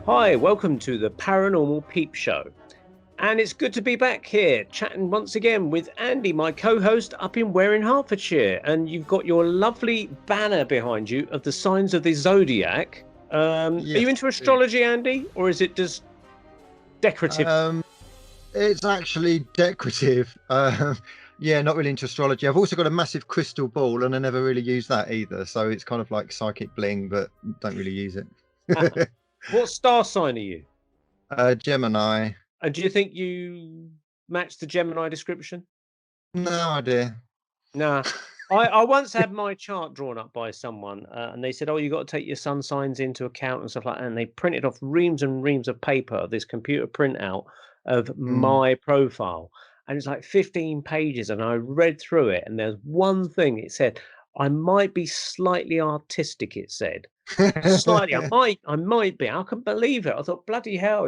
Hi, welcome to the Paranormal Peep Show. And it's good to be back here chatting once again with Andy, my co-host up in Ware in Hertfordshire. And you've got your lovely banner behind you of the signs of the zodiac. Are you into astrology, Andy, or is it just decorative? It's actually decorative. Yeah, not really into astrology. I've also got a massive crystal ball, and I never really use that either. So it's kind of like psychic bling, but don't really use it. What star sign are you? Gemini. And do you think you match the Gemini description? No idea. Nah. I once had my chart drawn up by someone, and they said, "Oh, you got to take your sun signs into account and stuff like that." And they printed off reams and reams of paper, this computer printout of Mm. my profile, and it's like 15 pages. And I read through it, and there's one thing it said, "I might be slightly artistic." It said, "Slightly, I might be." I couldn't believe it. I thought, bloody hell,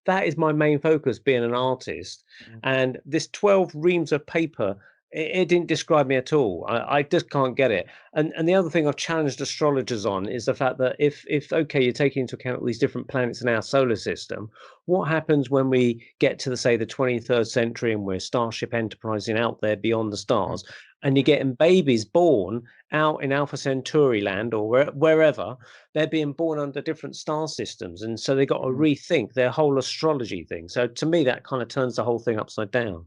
that is my main focus, being an artist. And this 12 reams of paper, it didn't describe me at all. I just can't get it. And the other thing I've challenged astrologers on is the fact that if okay, you're taking into account all these different planets in our solar system, what happens when we get to the 23rd century and we're Starship Enterprising out there beyond the stars, and you're getting babies born out in Alpha Centauri land or wherever, they're being born under different star systems, and so they got to rethink their whole astrology thing. So to me, that kind of turns the whole thing upside down.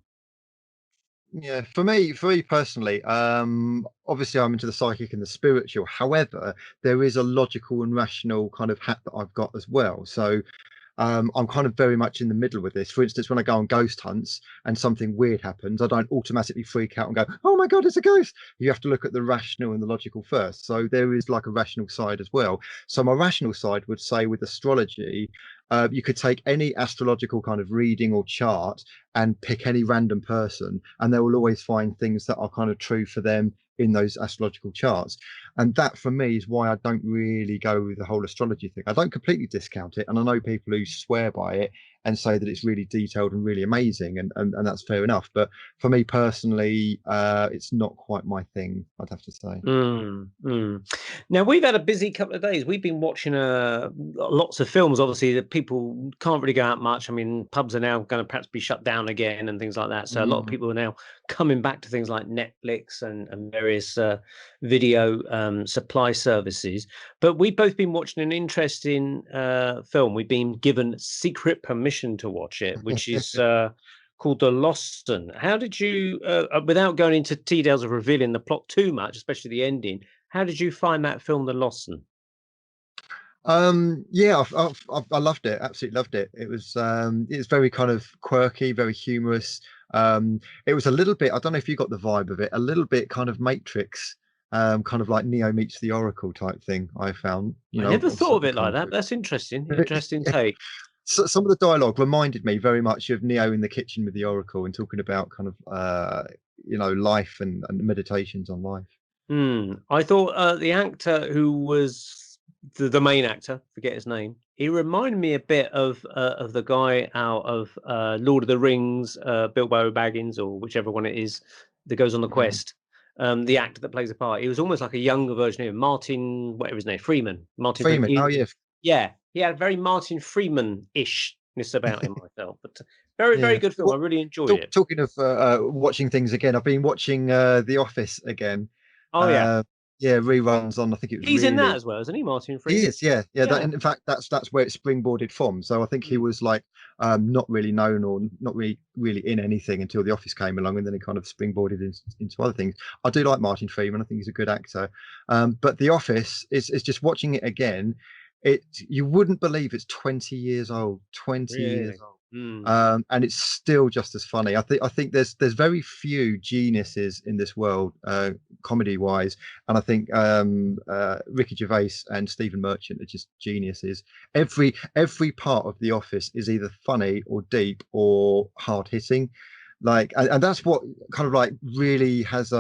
Yeah, for me personally, obviously I'm into the psychic and the spiritual. However, there is a logical and rational kind of hat that I've got as well. So I'm kind of very much in the middle with this. For instance, when I go on ghost hunts and something weird happens, I don't automatically freak out and go, "Oh my God, it's a ghost." You have to look at the rational and the logical first. So there is like a rational side as well. So my rational side would say with astrology, you could take any astrological kind of reading or chart and pick any random person, and they will always find things that are kind of true for them in those astrological charts. And that for me is why I don't really go with the whole astrology thing. I don't completely discount it, and I know people who swear by it and say that it's really detailed and really amazing, and that's fair enough. But for me personally, it's not quite my thing, I'd have to say. Mm, mm. Now we've had a busy couple of days. We've been watching lots of films. Obviously, that people can't really go out much. I mean, pubs are now going to perhaps be shut down again and things like that. So a lot of Mm. people are now coming back to things like Netflix and various video supply services. But we've both been watching an interesting film. We've been given secret permission to watch it, which is called the Lossen. How did you, without going into details of revealing the plot too much, especially the ending, how did you find that film, The Lossen? Yeah, I loved it. Absolutely loved it. It's very kind of quirky, very humorous. It was a little bit, I don't know if you got the vibe of it, a little bit kind of Matrix, kind of like Neo meets the Oracle type thing, I found, I never of thought of certain it like that. concepts. That's interesting. Interesting take. So, some of the dialogue reminded me very much of Neo in the kitchen with the Oracle and talking about kind of life and meditations on life. I thought the actor who was the main actor, forget his name, he reminded me a bit of the guy out of Lord of the Rings, Bilbo Baggins, or whichever one it is that goes on the Mm. quest. The actor that plays the part, he was almost like a younger version of him, Martin, whatever his name, Freeman. Martin Freeman. Freeman. Oh yeah, Yeah, he had a very Martin Freeman-ishness about him, I felt. But very, very yeah. good film. I What, really enjoyed it. talking of watching things again, I've been watching The Office again. Oh yeah, Uh, yeah, reruns on. I think it was he's in that really. as well, isn't he, Martin He Freeman? is, yeah, yeah. That, Yeah. and in fact, that's where it springboarded from. So I think he Mm. was like not really known or not really in anything until The Office came along, and then he kind of springboarded into other things. I do like Martin Freeman. I think he's a good actor. But The Office is just watching it again. You wouldn't believe it's 20 years old. 20 years Really? old. Mm. And it's still just as funny. I think there's very few geniuses in this world, comedy wise, and I think Ricky Gervais and Stephen Merchant are just geniuses. Every part of The Office is either funny or deep or hard hitting, like, and that's what kind of like really has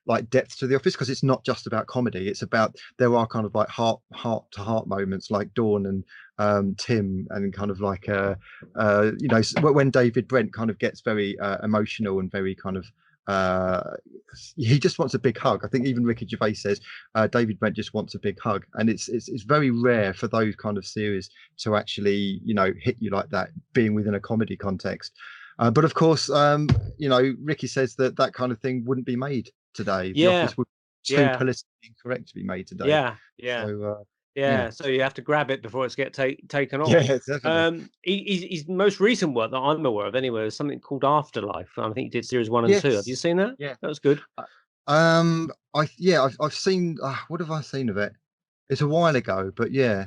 like depth to The Office, because it's not just about comedy. It's about, there are kind of like heart to heart moments, like Dawn and Tim, and kind of like when David Brent kind of gets very emotional and very kind of he just wants a big hug. I think even Ricky Gervais says David Brent just wants a big hug, and it's very rare for those kind of series to actually hit you like that, being within a comedy context. But of course, Ricky says that kind of thing wouldn't be made today. The Yeah, Office would be too yeah, politically incorrect to be made today. yeah, yeah. So yeah, Yeah, so you have to grab it before it's taken off. yeah, definitely. His most recent work that I'm aware of, anyway, is something called Afterlife. I think he did series 1 and 2. Have you Yes, seen that? yeah. That was good. I've seen. What have I seen of it? It's a while ago, but yeah.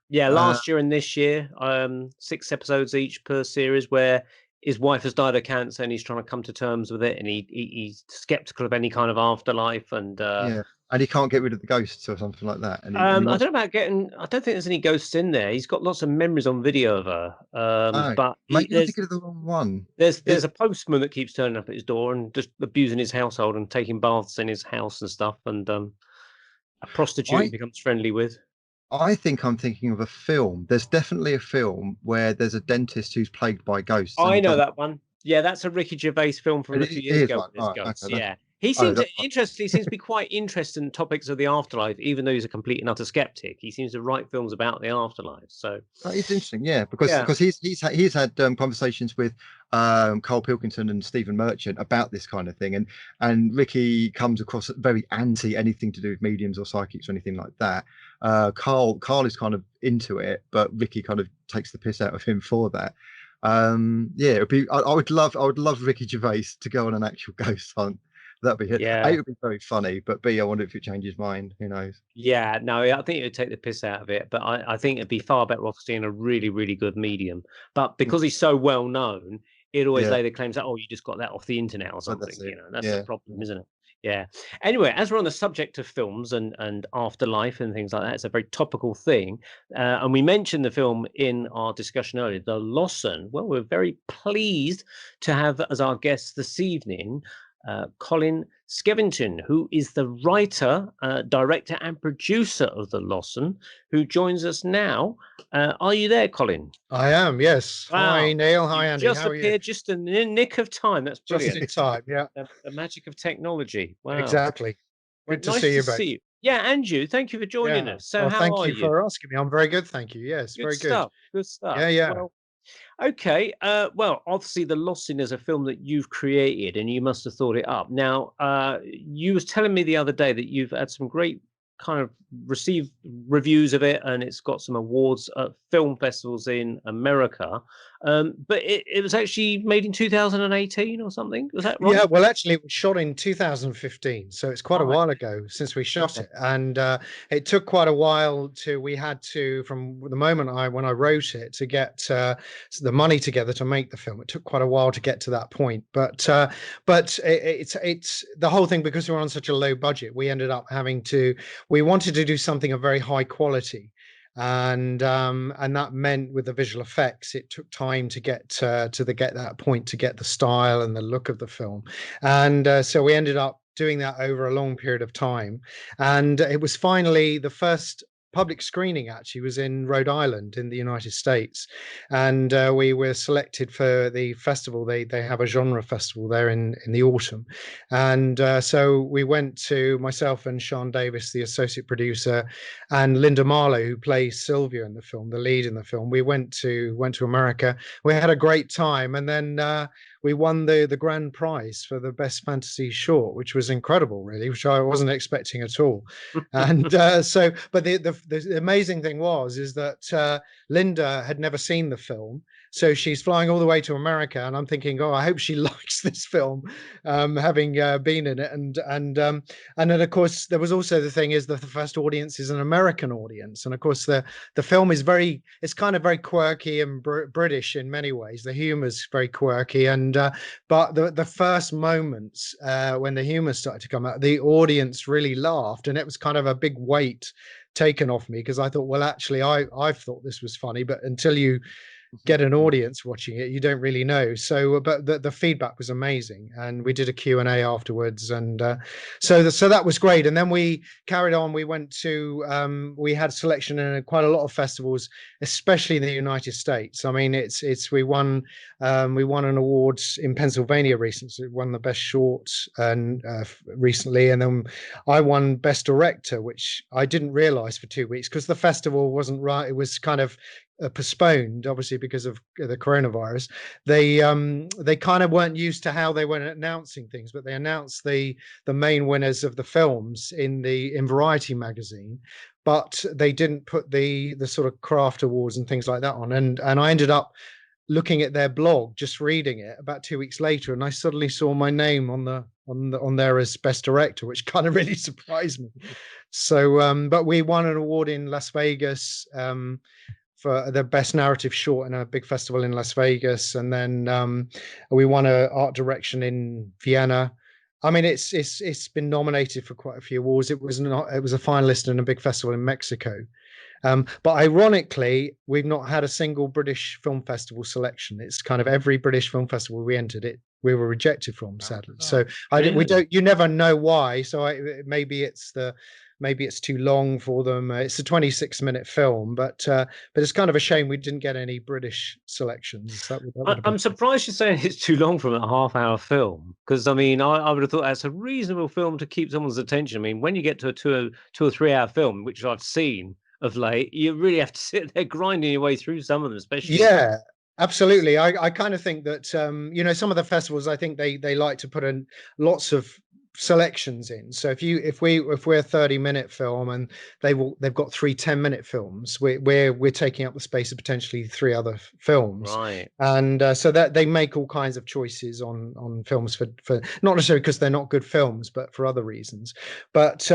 Yeah, Uh, last year and this year, 6 episodes each per series, where his wife has died of cancer and he's trying to come to terms with it, and he's skeptical of any kind of afterlife. And yeah, and he can't get rid of the ghosts or something like that, and he I wants. don't know about getting. I don't think there's any ghosts in there. He's got lots of memories on video of her, Oh, but maybe I'm thinking of the wrong one. there's Is a postman that keeps turning up at his door and just abusing his household and taking baths in his house and stuff, and a prostitute he I? becomes friendly with. I think I'm thinking of a film. There's definitely a film where there's a dentist who's plagued by ghosts, and I he know doesn't. that one. Yeah, that's a Ricky Gervais film from a few It years is ago one. with his All right, ghosts. okay, that's. Yeah. He Oh, seems that's fine. interesting. He seems to be quite interested in topics of the afterlife, even though he's a complete and utter skeptic. He seems to write films about the afterlife. So, That is interesting, yeah, because yeah. because he's had conversations with Carl Pilkington and Stephen Merchant about this kind of thing, and Ricky comes across very anti anything to do with mediums or psychics or anything like that. Carl is kind of into it, but Ricky kind of takes the piss out of him for that. Yeah, it'd be. I would love Ricky Gervais to go on an actual ghost hunt. That'd be it. A, Yeah. it would be very funny, but B, I wonder if it changes his mind. Who knows? Yeah, no, I think it would take the piss out of it, but I think it'd be far better off seeing a really, really good medium. But because he's so well known, it always Yeah, lay the claims that, oh, you just got that off the internet or but that's something. it. That's the Yeah. problem, isn't it? Yeah. Anyway, as we're on the subject of films and afterlife and things like that, it's a very topical thing. And we mentioned the film in our discussion earlier, The Lossen. Well, we're very pleased to have as our guest this evening Colin Skevington, who is the writer, director, and producer of The Lossen, who joins us now. Are you there, Colin? I am, yes. Hi, Wow. Neil. Hi, You've Andy. just How are you? appeared just in the nick of time. That's Just brilliant. in time. Yeah, The magic of technology. Wow. exactly. Well, Good to nice see to you both. see you. Yeah, and you. Thank you for joining Yeah. us. So, Well, how thank are you you? for asking me. I'm very good. Thank you. Yes, Good very good. stuff. Good stuff. Yeah, yeah. Well, okay. Well, obviously, The Lost is a film that you've created, and you must have thought it up. Now, you was telling me the other day that you've had some great kind of received reviews of it, and it's got some awards at film festivals in America. But it was actually made in 2018 or something. Was that right? Yeah, well, actually, it was shot in 2015, so it's quite a Right. while ago since we shot Okay. it, and it took quite a while to. We had to, from the moment when I wrote it, to get the money together to make the film. It took quite a while to get to that point, but it's the whole thing, because we were on such a low budget. We ended up having to. We wanted to do something of very high quality, and that meant with the visual effects it took time to get get that point, to get the style and the look of the film, and so we ended up doing that over a long period of time, and it was finally the first public screening actually was in Rhode Island in the United States, and we were selected for the festival. They have a genre festival there in the autumn, and so we went to, myself and Sean Davis, the associate producer, and Linda Marlowe, who plays Sylvia in the film, the lead in the film. We went to America. We had a great time, and then we won the grand prize for the best fantasy short, which was incredible, really, which I wasn't expecting at all. And so, but the amazing thing is that Linda had never seen the film, so she's flying all the way to America, and I'm thinking, oh, I hope she likes this film, having been in it, and then of course there was also the thing is that the first audience is an American audience, and of course the film is it's kind of very quirky and British in many ways. The humor is very quirky, and but the first moments when the humor started to come out, the audience really laughed, and it was kind of a big weight taken off me, because I thought, well, actually I've thought this was funny, but until get an audience watching it. You don't really know. So, but the feedback was amazing, and we did a Q&A afterwards, and so that was great. And then we carried on. We went to we had selection in quite a lot of festivals, especially in the United States. I mean, we won an award in Pennsylvania recently. We won the best short and recently, and then I won best director, which I didn't realize for 2 weeks because the festival wasn't right. It was kind of postponed, obviously, because of the coronavirus. They kind of weren't used to how they were announcing things, but they announced the main winners of the films in Variety magazine, but they didn't put the sort of craft awards and things like that on. And I ended up looking at their blog, just reading it about 2 weeks later, and I suddenly saw my name on there as best director, which kind of really surprised me. So but we won an award in Las Vegas for the best narrative short in a big festival in Las Vegas, and then we won a art direction in Vienna. I mean, it's been nominated for quite a few awards. It was a finalist in a big festival in Mexico. But ironically, we've not had a single British film festival selection. It's kind of every British film festival we entered, we were rejected from, sadly. So you never know why. So maybe it's too long for them. It's a 26-minute film, but it's kind of a shame we didn't get any British selections. I'm surprised you're saying it's too long from a half-hour film, because I mean, I would have thought that's a reasonable film to keep someone's attention. I mean, when you get to a 2 or 3 hour film, which I've seen of late, you really have to sit there grinding your way through some of them, especially. Yeah, absolutely. I kind of think that some of the festivals, I think they like to put in lots of selections in. So if we're a 30-minute film and they've got 3 10-minute films, we're taking up the space of potentially 3 other films, right? And so that they make all kinds of choices on films for not necessarily because they're not good films, but for other reasons. But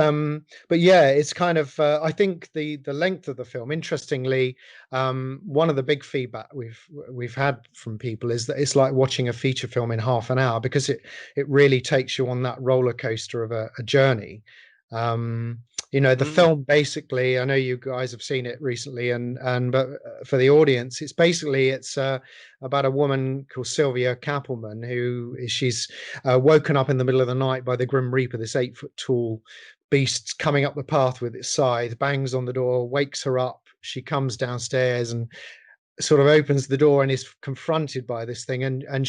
yeah, it's kind of I think the length of the film, interestingly, one of the big feedback we've had from people is that it's like watching a feature film in half an hour, because it really takes you on that roller coaster of a journey. The film, basically, I know you guys have seen it recently, but for the audience, it's about a woman called Sylvia Cappleman, she's woken up in the middle of the night by the Grim Reaper, this 8-foot tall beast coming up the path with its scythe, bangs on the door, wakes her up. She comes downstairs and sort of opens the door and is confronted by this thing, and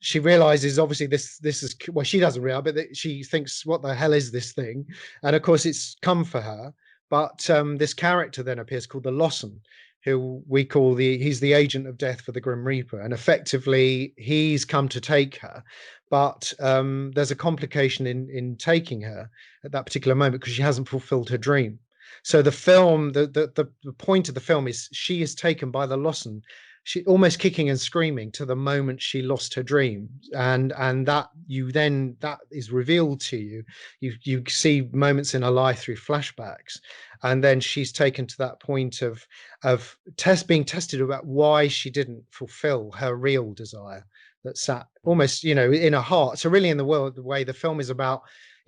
she realizes, obviously, this is, well, she doesn't realize, but she thinks, what the hell is this thing? And of course it's come for her. But this character then appears called the Lossen, who we call he's the agent of death for the Grim Reaper, and effectively he's come to take her. But there's a complication in taking her at that particular moment, because she hasn't fulfilled her dream. So the film, the point of the film is she is taken by the Lossen, she almost kicking and screaming, to the moment she lost her dream, and that is revealed to you. You see moments in her life through flashbacks, and then she's taken to that point of being tested about why she didn't fulfill her real desire that sat almost in her heart. So really, in the world, the way the film is about,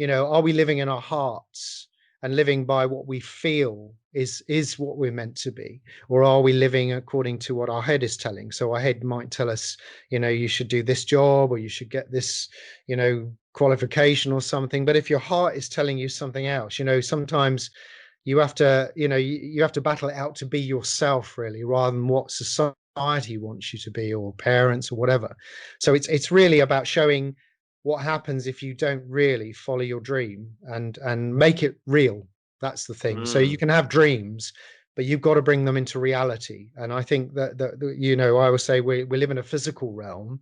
are we living in our hearts and living by what we feel is what we're meant to be, or are we living according to what our head is telling? So our head might tell us, you should do this job, or you should get this, qualification or something. But if your heart is telling you something else, sometimes you have to, you have to battle it out to be yourself, really, rather than what society wants you to be, or parents, or whatever. So it's really about showing what happens if you don't really follow your dream and make it real. That's the thing. So you can have dreams, but you've got to bring them into reality. And I think that I always say we live in a physical realm,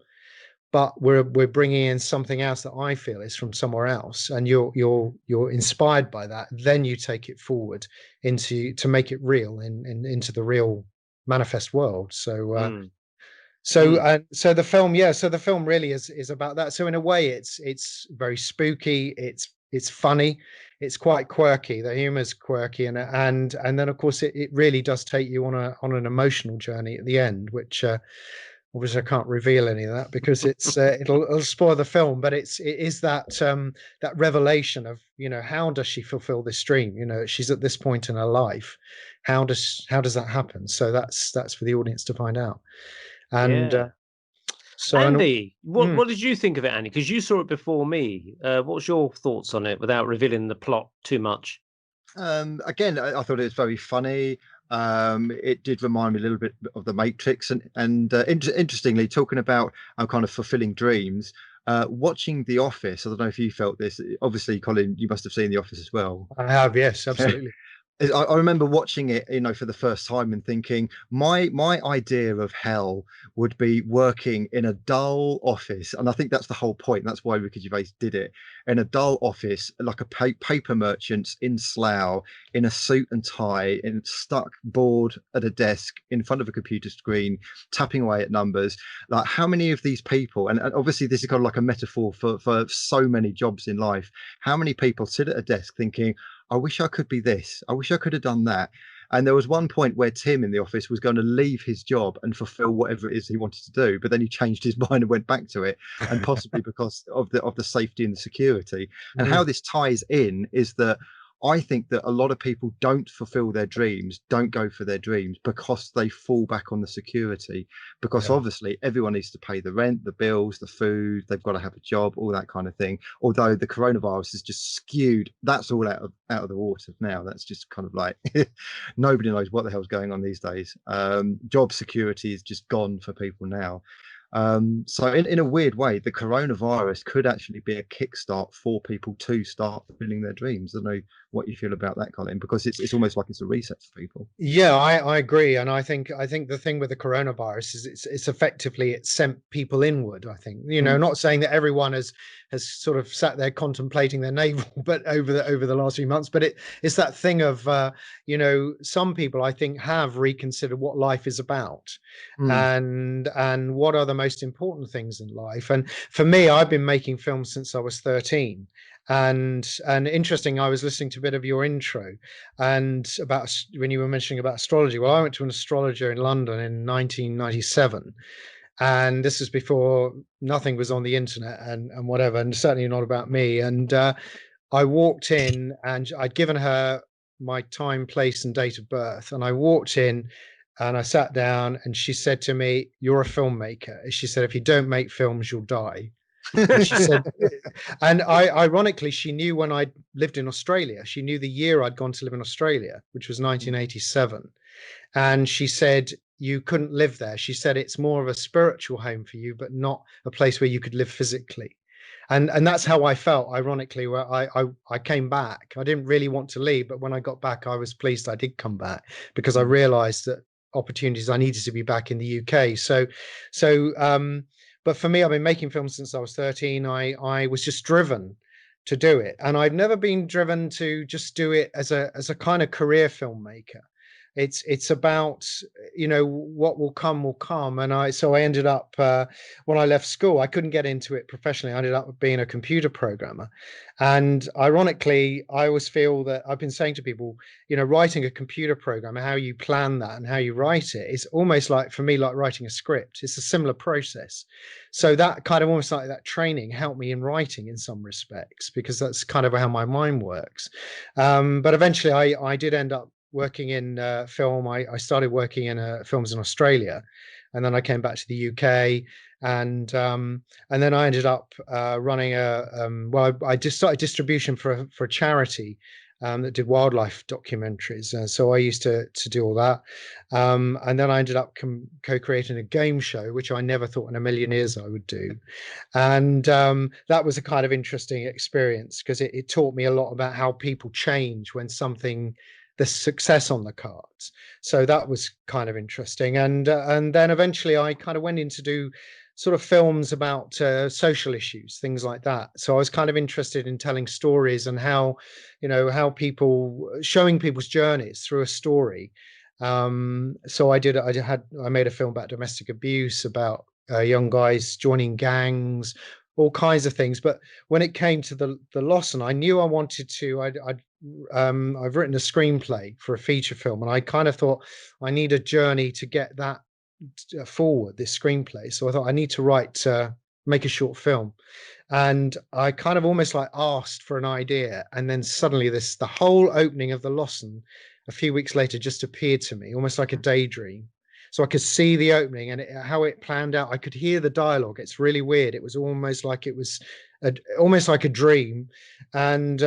but we're bringing in something else that I feel is from somewhere else, and you're inspired by that. Then you take it forward to make it real into the real manifest world. So so the film, so the film really is about that. So in a way, it's very spooky. It's funny. It's quite quirky. The humor's quirky, and then of course it really does take you on an emotional journey at the end, which obviously I can't reveal any of that because it's it'll spoil the film, but it is that that revelation of, you know, how does she fulfill this dream? You know, she's at this point in her life. How does that happen? So that's for the audience to find out. And Yeah. so Andy, what did you think of it, Andy? Because you saw it before me. What's your thoughts on it without revealing the plot too much? Again, I thought it was very funny. It did remind me a little bit of the Matrix, and interestingly, talking about kind of fulfilling dreams. Watching The Office, I don't know if you felt this. Obviously, Colin, you must have seen The Office as well. I have, yes, absolutely. I remember watching it, you know, for the first time and thinking my idea of hell would be working in a dull office, and I think that's the whole point. That's why Ricky Gervais did it, in a dull office, like a paper merchant in Slough, in a suit and tie, and stuck bored at a desk in front of a computer screen, tapping away at numbers. Like, how many of these people, and obviously this is kind of like a metaphor for so many jobs in life. How many people sit at a desk thinking, I wish I could be this. I wish I could have done that. And there was one point where Tim in the office was going to leave his job and fulfill whatever it is he wanted to do, but then he changed his mind and went back to it, and possibly because of the safety and the security. And how this ties in is that I think that a lot of people don't fulfill their dreams, don't go for their dreams because they fall back on the security. Because obviously everyone needs to pay the rent, the bills, the food, they've got to have a job, all that kind of thing. Although the coronavirus has just skewed, that's all out of the water now. That's just kind of like nobody knows what the hell's going on these days. Job security is just gone for people now. So in a weird way, the coronavirus could actually be a kickstart for people to start fulfilling their dreams. I don't know what you feel about that, Colin, because it's almost like it's a reset for people. Yeah, I agree, and I think the thing with the coronavirus is it's effectively it sent people inward. I think, you know, not saying that everyone has sort of sat there contemplating their navel, but over the last few months, but it's that thing of you know, some people I think have reconsidered what life is about, and what are the most important things in life. And for me, I've been making films since I was 13. And interesting, I was listening to a bit of your intro and about when you were mentioning about astrology. Well, I went to an astrologer in London in 1997, and this is before nothing was on the internet and whatever, and certainly not about me. And I walked in, and I'd given her my time, place, and date of birth, and I walked in. And I sat down, and she said to me, "You're a filmmaker." She said, "If you don't make films, you'll die." And she said, and ironically, she knew when I lived in Australia. She knew the year I'd gone to live in Australia, which was 1987. And she said, "You couldn't live there." She said, "It's more of a spiritual home for you, but not a place where you could live physically." And that's how I felt, ironically, where I came back. I didn't really want to leave, but when I got back, I was pleased I did come back, because I realized that opportunities, I needed to be back in the UK. But for me, I've been making films since I was 13. I was just driven to do it, and I've never been driven to just do it as a kind of career filmmaker. It's about, you know, what will come. And I ended up when I left school, I couldn't get into it professionally. I ended up being a computer programmer. And ironically, I always feel that I've been saying to people, you know, writing a computer program, how you plan that and how you write it is almost like, for me, like writing a script. It's a similar process. So that kind of almost like that training helped me in writing in some respects, because that's kind of how my mind works. But eventually I did end up working in film. I started working in films in Australia, and then I came back to the UK, and then I ended up running I just started distribution for a charity that did wildlife documentaries. So I used to do all that, and then I ended up co-creating a game show, which I never thought in a million years I would do. And that was a kind of interesting experience, because it taught me a lot about how people change when the success on the cards. So that was kind of interesting. And then eventually I kind of went in to do sort of films about social issues, things like that. So I was kind of interested in telling stories and how, you know, how showing people's journeys through a story. So I made a film about domestic abuse, about young guys joining gangs, all kinds of things. But when it came to the Lossen, I knew I wanted to. I've written a screenplay for a feature film, and I kind of thought I need a journey to get that forward, this screenplay. So I thought I need to make a short film. And I kind of almost like asked for an idea, and then suddenly the whole opening of the Lossen a few weeks later just appeared to me, almost like a daydream. So I could see the opening and how it planned out. I could hear the dialogue. It's really weird. It was almost like almost like a dream, and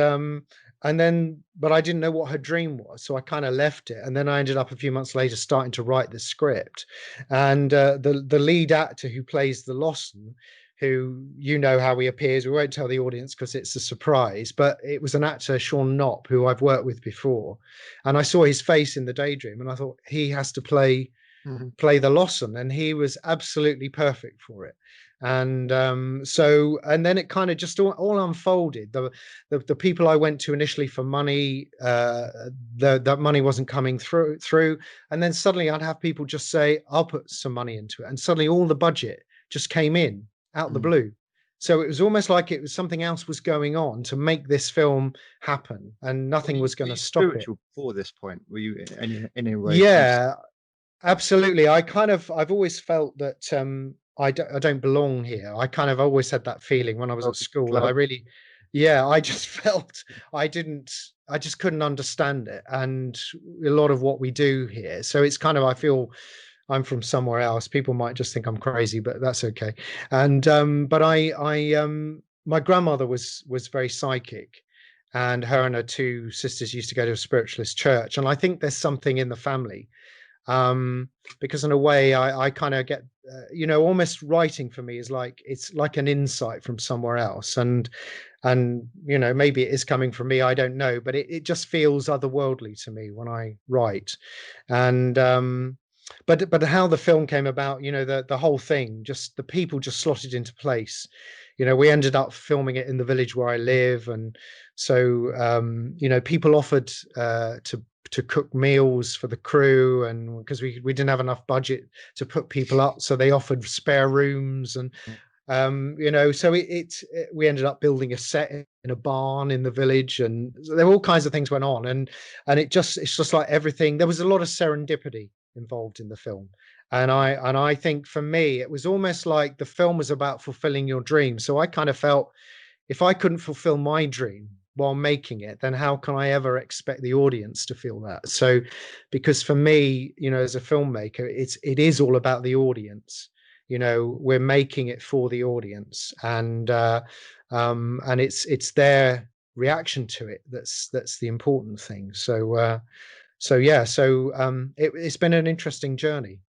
then but I didn't know what her dream was, so I kind of left it. And then I ended up a few months later starting to write the script, and the lead actor who plays the Lossen, who, you know how he appears. We won't tell the audience because it's a surprise, but it was an actor, Sean Knopp, who I've worked with before. And I saw his face in the daydream and I thought he has to play the Lossen, and he was absolutely perfect for it. And and then it kind of just all unfolded. The people I went to initially for money, that money wasn't coming through. And then suddenly I'd have people just say, I'll put some money into it. And suddenly all the budget just came in out the blue. So it was almost like it was something else was going on to make this film happen, and nothing was going to stop it. Before this point, were you in any way? Yeah, absolutely. I've always felt that I don't belong here. I kind of always had that feeling when I was at school that I just felt I just couldn't understand it, and a lot of what we do here. So it's kind of, I feel I'm from somewhere else. People might just think I'm crazy, but that's okay. And but my grandmother was very psychic, and her and her two sisters used to go to a spiritualist church. And I think there's something in the family, because in a way I kind of get, almost writing for me is like, it's like an insight from somewhere else. And maybe it is coming from me, I don't know, but it just feels otherworldly to me when I write. And but how the film came about, the whole thing, just the people just slotted into place. We ended up filming it in the village where I live, and so people offered to cook meals for the crew, and because we didn't have enough budget to put people up, so they offered spare rooms. And so we ended up building a set in a barn in the village, and there were all kinds of things went on, and it's just like everything. There was a lot of serendipity involved in the film, and I think for me it was almost like the film was about fulfilling your dream. So I kind of felt, if I couldn't fulfill my dream while making it, then how can I ever expect the audience to feel that? So, because for me, as a filmmaker, it is all about the audience. We're making it for the audience, and it's their reaction to it that's the important thing. It's been an interesting journey.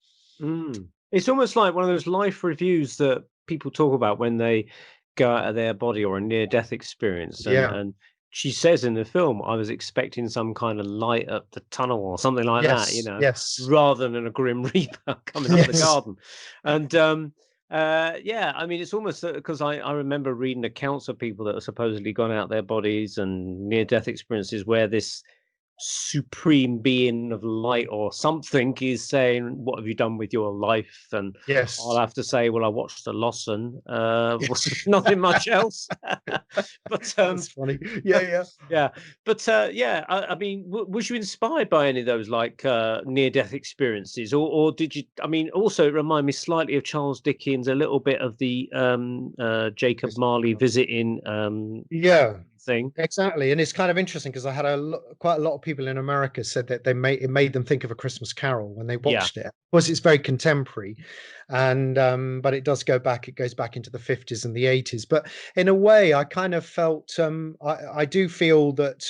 It's almost like one of those life reviews that people talk about when they go out of their body or a near-death experience. And she says in the film, I was expecting some kind of light up the tunnel or something like that, yes, rather than a grim reaper coming up the garden. And I mean, it's almost because I remember reading accounts of people that are supposedly gone out their bodies and near-death experiences where this supreme being of light or something is saying, what have you done with your life? And I'll have to say, well, I watched the Lossen, nothing much else. But that's funny. But I mean, was you inspired by any of those like near-death experiences, or did you? I mean, also it reminded me slightly of Charles Dickens, a little bit of the Jacob Marley visiting thing. Exactly. And it's kind of interesting because I had quite a lot of people in America said that it made them think of A Christmas Carol when they watched it. Of course, it's very contemporary, and but it goes back into the 50s and the 80s. But in a way, I kind of felt I do feel that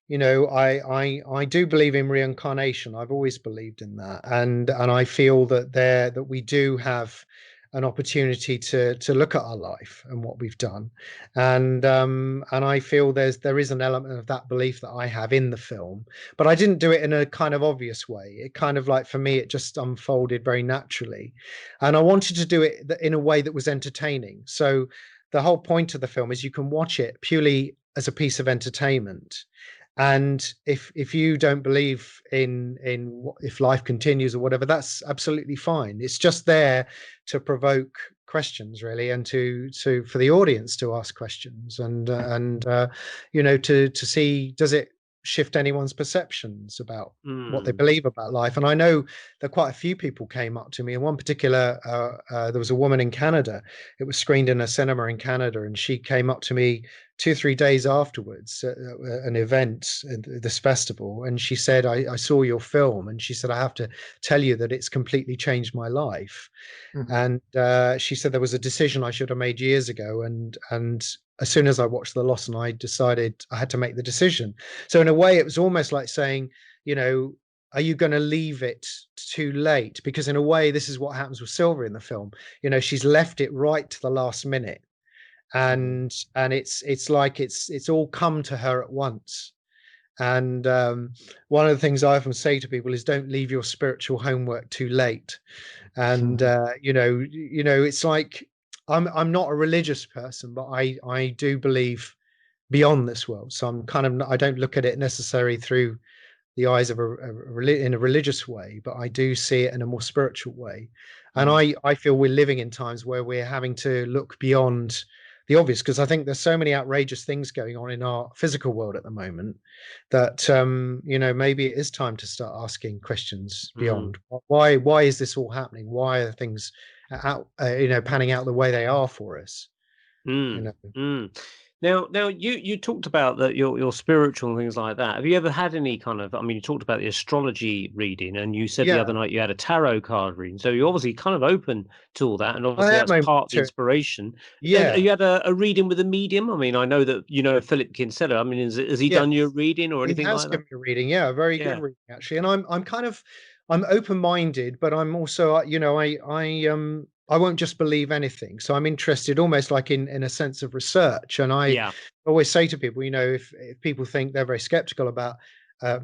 I do believe in reincarnation. I've always believed in that, and I feel that we do have an opportunity to look at our life and what we've done, and I feel there is an element of that belief that I have in the film, but I didn't do it in a kind of obvious way. It kind of, like, for me, it just unfolded very naturally, and I wanted to do it in a way that was entertaining. So the whole point of the film is you can watch it purely as a piece of entertainment. And if you don't believe in if life continues or whatever, that's absolutely fine. It's just there to provoke questions, really, and for the audience to ask questions, and to see, shift anyone's perceptions about what they believe about life. And I know that quite a few people came up to me. In one particular, there was a woman in Canada. It was screened in a cinema in Canada, and she came up to me 2-3 days afterwards at an event at this festival, and she said, I saw your film, and she said, I have to tell you that it's completely changed my life. And she said there was a decision I should have made years ago, and as soon as I watched the Lossen, I decided I had to make the decision. So in a way, it was almost like saying, are you going to leave it too late? Because in a way, this is what happens with Sylvia in the film. She's left it right to the last minute, and it's like it's all come to her at once. And one of the things I often say to people is, don't leave your spiritual homework too late. And it's like, I'm not a religious person, but I do believe beyond this world. So I don't look at it necessarily through the eyes of in a religious way, but I do see it in a more spiritual way. And I feel we're living in times where we're having to look beyond the obvious, because I think there's so many outrageous things going on in our physical world at the moment that maybe it is time to start asking questions beyond. Why is this all happening? Why are things panning out the way they are for us? Now you talked about that your spiritual and things like that. Have you ever had any kind of, you talked about the astrology reading, and you said the other night you had a tarot card reading, so you're obviously kind of open to all that, and obviously that's part of the inspiration. You had a reading with a medium. I know that Philip Kinsella. Has he done your reading or anything like that? He has given me a reading, a very good reading actually. And I'm open-minded, but I'm also I won't just believe anything. So I'm interested almost like in a sense of research. And I always say to people, if people think they're very skeptical about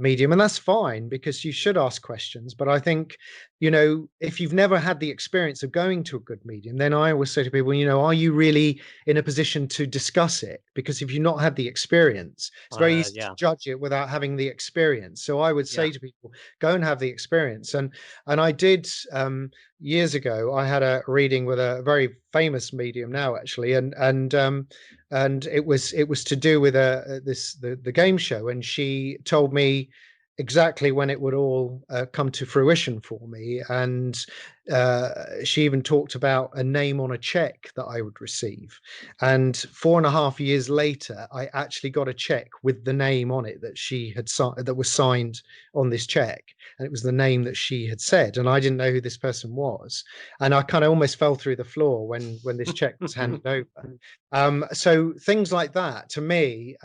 medium, and that's fine, because you should ask questions. But I think, if you've never had the experience of going to a good medium, then I always say to people, are you really in a position to discuss it? Because if you've not had the experience, it's very easy to judge it without having the experience. So I would say to people, go and have the experience. And I did years ago, I had a reading with a very famous medium now, actually, and it was to do with the game show, and she told me exactly when it would all come to fruition for me. And she even talked about a name on a check that I would receive. And 4.5 years later, I actually got a check with the name on it that she had that was signed on this check. And it was the name that she had said. And I didn't know who this person was. And I kind of almost fell through the floor when this check was handed over. So things like that, to me,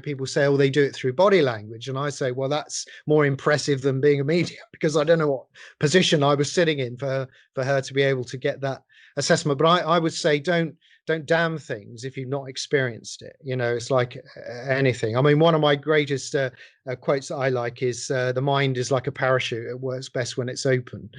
people say, oh, they do it through body language. And I say, well, that's more impressive than being a medium, because I don't know what position I was sitting in for her to be able to get that assessment. But I would say, don't damn things if you've not experienced it. It's like anything. One of my greatest quotes that I like is, the mind is like a parachute. It works best when it's open.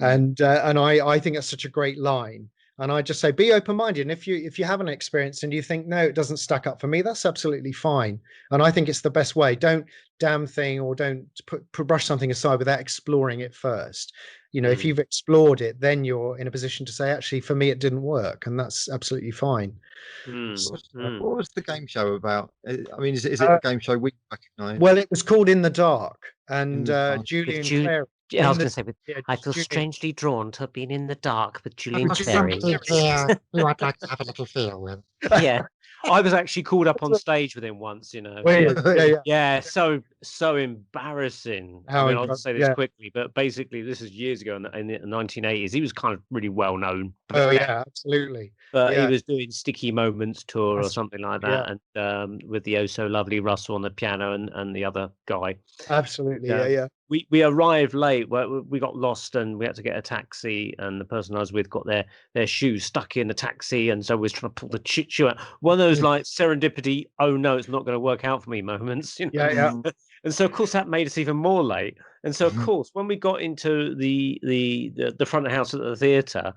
And I think that's such a great line. And I just say, be open-minded. And if you haven't experienced and you think, no, it doesn't stack up for me, that's absolutely fine. And I think it's the best way. Don't damn thing, or don't brush something aside without exploring it first. If you've explored it, then you're in a position to say, actually, for me, it didn't work. And that's absolutely fine. What was the game show about? Is it a game show we recognise? Well, it was called In the Dark. And Julian Clary. I was going to say, I feel strangely drawn to being in the dark with Julian Clary. You would like to have a little feel with. Yeah. I was actually called up on stage with him once, Yeah, so embarrassing. I'll say this quickly, but basically this is years ago in the 1980s. He was kind of really well known. Absolutely. But he was doing Sticky Moments tour or something like that, and with the oh so lovely Russell on the piano and the other guy. Absolutely, We arrived late. We got lost and we had to get a taxi. And the person I was with got their shoes stuck in the taxi, and so we was trying to pull the shoe out. One of those like serendipity, oh no, it's not going to work out for me moments. And so of course that made us even more late. And so of course when we got into the front of the house at the theatre,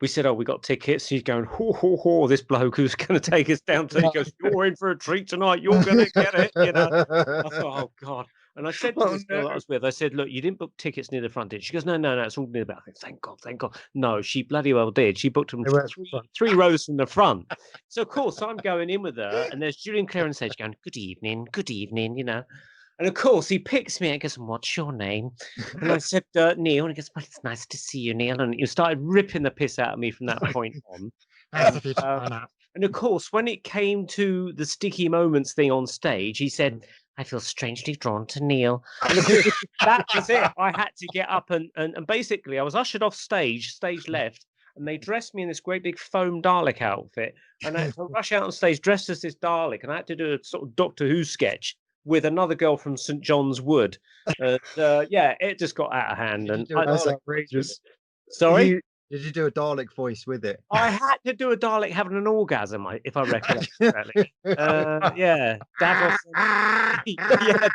we said, oh, we got tickets. He's going, ho, this bloke who's going to take us down to, he goes, you're in for a treat tonight. You're going to get it. I thought, oh, God. And I said to this girl I was with, I said, look, you didn't book tickets near the front, did she? She goes, no, it's all near the back. I said, thank God. No, she bloody well did. She booked them three rows from the front. So, of course, I'm going in with her, and there's Julian Clare on stage going, good evening, And of course, he picks me and goes, "What's your name?" And I said, "Neil." And he goes, "Well, it's nice to see you, Neil." And he started ripping the piss out of me from that point on. As And, if you don't mind that. and of course, when it came to the sticky moments thing on stage, he said, "I feel strangely drawn to Neil." And of course, that was it. I had to get up and basically I was ushered off stage left, and they dressed me in this great big foam Dalek outfit. And I had to rush out on stage dressed as this Dalek, and I had to do a sort of Doctor Who sketch with another girl from St John's Wood. Yeah, it just got out of hand. Did you And do a That's Dalek outrageous. sorry, Did you do a Dalek voice with it? I had to do a Dalek having an orgasm, if I recollect correctly. Yeah, Davros. Yeah,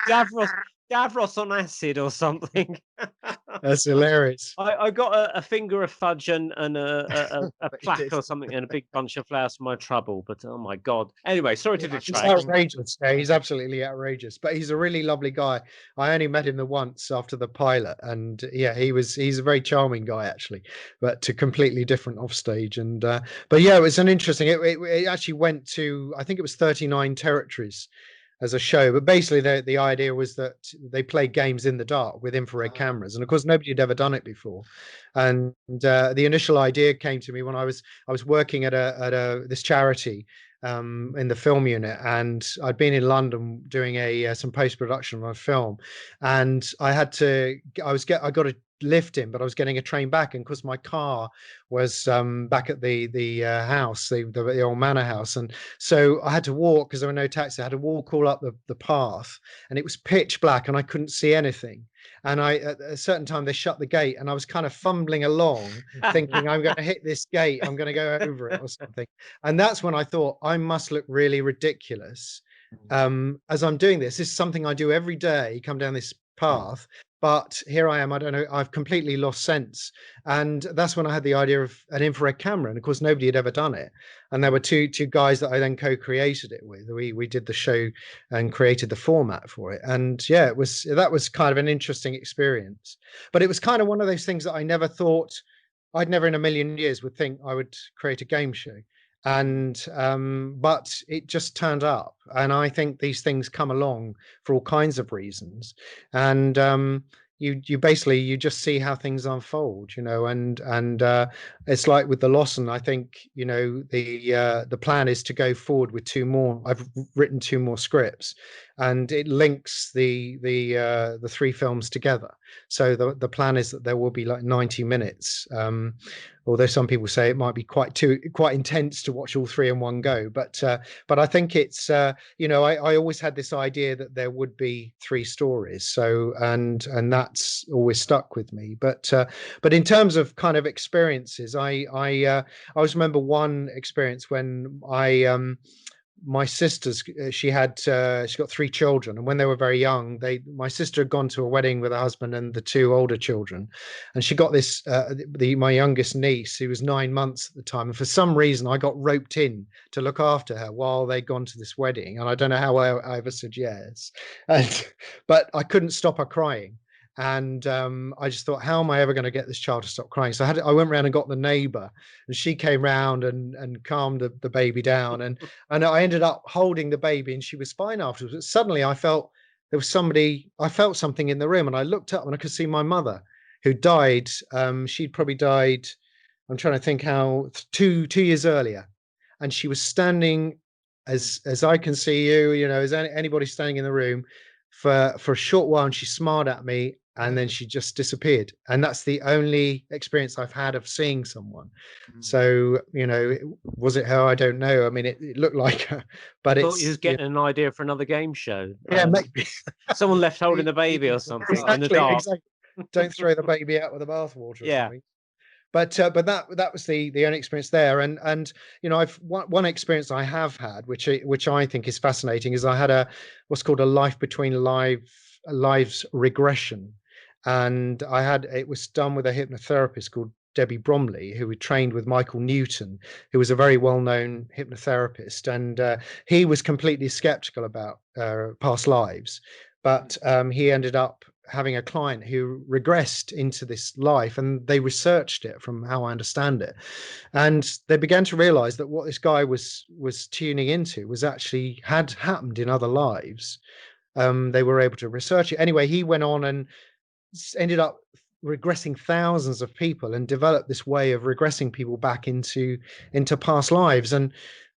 Davros on acid or something. That's hilarious. I got a finger of fudge and a But you plaque did. or something and a big bunch of flowers for my trouble. But oh my god! Anyway, sorry to Yeah, He's detract. outrageous. Yeah, he's absolutely outrageous. But he's a really lovely guy. I only met him the once after the pilot, and yeah, he's a very charming guy actually, but to completely different off stage. And but yeah, it was an interesting. It actually went to, I think it was 39 territories as a show. But basically, the idea was that they play games in the dark with infrared cameras, and of course, nobody had ever done it before. And the initial idea came to me when I was working at a this charity in the film unit, and I'd been in London doing some post production on a film, and I got a lift in, but I was getting a train back, and because my car was back at the house, the old manor house, and so I had to walk because there were no taxis. I had to walk all up the path, and it was pitch black, and I couldn't see anything. And at a certain time they shut the gate, and I was kind of fumbling along, thinking I'm going to hit this gate, I'm going to go over it or something. And that's when I thought I must look really ridiculous as I'm doing this. This is something I do every day, come down this path. But here I am, I don't know, I've completely lost sense. And that's when I had the idea of an infrared camera. And of course, nobody had ever done it. And there were two guys that I then co-created it with. We did the show and created the format for it. And yeah, that was kind of an interesting experience. But it was kind of one of those things that I never thought, I'd never in a million years would think I would create a game show. And but it just turned up, and I think these things come along for all kinds of reasons. And you basically you just see how things unfold, and it's like with the Lossen. I think the plan is to go forward with two more. I've written two more scripts, and it links the three films together. So the plan is that there will be like 90 minutes. Although some people say it might be quite intense to watch all three in one go, but I think it's I always had this idea that there would be three stories, so and that's always stuck with me. But in terms of kind of experiences, I always remember one experience when my sister's she got three children, and when they were very young, my sister had gone to a wedding with her husband and the two older children, and she got this my youngest niece, who was 9 months at the time, and for some reason I got roped in to look after her while they'd gone to this wedding, and I don't know how I ever said yes, but I couldn't stop her crying. And I just thought, how am I ever going to get this child to stop crying? So I went around and got the neighbor, and she came round and calmed the baby down, and I ended up holding the baby, and she was fine afterwards. But suddenly I felt I felt something in the room, and I looked up and I could see my mother, who died. She'd probably died, I'm trying to think how, 2 years earlier, and she was standing as I can see as anybody standing in the room for a short while, and she smiled at me, and then she just disappeared. And that's the only experience I've had of seeing someone. So was it her? I don't know. I mean, it looked like her, but I thought you was getting an idea for another game show. Yeah, maybe someone left holding the baby or something in the exactly, dark. exactly. Don't throw the baby out with the bathwater or Yeah. something. But that was the only experience there. And I've one experience I have had, which I think is fascinating, is I had what's called a life between lives regression, and it was done with a hypnotherapist called Debbie Bromley, who had trained with Michael Newton, who was a very well-known hypnotherapist, and he was completely skeptical about past lives, but he ended up having a client who regressed into this life, and they researched it, from how I understand it, and they began to realize that what this guy was tuning into was actually had happened in other lives, they were able to research it. Anyway, he went on and ended up regressing thousands of people and developed this way of regressing people back into past lives. And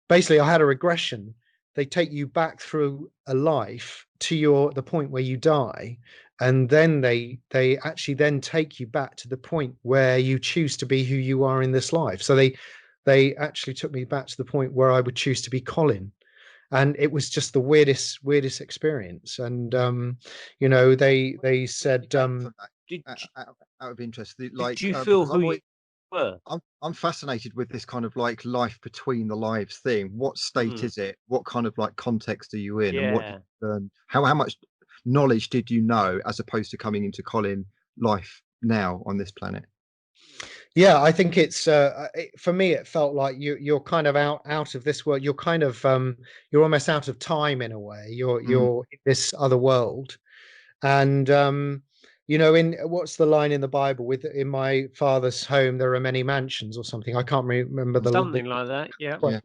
basically, I had a regression. They take you back through a life to the point where you die, and then they actually then take you back to the point where you choose to be who you are in this life. So they actually took me back to the point where I would choose to be Colin, and it was just the weirdest experience. And they said, Did, Out of interest, did you feel who you were? I'm fascinated with this kind of like life between the lives thing. What state is it? What kind of like context are you in? And what Yeah. how much knowledge did you know as opposed to coming into Colin life now on this planet? Yeah, I think it's for me. It felt like you're kind of out of this world. You're kind of you're almost out of time in a way. You're in this other world, and in what's the line in the Bible? With in my father's home there are many mansions or something. I can't remember Something like that. Yeah. Yeah.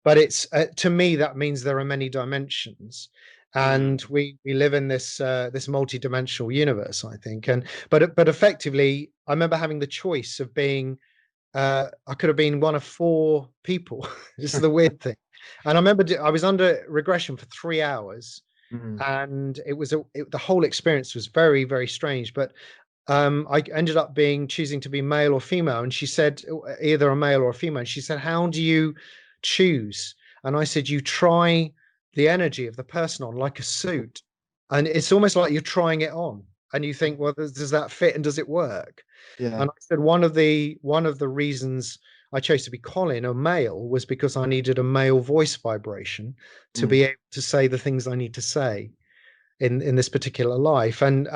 but it's to me that means there are many dimensions, and we live in this this multi-dimensional universe, I think. And but effectively I remember having the choice of being I could have been one of four people. This is the weird thing. And I remember I was under regression for 3 hours, and it was the whole experience was very, very strange. But I ended up choosing to be male or female, and she said either a male or a female. And she said, "How do you choose?" And I said, "You try the energy of the person on like a suit, and it's almost like you're trying it on, and you think, well, does that fit and does it work?" Yeah. And I said one of the reasons I chose to be Colin, a male, was because I needed a male voice vibration to be able to say the things I need to say in this particular life. And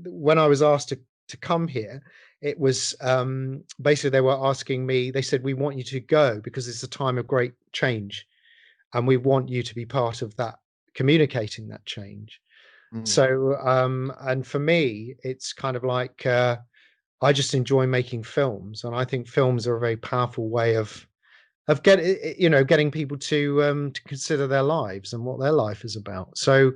when I was asked to come here, it was basically they were asking me. They said, "We want you to go because it's a time of great change, and we want you to be part of that, communicating that change." So and for me, it's kind of like I just enjoy making films, and I think films are a very powerful way of getting people to consider their lives and what their life is about. So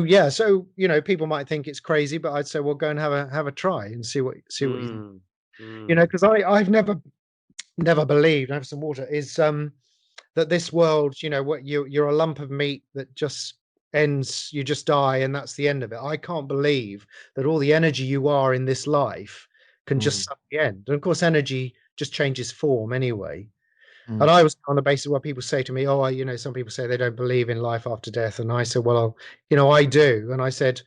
yeah, so people might think it's crazy, but I'd say, well, go and have a try and see what you think. Because I've never believed, I have some water, is that this world, what you're a lump of meat that just ends, you just die, and that's the end of it. I can't believe that all the energy you are in this life can just suddenly end. And of course energy just changes form anyway. And I was on the basis of what people say to me, oh, some people say they don't believe in life after death. And I said, well, I do. And I said,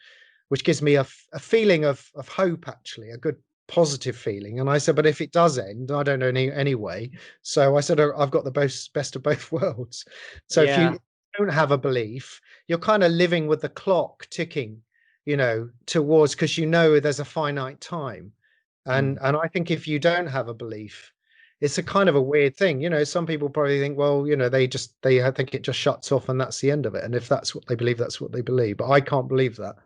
which gives me a feeling of hope, actually, a good positive feeling. And I said, but if it does end, I don't know anyway. So I said, I've got the best of both worlds. So if you don't have a belief, you're kind of living with the clock ticking, towards, because there's a finite time. And I think if you don't have a belief, it's a kind of a weird thing. Some people probably think, well, they think it just shuts off and that's the end of it. And if that's what they believe, that's what they believe. But I can't believe that.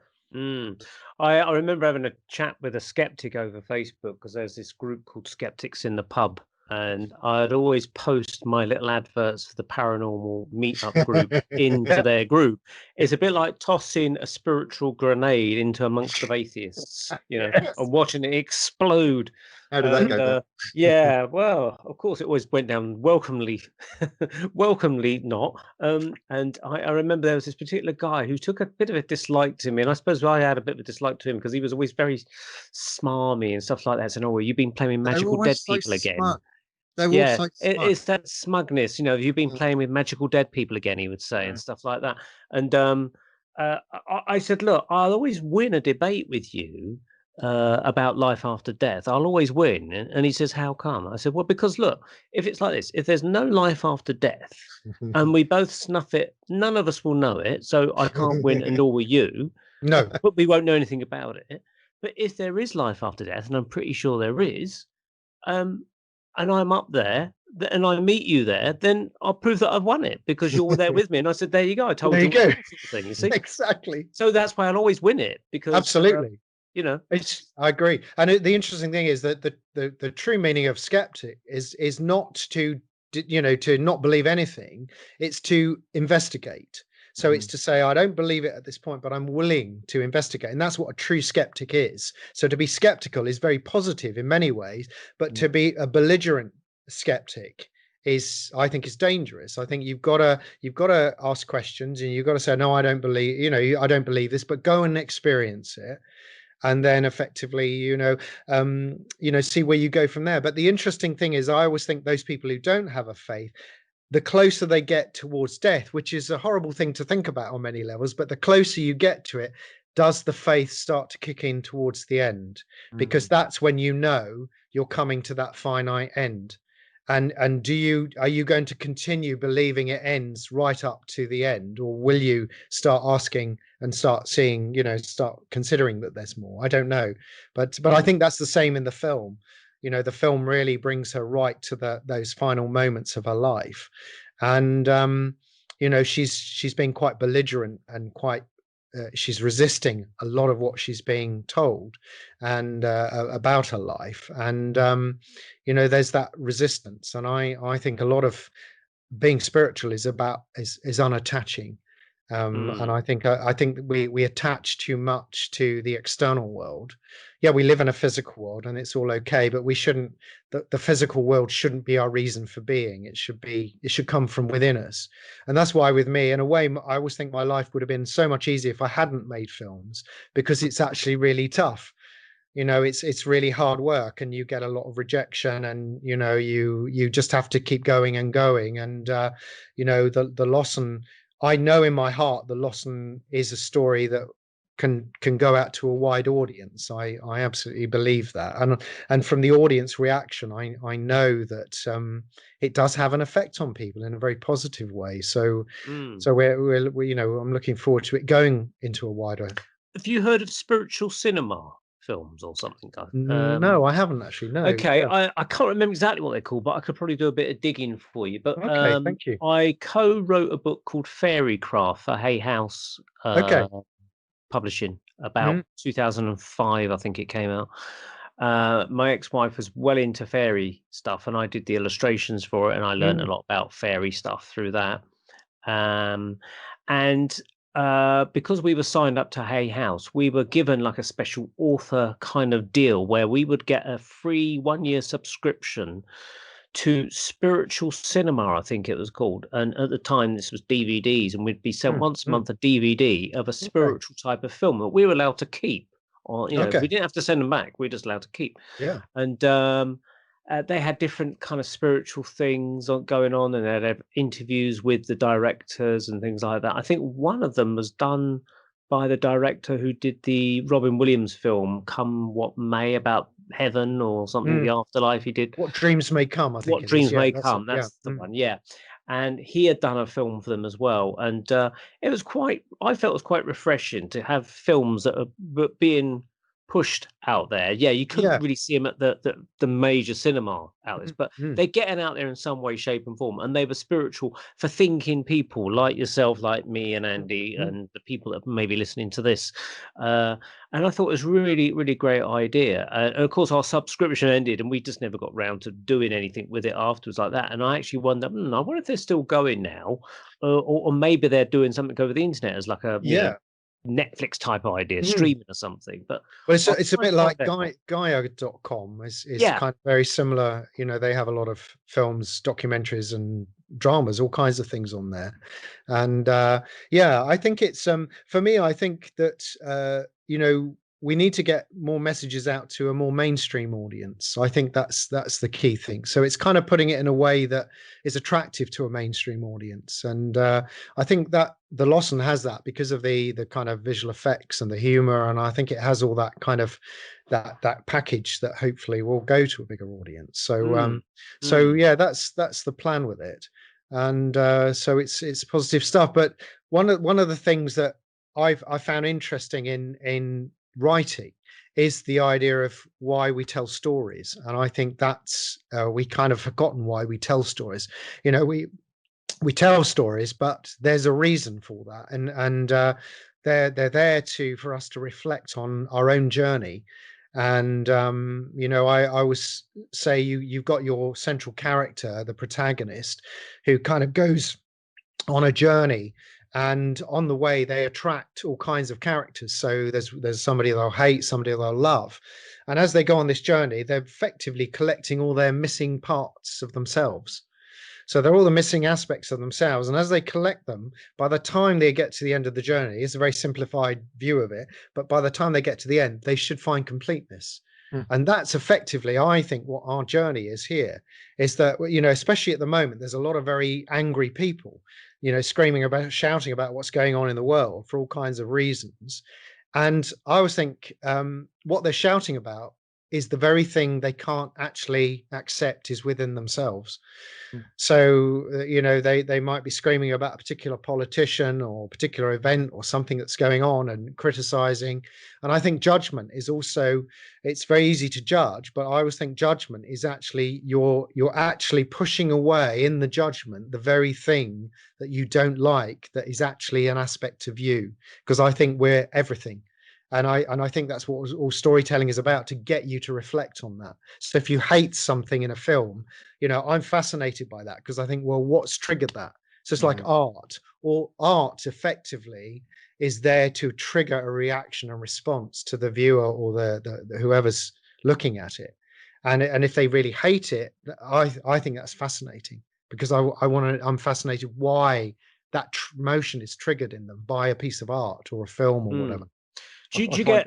I remember having a chat with a skeptic over Facebook, because there's this group called Skeptics in the Pub, and I'd always post my little adverts for the paranormal meetup group into their group. It's a bit like tossing a spiritual grenade into amongst of atheists, Yes. and watching it explode. How did that go down? Yeah, well, of course, it always went down welcomely not. And I remember there was this particular guy who took a bit of a dislike to me, and I suppose I had a bit of a dislike to him because he was always very smarmy and stuff like that. Saying, "Oh, well, you've been playing with magical dead people again." They're all so smart. It's that smugness, you've been playing with magical dead people again, he would say, and stuff like that. And I said, look, I'll always win a debate with you about life after death. I'll always win. And he says, how come? I said, well, because look, if it's like this, if there's no life after death and we both snuff it, none of us will know it. So I can't win, and nor will you. No. But we won't know anything about it. But if there is life after death, and I'm pretty sure there is, and I'm up there and I meet you there, then I'll prove that I've won it because you're there with me. And I said, there you go. I told there you. There you go. Sort of thing, you see? Exactly. So that's why I'll always win it, because absolutely. I agree. And the interesting thing is that the true meaning of skeptic is not to not believe anything. It's to investigate. So it's to say, I don't believe it at this point, but I'm willing to investigate. And that's what a true skeptic is. So to be skeptical is very positive in many ways, but to be a belligerent skeptic is, I think, is dangerous. I think you've got to ask questions, and you've got to say, no, I don't believe, I don't believe this, but go and experience it. And then effectively, see where you go from there. But the interesting thing is, I always think those people who don't have a faith, the closer they get towards death, which is a horrible thing to think about on many levels, but the closer you get to it, does the faith start to kick in towards the end? Because that's when you're coming to that finite end. And are you going to continue believing it ends right up to the end, or will you start asking and start seeing, start considering that there's more? I don't know, but I think that's the same in the film. The film really brings her right to those final moments of her life, and she's been quite belligerent and quite she's resisting a lot of what she's being told and about her life, and there's that resistance. And I think a lot of being spiritual is about is unattaching. And I think we attach too much to the external world. Yeah, we live in a physical world and it's all okay, but we shouldn't. The physical world shouldn't be our reason for being. It should come from within us. And that's why, with me, in a way, I always think my life would have been so much easier if I hadn't made films, because it's actually really tough. It's really hard work, and you get a lot of rejection, and you just have to keep going and going. And the Lossen, I know in my heart the Lossen is a story that can go out to a wide audience. I absolutely believe that, and from the audience reaction, I know that it does have an effect on people in a very positive way. So we're I'm looking forward to it going into a wider. Have you heard of spiritual cinema films or something? No, I haven't actually. No. Okay, Yeah. I can't remember exactly what they're called, but I could probably do a bit of digging for you. But Okay, thank you. I co-wrote a book called Fairycraft for Hay House Publishing about 2005, I think it came out. My ex-wife was well into fairy stuff, and I did the illustrations for it, and I learned a lot about fairy stuff through that. Because we were signed up to Hay House, we were given like a special author kind of deal where we would get a free 1-year subscription to Spiritual Cinema, I think it was called. And at the time, this was DVDs, and we'd be sent once a month a DVD of a spiritual type of film that we were allowed to keep. Or, we didn't have to send them back. We were just allowed to keep. Yeah. And they had different kind of spiritual things going on, and they'd have interviews with the directors and things like that. I think one of them was done by the director who did the Robin Williams film Come What May, about heaven or something, the afterlife. He did What Dreams May Come, I think. What Dreams May Come, that's the one. And he had done a film for them as well, and I felt it was quite refreshing to have films that are being pushed out there. You couldn't really see them at the major cinema outlets, but they're getting out there in some way, shape and form, and they were spiritual for thinking people like yourself, like me and Andy, and the people that may be listening to this. And I thought it was really, really great idea. And of course, our subscription ended, and we just never got round to doing anything with it afterwards like that. And I actually wonder, I wonder if they're still going now, or maybe they're doing something over the internet as like a Netflix type idea, streaming or something. But it's a bit like Gaia.com is kind of very similar. They have a lot of films, documentaries and dramas, all kinds of things on there. And I think it's for me, I think that we need to get more messages out to a more mainstream audience. I think that's the key thing. So it's kind of putting it in a way that is attractive to a mainstream audience. And I think that the Lossen has that because of the kind of visual effects and the humor. And I think it has all that kind of that package that hopefully will go to a bigger audience. So that's the plan with it. And so it's positive stuff. But one of the things that I found interesting in writing is the idea of why we tell stories. And I think that's we kind of forgotten why we tell stories. We tell stories, but there's a reason for that, and they're there for us to reflect on our own journey. And I always say you've got your central character, the protagonist, who kind of goes on a journey, and on the way they attract all kinds of characters. So there's somebody they'll hate, somebody they'll love, and as they go on this journey, they're effectively collecting all their missing parts of themselves. So they're all the missing aspects of themselves. And as they collect them, by the time they get to the end of the journey, it's a very simplified view of it, but by the time they get to the end, they should find completeness. And that's effectively, I think, what our journey is here, is that, you know, especially at the moment, there's a lot of very angry people, you know, screaming about, shouting about what's going on in the world for all kinds of reasons. And I always think what they're shouting about is the very thing they can't actually accept is within themselves. So, you know, they might be screaming about a particular politician or particular event or something that's going on and criticizing. And I think judgment is also, it's very easy to judge, but I always think judgment is actually, you're actually pushing away in the judgment the very thing that you don't like, that is actually an aspect of you. Because I think we're everything. And I think that's what all storytelling is about, to get you to reflect on that. So if you hate something in a film, you know, I'm fascinated by that, because I think, well, what's triggered that? So it's like art, or art effectively is there to trigger a reaction and response to the viewer or the whoever's looking at it. And if they really hate it, I think that's fascinating, because I'm fascinated why that emotion is triggered in them by a piece of art or a film or whatever. Do you get?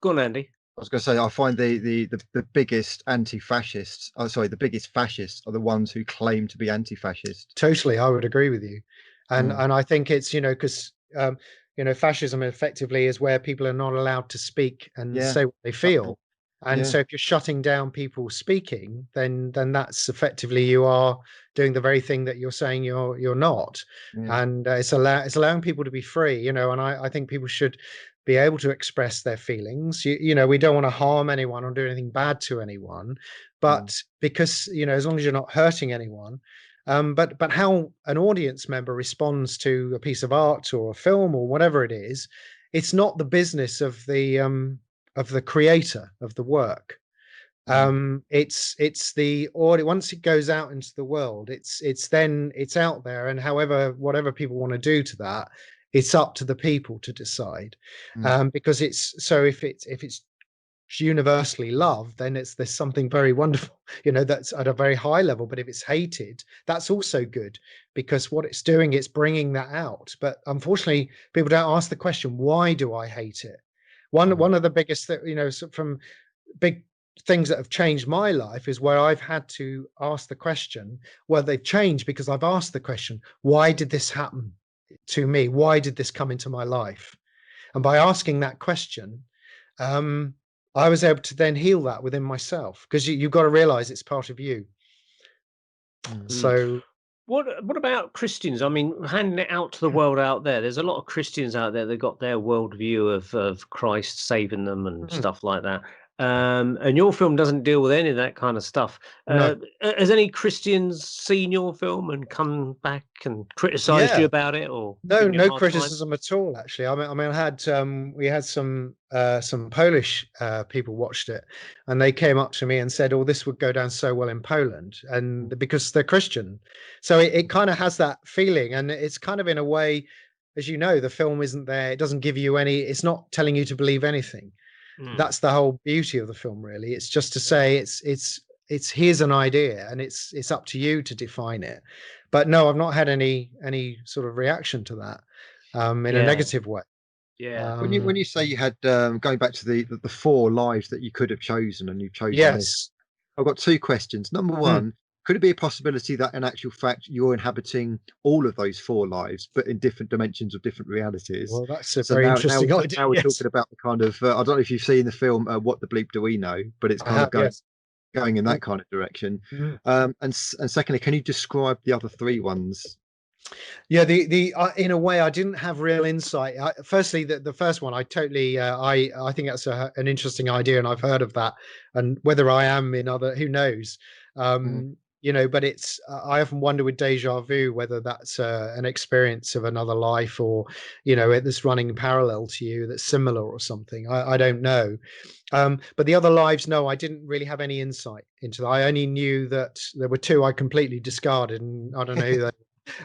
Go on, Andy. I was going to say, I find the biggest anti-fascists, the biggest fascists are the ones who claim to be anti-fascist. Totally, I would agree with you, and I think it's, you know, because you know, fascism effectively is where people are not allowed to speak and say what they feel, and so if you're shutting down people speaking, then that's effectively, you are doing the very thing that you're saying you're not, and it's allowing people to be free, you know, and I think people should be able to express their feelings. You know, we don't want to harm anyone or do anything bad to anyone, but because, you know, as long as you're not hurting anyone, but how an audience member responds to a piece of art or a film or whatever it is, it's not the business of the creator of the work. It's the audio. Once it goes out into the world, it's out there, and whatever people want to do to that, it's up to the people to decide. Because if it's universally loved, then there's something very wonderful, you know, that's at a very high level. But if it's hated, that's also good, because what it's doing, it's bringing that out. But unfortunately, people don't ask the question, why do I hate it? One of the biggest, you know, from big things that have changed my life is where I've had to ask the question, well, they've changed because I've asked the question, why did this happen to me? Why did this come into my life? And by asking that question, I was able to then heal that within myself, because you've got to realize it's part of you. So what about Christians? I mean, handing it out to the world out there, there's a lot of Christians out there that got their worldview of Christ saving them and stuff like that. And your film doesn't deal with any of that kind of stuff. No. Has any Christians seen your film and come back and criticized you about it, or no criticism at all? Actually, I mean, we had some Polish people watched it, and they came up to me and said, "Oh, this would go down so well in Poland," and because they're Christian, so it kind of has that feeling, and it's kind of, in a way, as you know, the film isn't there. It doesn't give you any. It's not telling you to believe anything. That's the whole beauty of the film, really. It's just to say it's here's an idea, and it's up to you to define it. But no, I've not had any sort of reaction to that in a negative way. When you say you had going back to the 4 lives that you could have chosen, and you've chosen this, I've got 2 questions. Number one, could it be a possibility that in actual fact you're inhabiting all of those 4 lives, but in different dimensions of different realities? Well, that's a very interesting idea. Now we're talking about the kind of I don't know if you've seen the film What the Bleep Do We Know, but it's kind of going in that kind of direction. And secondly, can you describe the other 3 ones? Yeah, the in a way, I didn't have real insight. Firstly, the first one, I totally, I think that's an interesting idea, and I've heard of that. And whether I am in other, who knows? You know, but I often wonder with deja vu whether that's an experience of another life, or, you know, that's running parallel to you, that's similar or something. I don't know. But the other lives, no, I didn't really have any insight into that. I only knew that there were 2 I completely discarded, and I don't know who they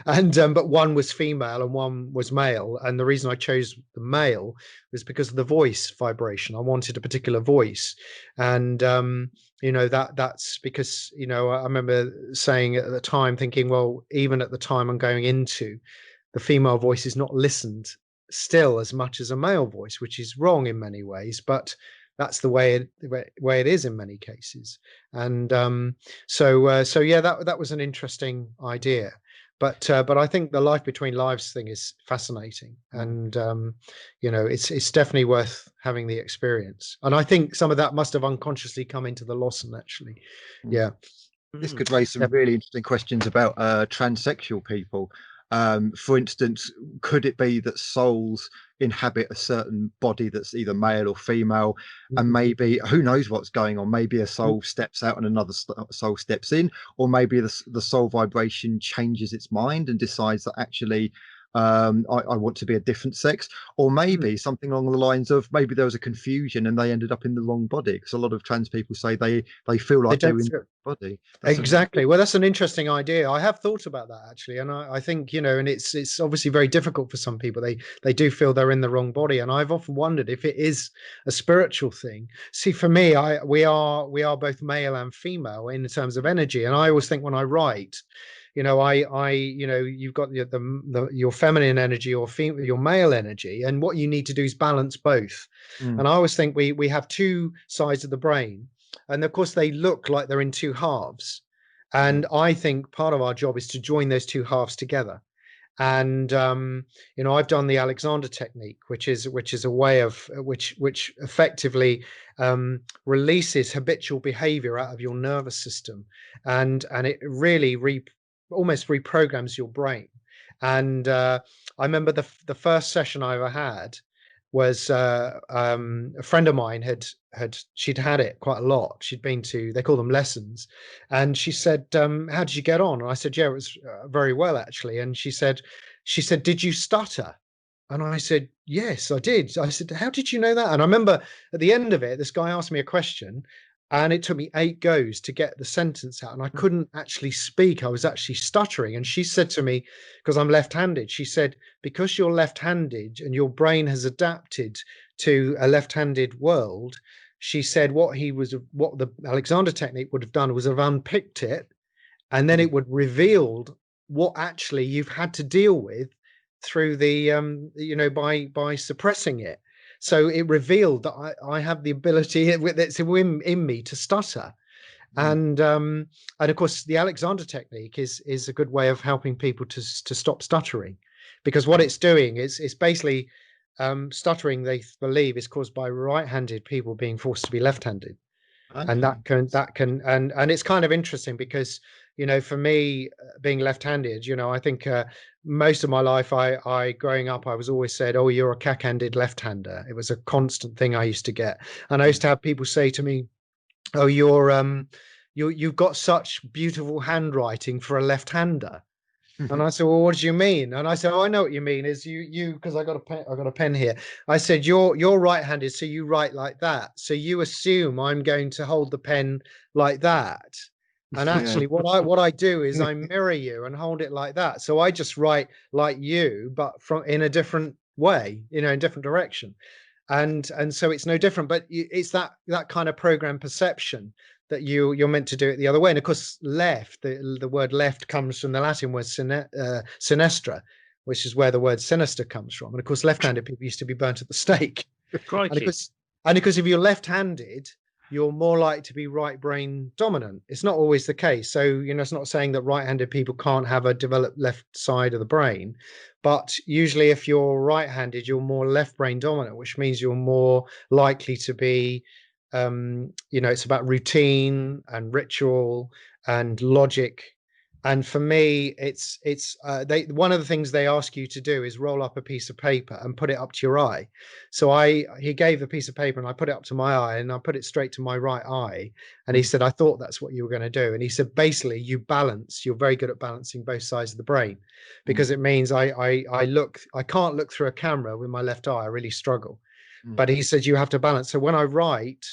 And but one was female and one was male, and the reason I chose the male was because of the voice vibration. I wanted a particular voice, and that's because I remember saying at the time, thinking, well, even at the time I'm going into, the female voice is not listened still as much as a male voice, which is wrong in many ways, but that's the way it is in many cases. And so yeah, that was an interesting idea. But I think the life between lives thing is fascinating, and it's definitely worth having the experience. And I think some of that must have unconsciously come into the Lossen, actually. Yeah. This could raise some really interesting questions about transsexual people. For instance, could it be that souls inhabit a certain body that's either male or female, and maybe, who knows what's going on? Maybe a soul steps out and another soul steps in, or maybe the soul vibration changes its mind and decides that actually I want to be a different sex, or maybe something along the lines of, maybe there was a confusion and they ended up in the wrong body, because a lot of trans people say they feel like they're in the body. Exactly. Well, that's an interesting idea. I have thought about that, actually, and I think and it's obviously very difficult for some people. They do feel they're in the wrong body, and I've often wondered if it is a spiritual thing. See, for me, we are both male and female in terms of energy, and I always think when I write, you've got your feminine energy or your male energy, and what you need to do is balance both. And I always think we have two sides of the brain, and of course they look like they're in two halves. And I think part of our job is to join those two halves together. And I've done the Alexander technique, which is a way of which effectively releases habitual behavior out of your nervous system, and it really almost reprograms your brain. And I remember the first session I ever had was a friend of mine she'd had it quite a lot. She'd been to, they call them lessons, and she said, how did you get on? And I said, yeah, it was very well, actually. And she said, did you stutter? And I said, yes, I did. I said, how did you know that? And I remember at the end of it, this guy asked me a question, and it took me 8 goes to get the sentence out, and I couldn't actually speak. I was actually stuttering. And she said to me, because I'm left-handed, she said, because you're left-handed and your brain has adapted to a left-handed world, she said what the Alexander technique would have done was have unpicked it, and then it would revealed what actually you've had to deal with through the by suppressing it. So it revealed that I have the ability that's in me to stutter. And of course the Alexander technique is a good way of helping people to stop stuttering, because what it's doing is it's basically stuttering, they believe, is caused by right-handed people being forced to be left-handed. Okay. And that can and it's kind of interesting because for me, being left-handed, I think most of my life, I growing up, I was always said, oh, you're a cack-handed left-hander. It was a constant thing I used to get. And I used to have people say to me, oh, you've got such beautiful handwriting for a left-hander. And I said, well, what do you mean? And I said, oh, I know what you mean is you because I got a pen here. I said, you're right-handed, so you write like that. So you assume I'm going to hold the pen like that. And actually what I do is I mirror you and hold it like that. So I just write like you, but in a different way, in different direction. And so it's no different, but it's that kind of program perception that you're meant to do it the other way. And of course, left, the word left comes from the Latin word sinistra, which is where the word sinister comes from. And of course, left-handed people used to be burnt at the stake. And of course, if you're left-handed, you're more likely to be right brain dominant. It's not always the case. So, it's not saying that right-handed people can't have a developed left side of the brain, but usually if you're right-handed, you're more left brain dominant, which means you're more likely to be, it's about routine and ritual and logic. And for me, it's one of the things they ask you to do is roll up a piece of paper and put it up to your eye. So he gave the piece of paper and I put it up to my eye and I put it straight to my right eye. And he said, I thought that's what you were going to do. And he said, basically, you're very good at balancing both sides of the brain, because it means I can't look through a camera with my left eye. I really struggle. But he said, you have to balance. So when I write,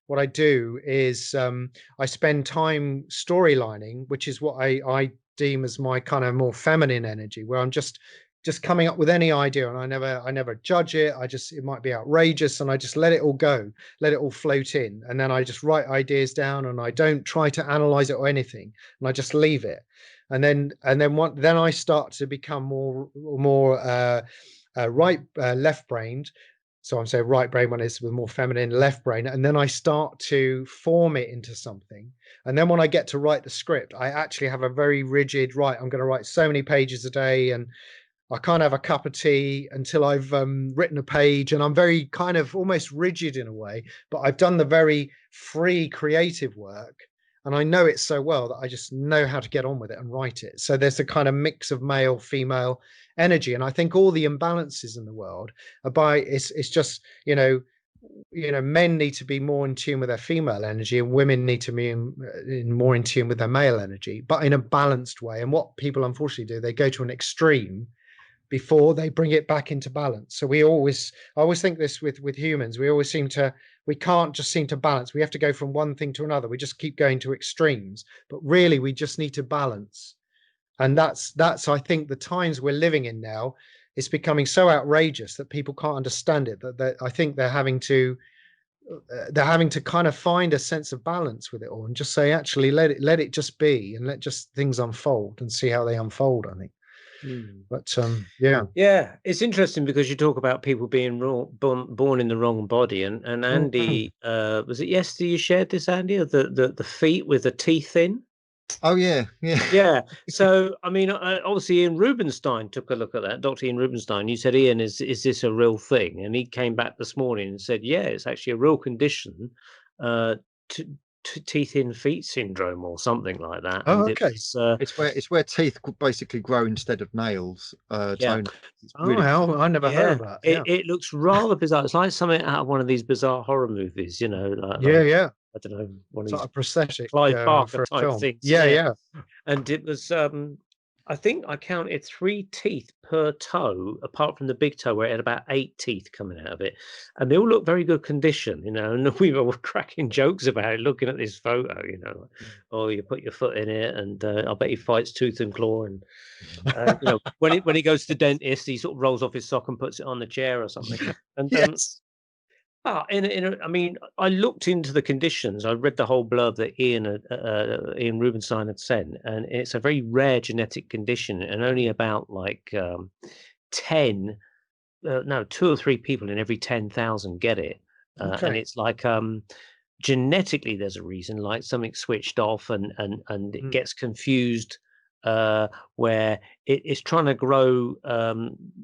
what I do is I spend time storylining, which is what I deem as my kind of more feminine energy, where I'm just coming up with any idea, and I never judge it. It might be outrageous, and I just let it all go, let it all float in, and then I just write ideas down, and I don't try to analyze it or anything, and I just leave it. And then I start to become more left brained. So I'm saying right brain when it's with more feminine, left brain, and then I start to form it into something. And then when I get to write the script, I actually have a very rigid, right, I'm going to write so many pages a day, and I can't have a cup of tea until I've written a page, and I'm very kind of almost rigid in a way, but I've done the very free creative work, and I know it so well that I just know how to get on with it and write it. So there's a kind of mix of male, female energy, and I think all the imbalances in the world are it's just, men need to be more in tune with their female energy, and women need to be more in tune with their male energy, but in a balanced way. And what people unfortunately do, they go to an extreme before they bring it back into balance. So I always think this with humans, we can't just seem to balance. We have to go from one thing to another. We just keep going to extremes, but really we just need to balance. And that's I think the times we're living in now, it's becoming so outrageous that people can't understand it, that I think they're having to kind of find a sense of balance with it all, and just say, actually, let it just be, and let just things unfold and see how they unfold, I think. But yeah, it's interesting because you talk about people being born in the wrong body, and Andy, was it yesterday you shared this, Andy, of the feet with the teeth in? Oh yeah. Yeah. So I mean, obviously Ian Rubinstein took a look at that. Dr. Ian Rubinstein. You said, Ian, is this a real thing? And he came back this morning and said, yeah, it's actually a real condition, teeth in feet syndrome or something like that. Oh, and okay. It's where teeth basically grow instead of nails. Yeah. I never heard of that. It looks rather bizarre. It's like something out of one of these bizarre horror movies, like I don't know, one of these a prosthetic Clive Barker for a type film. things. Yeah. And it was I think I counted 3 teeth per toe, apart from the big toe where it had about 8 teeth coming out of it, and they all look very good condition, and we were cracking jokes about it, looking at this photo, oh, you put your foot in it, and I bet he fights tooth and claw, and when he goes to the dentist, he sort of rolls off his sock and puts it on the chair or something. And yes. I mean, I looked into the conditions. I read the whole blurb that Ian Rubinstein had sent, and it's a very rare genetic condition, and only about 2 or 3 people in every 10,000 get it. Okay. And it's like genetically, there's a reason, like something switched off, and it gets confused. Where it's trying to grow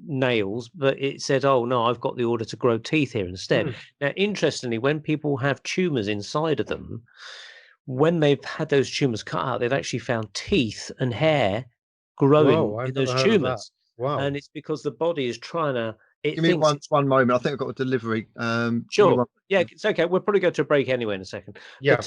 nails, but it said, oh no, I've got the order to grow teeth here instead. Now, interestingly, when people have tumors inside of them, when they've had those tumors cut out, they've actually found teeth and hair growing in those tumors. Wow. And it's because the body is trying to Give me one moment. I think I've got a delivery. Sure. Yeah, it's okay. We'll probably go to a break anyway in a second. Yeah.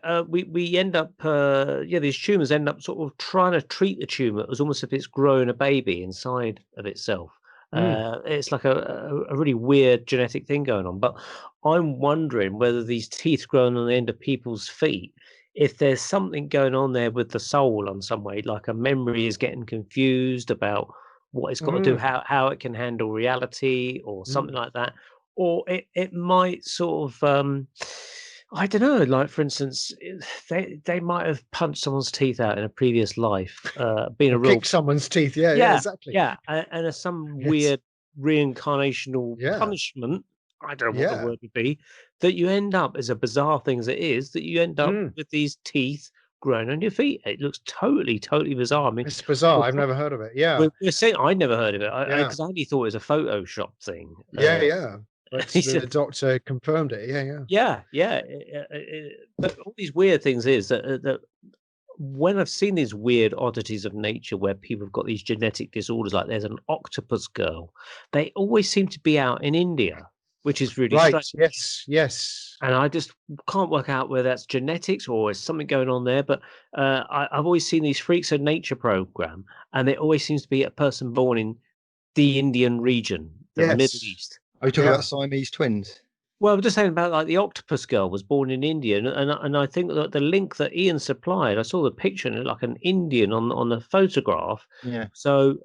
But we end up these tumors end up sort of trying to treat the tumor as almost if it's growing a baby inside of itself. It's like a really weird genetic thing going on. But I'm wondering whether these teeth growing on the end of people's feet, if there's something going on there with the soul on some way, like a memory is getting confused about what it's got to do, how it can handle reality or something like that. Or it might sort of I don't know, like for instance, they might have punched someone's teeth out in a previous life, being a real kick someone's teeth. Yeah, exactly. Yeah, and as some weird reincarnational punishment, I don't know what the word would be, that you end up, as a bizarre thing as it is, that you end up with these teeth growing on your feet. It looks totally bizarre. I mean, it's bizarre. I've never heard of it. Yeah, we're saying I never heard of it because I only thought it was a Photoshop thing. Yeah. But the doctor confirmed it. Yeah. But all these weird things is that when I've seen these weird oddities of nature where people have got these genetic disorders, like there's an octopus girl, they always seem to be out in India, which is really strange. Yes. And I just can't work out whether that's genetics or is something going on there. But I've always seen these Freaks of Nature program, and there always seems to be a person born in the Indian region, the Middle East. Are you talking about Siamese twins? Well, I'm just saying about like the octopus girl was born in India, and I think that the link that Ian supplied, I saw the picture and it looked like an Indian on the photograph. Yeah. So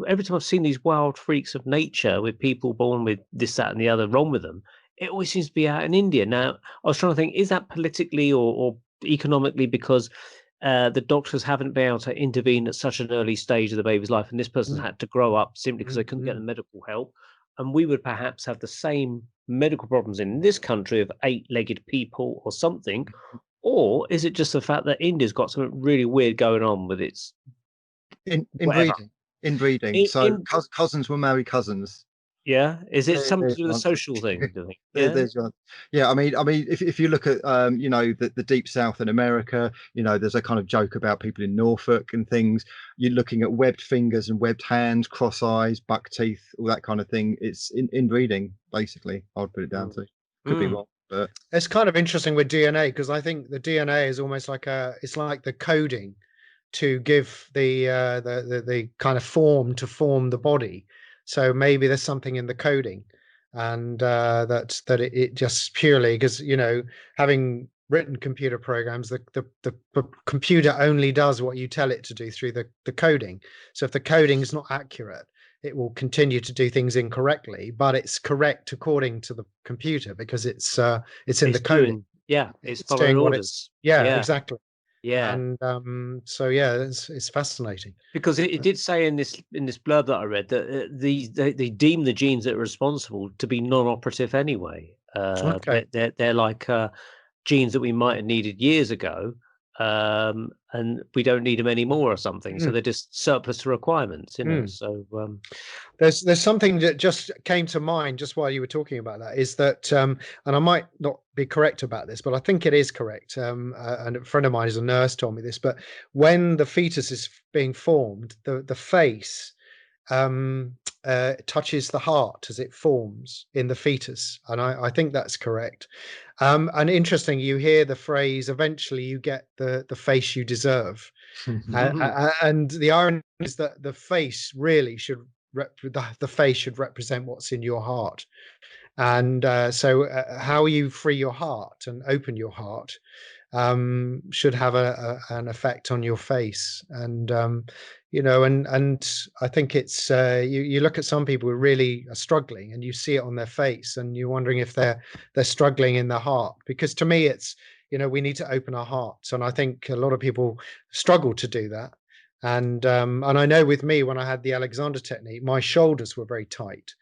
every time I've seen these wild freaks of nature with people born with this, that, and the other wrong with them, it always seems to be out in India. Now, I was trying to think, is that politically or economically because the doctors haven't been able to intervene at such an early stage of the baby's life, and this person's had to grow up simply because they couldn't get the medical help, and we would perhaps have the same medical problems in this country of 8-legged people or something, or is it just the fact that India's got something really weird going on with its whatever? Inbreeding. In, So in, cousins will marry cousins. yeah, is it something to There's do with a your answer. social thing? Do you think? There- Yeah. There's your, yeah. I mean, if you look at the deep south in America, there's a kind of joke about people in Norfolk and things. You're looking at webbed fingers and webbed hands, cross eyes, buck teeth, all that kind of thing. It's inbreeding, basically. I would put it down to. Could be wrong, but It's kind of interesting with DNA because I think the DNA is almost like it's like the coding to give the kind of form to form the body. So maybe there's something in the coding, and that it just purely because having written computer programs, the computer only does what you tell it to do through the coding. So if the coding is not accurate, it will continue to do things incorrectly, but it's correct according to the computer because it's in the coding. It's It's following doing what orders. exactly. Yeah. And so it's fascinating Because it did say in this blurb that I read that they deem the genes that are responsible to be non-operative anyway. Okay. They're like genes that we might have needed years ago, and we don't need them anymore or something. So they're just surplus to requirements, So there's something that just came to mind just while you were talking about that is that and I might not be correct about this, but I think it is correct. And a friend of mine is a nurse told me this, but when the fetus is being formed, the face touches the heart as it forms in the fetus, and I think that's correct. And interesting, you hear the phrase, eventually you get the face you deserve. And the irony is that the face really should the face should represent what's in your heart. And so how you free your heart and open your heart should have an effect on your face. And and I think it's you look at some people who really are struggling and you see it on their face and you're wondering if they're struggling in their heart, because to me it's we need to open our hearts, and I think a lot of people struggle to do that. And I know with me, when I had the Alexander technique, my shoulders were very tight,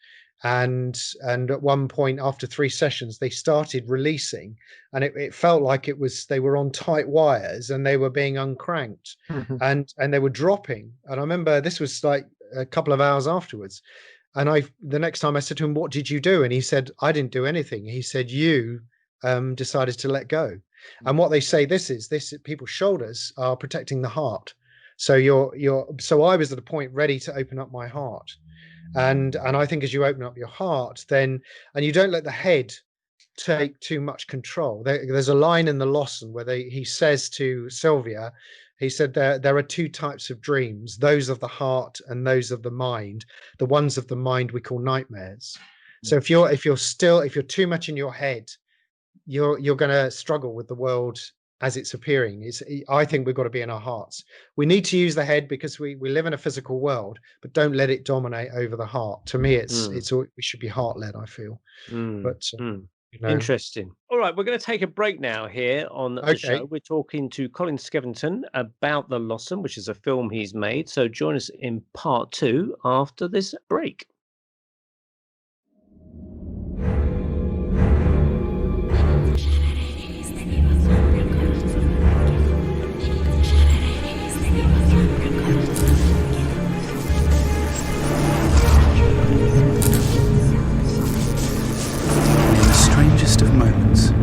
and at one point after 3 sessions they started releasing, and it felt like they were on tight wires and they were being uncranked. and they were dropping. And I remember this was like a couple of hours afterwards, and the next time I said to him, what did you do? And he said, I didn't do anything. He said, you decided to let go. And what they say, this people's shoulders are protecting the heart. So so I was at a point ready to open up my heart. And I think as you open up your heart, then, and you don't let the head take too much control. There's a line in the Lossen where he says to Sylvia, he said there are 2 types of dreams, those of the heart and those of the mind. The ones of the mind we call nightmares. So if you're too much in your head, you're going to struggle with the world as it's appearing. I think we've got to be in our hearts. We need to use the head because we live in a physical world, but don't let it dominate over the heart. To me, we should be heart led, I feel. But interesting. All right, we're going to take a break now here on the show. We're talking to Colin Skevington about The Lossen, which is a film he's made. So join us in part 2 after this break. Of moments,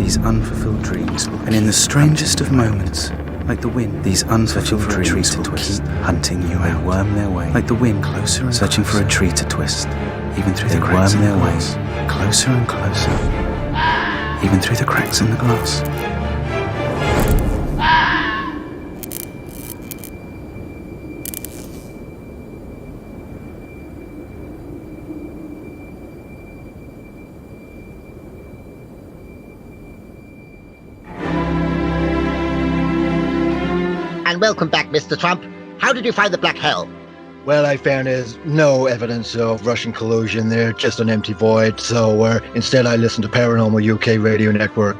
these unfulfilled dreams, and in the strangest of moments, like the wind, these unfulfilled dreams to twist, hunting you out, worm their way, like the wind, closer and searching for a tree to twist, even through the cracks in their ways, closer and closer, even through the cracks in the glass. and welcome back, Mr. Trump. How did you find the Black Hell? Well, I found there's no evidence of Russian collusion there, just an empty void. So instead I listened to Paranormal UK Radio Network.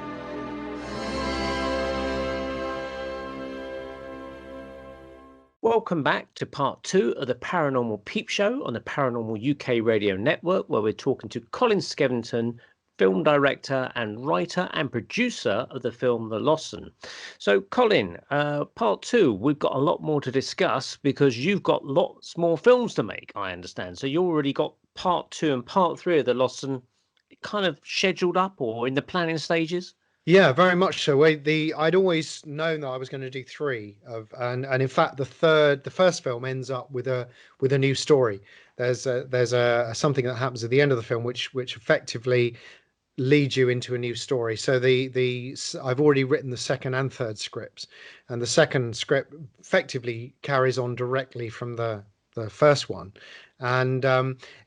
Welcome back to part 2 of the Paranormal Peep Show on the Paranormal UK Radio Network, where we're talking to Colin Skevington, film director and writer and producer of the film The Lossen. So, Colin, part 2, we've got a lot more to discuss because you've got lots more films to make, I understand. So you already got part 2 and part 3 of The Lossen kind of scheduled up or in the planning stages? Yeah, very much so. I'd always known that I was going to do 3 of, and in fact the first film ends up with a new story. There's a something that happens at the end of the film which effectively leads you into a new story. So I've already written the second and third scripts, and the second script effectively carries on directly from the first one, and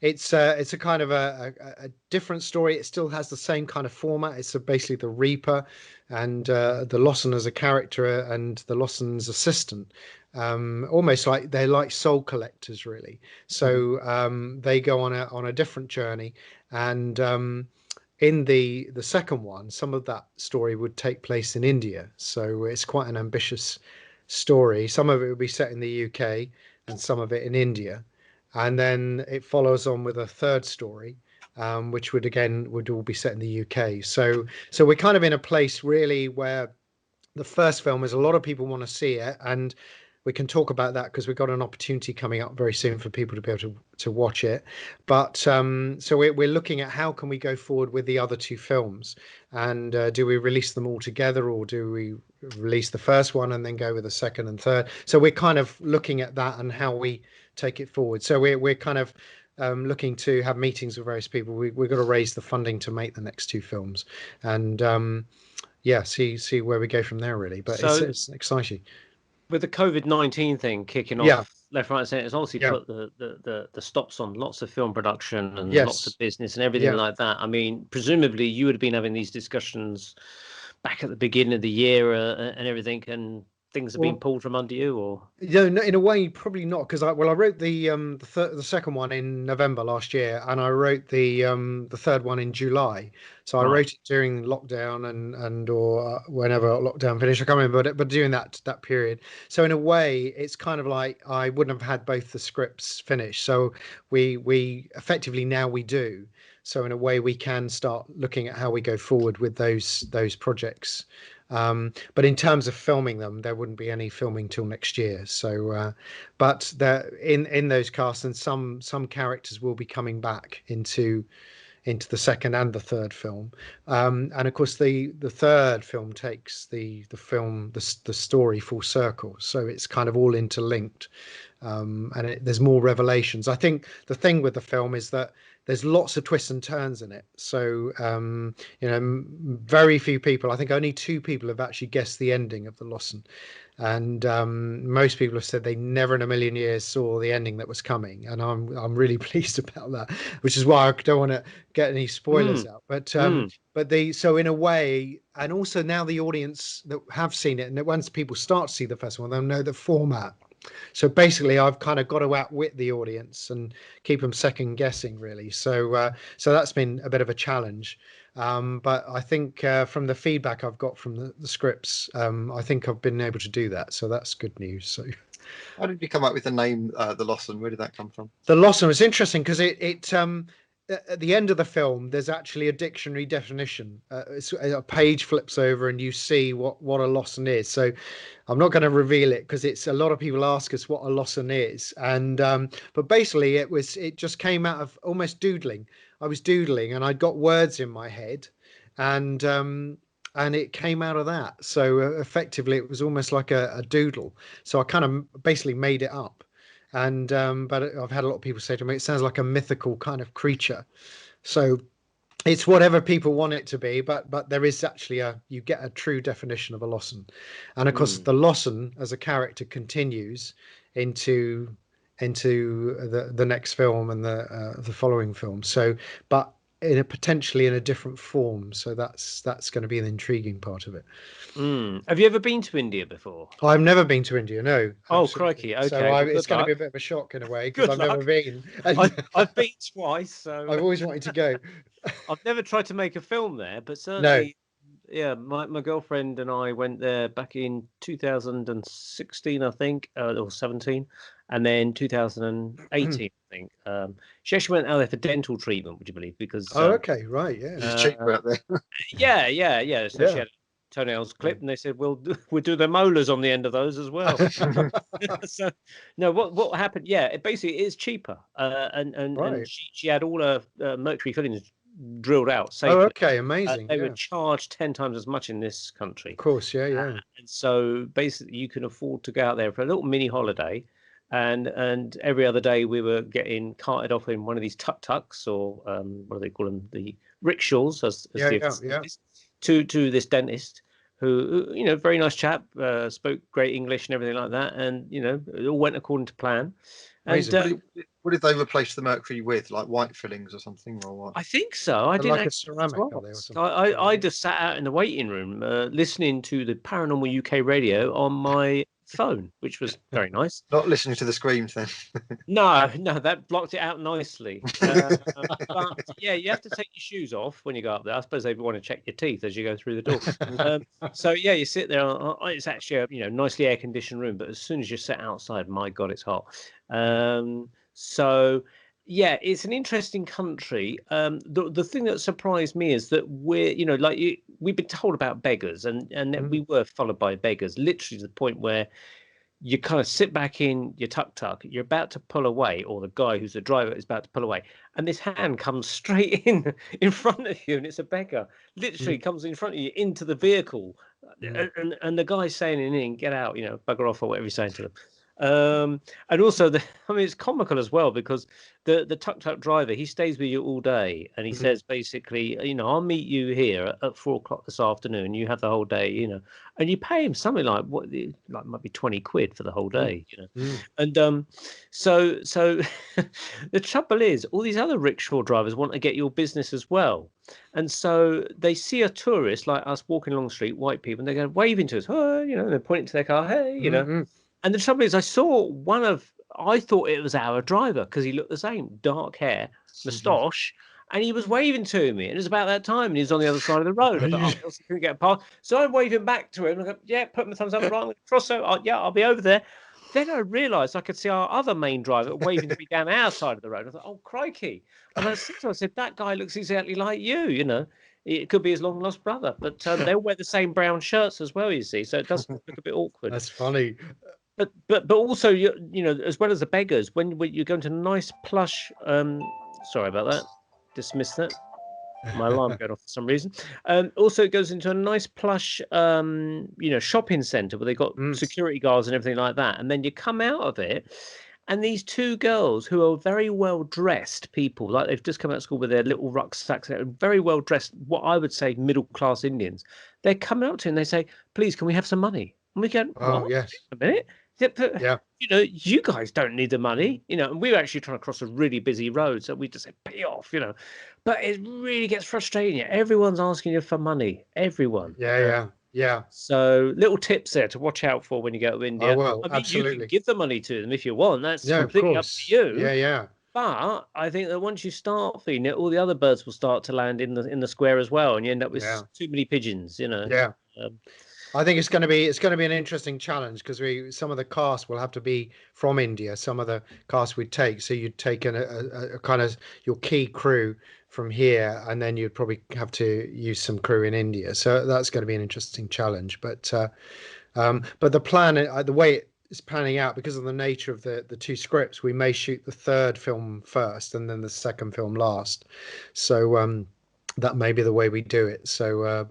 it's a kind of a different story. It still has the same kind of format. It's basically the Reaper and the Lossen as a character and the Lossen's assistant, almost like they're like soul collectors, really. So they go on a different journey, and in the second one, some of that story would take place in India. So it's quite an ambitious story. Some of it would be set in the UK and some of it in India. And then it follows on with a third story, which would all be set in the UK. So we're kind of in a place really where the first film is a lot of people want to see it, and we can talk about that because we've got an opportunity coming up very soon for people to be able to watch it. But so we're looking at how can we go forward with the other 2 films, and do we release them all together, or do we release the first one and then go with the second and third? So we're kind of looking at that and how we take it forward. So we're kind of looking to have meetings with various people. We've got to raise the funding to make the next 2 films, and see where we go from there, really. But so, it's exciting. With the COVID-19 thing kicking off left, right, and centre, it's obviously put the stops on lots of film production and lots of business and everything like that. I mean, presumably you would have been having these discussions back at the beginning of the year and everything, and things have been pulled from under you, or no, in a way probably not, because I wrote the second one in November last year, and I wrote the third one in July. So I wrote it during lockdown and or whenever lockdown finished. I can't remember, but during that period. So in a way, it's kind of like I wouldn't have had both the scripts finished. So we effectively now we do. So in a way, we can start looking at how we go forward with those projects. But in terms of filming them, there wouldn't be any filming till next year. So, but in those casts, and some characters will be coming back into the second and the third film. And of course, the third film takes the story full circle. So it's kind of all interlinked, and there's more revelations. I think the thing with the film is that there's lots of twists and turns in it. So, very few people, I think only 2 people have actually guessed the ending of The Lossen. And most people have said they never in a million years saw the ending that was coming. And I'm really pleased about that, which is why I don't want to get any spoilers out. But so in a way, and also now the audience that have seen it, and once people start to see the first one, they'll know the format. So basically, I've kind of got to outwit the audience and keep them second guessing, really. So that's been a bit of a challenge. But I think from the feedback I've got from the scripts, I think I've been able to do that. So that's good news. So, how did you come up with the name The Lossen? Where did that come from? The Lossen was interesting because it at the end of the film, there's actually a dictionary definition. A page flips over and you see what a Lossen is. So I'm not going to reveal it because it's a lot of people ask us what a Lossen is. And but basically it just came out of almost doodling. I was doodling and I'd got words in my head, and it came out of that. So effectively it was almost like a doodle. So I kind of basically made it up. And but I've had a lot of people say to me, it sounds like a mythical kind of creature. So it's whatever people want it to be, but there is actually you get a true definition of a Lossen. And of course the Lossen as a character continues into the next film and the following film. So but potentially in a different form. So that's going to be an intriguing part of it. Have you ever been to India before? I've never been to India. No. Oh, Absolutely. crikey. Okay. So Well, it's good going to luck. be a bit of a shock in a way because Good I've never luck. been. I've been twice, so I've always wanted to go. I've never tried to make a film there, but No. certainly, yeah, my girlfriend and I went there back in 2016, I think, or 17, and then 2018, I think. She actually went out there for dental treatment, would you believe? Because Oh, okay, right, yeah. It's cheaper out there. yeah. So she Yeah. had toenails clipped, and they said, "We'll do the molars on the end of those as well." So no, what happened? Yeah, it basically is cheaper, and Right. she had all her mercury fillings drilled out Oh, safely. okay, amazing. They Yeah. were charged 10 times as much in this country. Of course, yeah. And so basically you can afford to go out there for a little mini holiday, and every other day we were getting carted off in one of these tuk-tuks, or what do they call them, the rickshaws, as Yeah, the yeah, official yeah. is, to this dentist who, you know, very nice chap, spoke great English and everything like that, and you know, it all went according to plan. And Amazing. What did they replace the mercury with? Like white fillings or something, or what? I think so. I And didn't like a actually ceramic, ask. are they, or something? I just sat out in the waiting room, listening to the Paranormal UK radio on my phone, which was very nice. Not listening to the screams then. No, that blocked it out nicely. But yeah, you have to take your shoes off when you go up there. I suppose they want to check your teeth as you go through the door. So yeah, you sit there. It's actually a, you know, nicely air conditioned room, but as soon as you sit outside, my God, it's hot. So yeah, it's an interesting country. The thing that surprised me is that we're, you know, like we've been told about beggars, and then we were followed by beggars, literally to the point where you kind of sit back in your tuk-tuk, you're about to pull away, or the guy who's the driver is about to pull away, and this hand comes straight in front of you, and it's a beggar, literally comes in front of you into the vehicle, and the guy's saying in England, get out, you know, bugger off, or whatever he's saying to them. And also I mean, it's comical as well, because the tuk-tuk driver, he stays with you all day, and he says basically, you know, I'll meet you here at 4 o'clock this afternoon, you have the whole day, you know, and you pay him something like like might be 20 quid for the whole day, you know. And so the trouble is, all these other rickshaw drivers want to get your business as well, and so they see a tourist like us walking along the street, white people, and they go waving to us, oh, you know, and they're pointing to their car, hey, you know. And the trouble is, I thought it was our driver, because he looked the same, dark hair, moustache, and he was waving to me. And it was about that time, and he was on the other side of the road. I thought, oh, couldn't get past. So I'm waving back to him. I go, yeah, put my thumbs up, right, cross over. Yeah, I'll be over there. Then I realised I could see our other main driver waving to me down our side of the road. I thought, oh, crikey. And I said, that guy looks exactly like you know. It could be his long lost brother, but they all wear the same brown shirts as well, you see. So it does look a bit awkward. That's funny. But also, you know, as well as the beggars, when you go into nice plush, sorry about that, dismiss that, my alarm going off for some reason. Also, it goes into a nice plush, you know, shopping centre where they got security guards and everything like that. And then you come out of it, and these two girls who are very well dressed people, like they've just come out of school with their little rucksacks, they're very well dressed, what I would say middle class Indians. They're coming up to him and they say, please, can we have some money? And we go, oh, yes. A minute. Yeah. You know, you guys don't need the money, you know, and we were actually trying to cross a really busy road, so we just said, pay off, you know. But it really gets frustrating. Everyone's asking you for money. Everyone. Yeah. So little tips there to watch out for when you go to India. I will, mean, absolutely. you can give the money to them if you want. That's Yeah, completely up to you. Yeah. But I think that once you start feeding it, all the other birds will start to land in the square as well, and you end up with too many pigeons, you know. Yeah. I think it's going to be an interesting challenge, because some of the cast will have to be from India. Some of the cast we'd take, so you'd take a kind of your key crew from here, and then you'd probably have to use some crew in India. So that's going to be an interesting challenge. But the plan, the way it's panning out, because of the nature of the two scripts, we may shoot the third film first and then the second film last. So that may be the way we do it. So,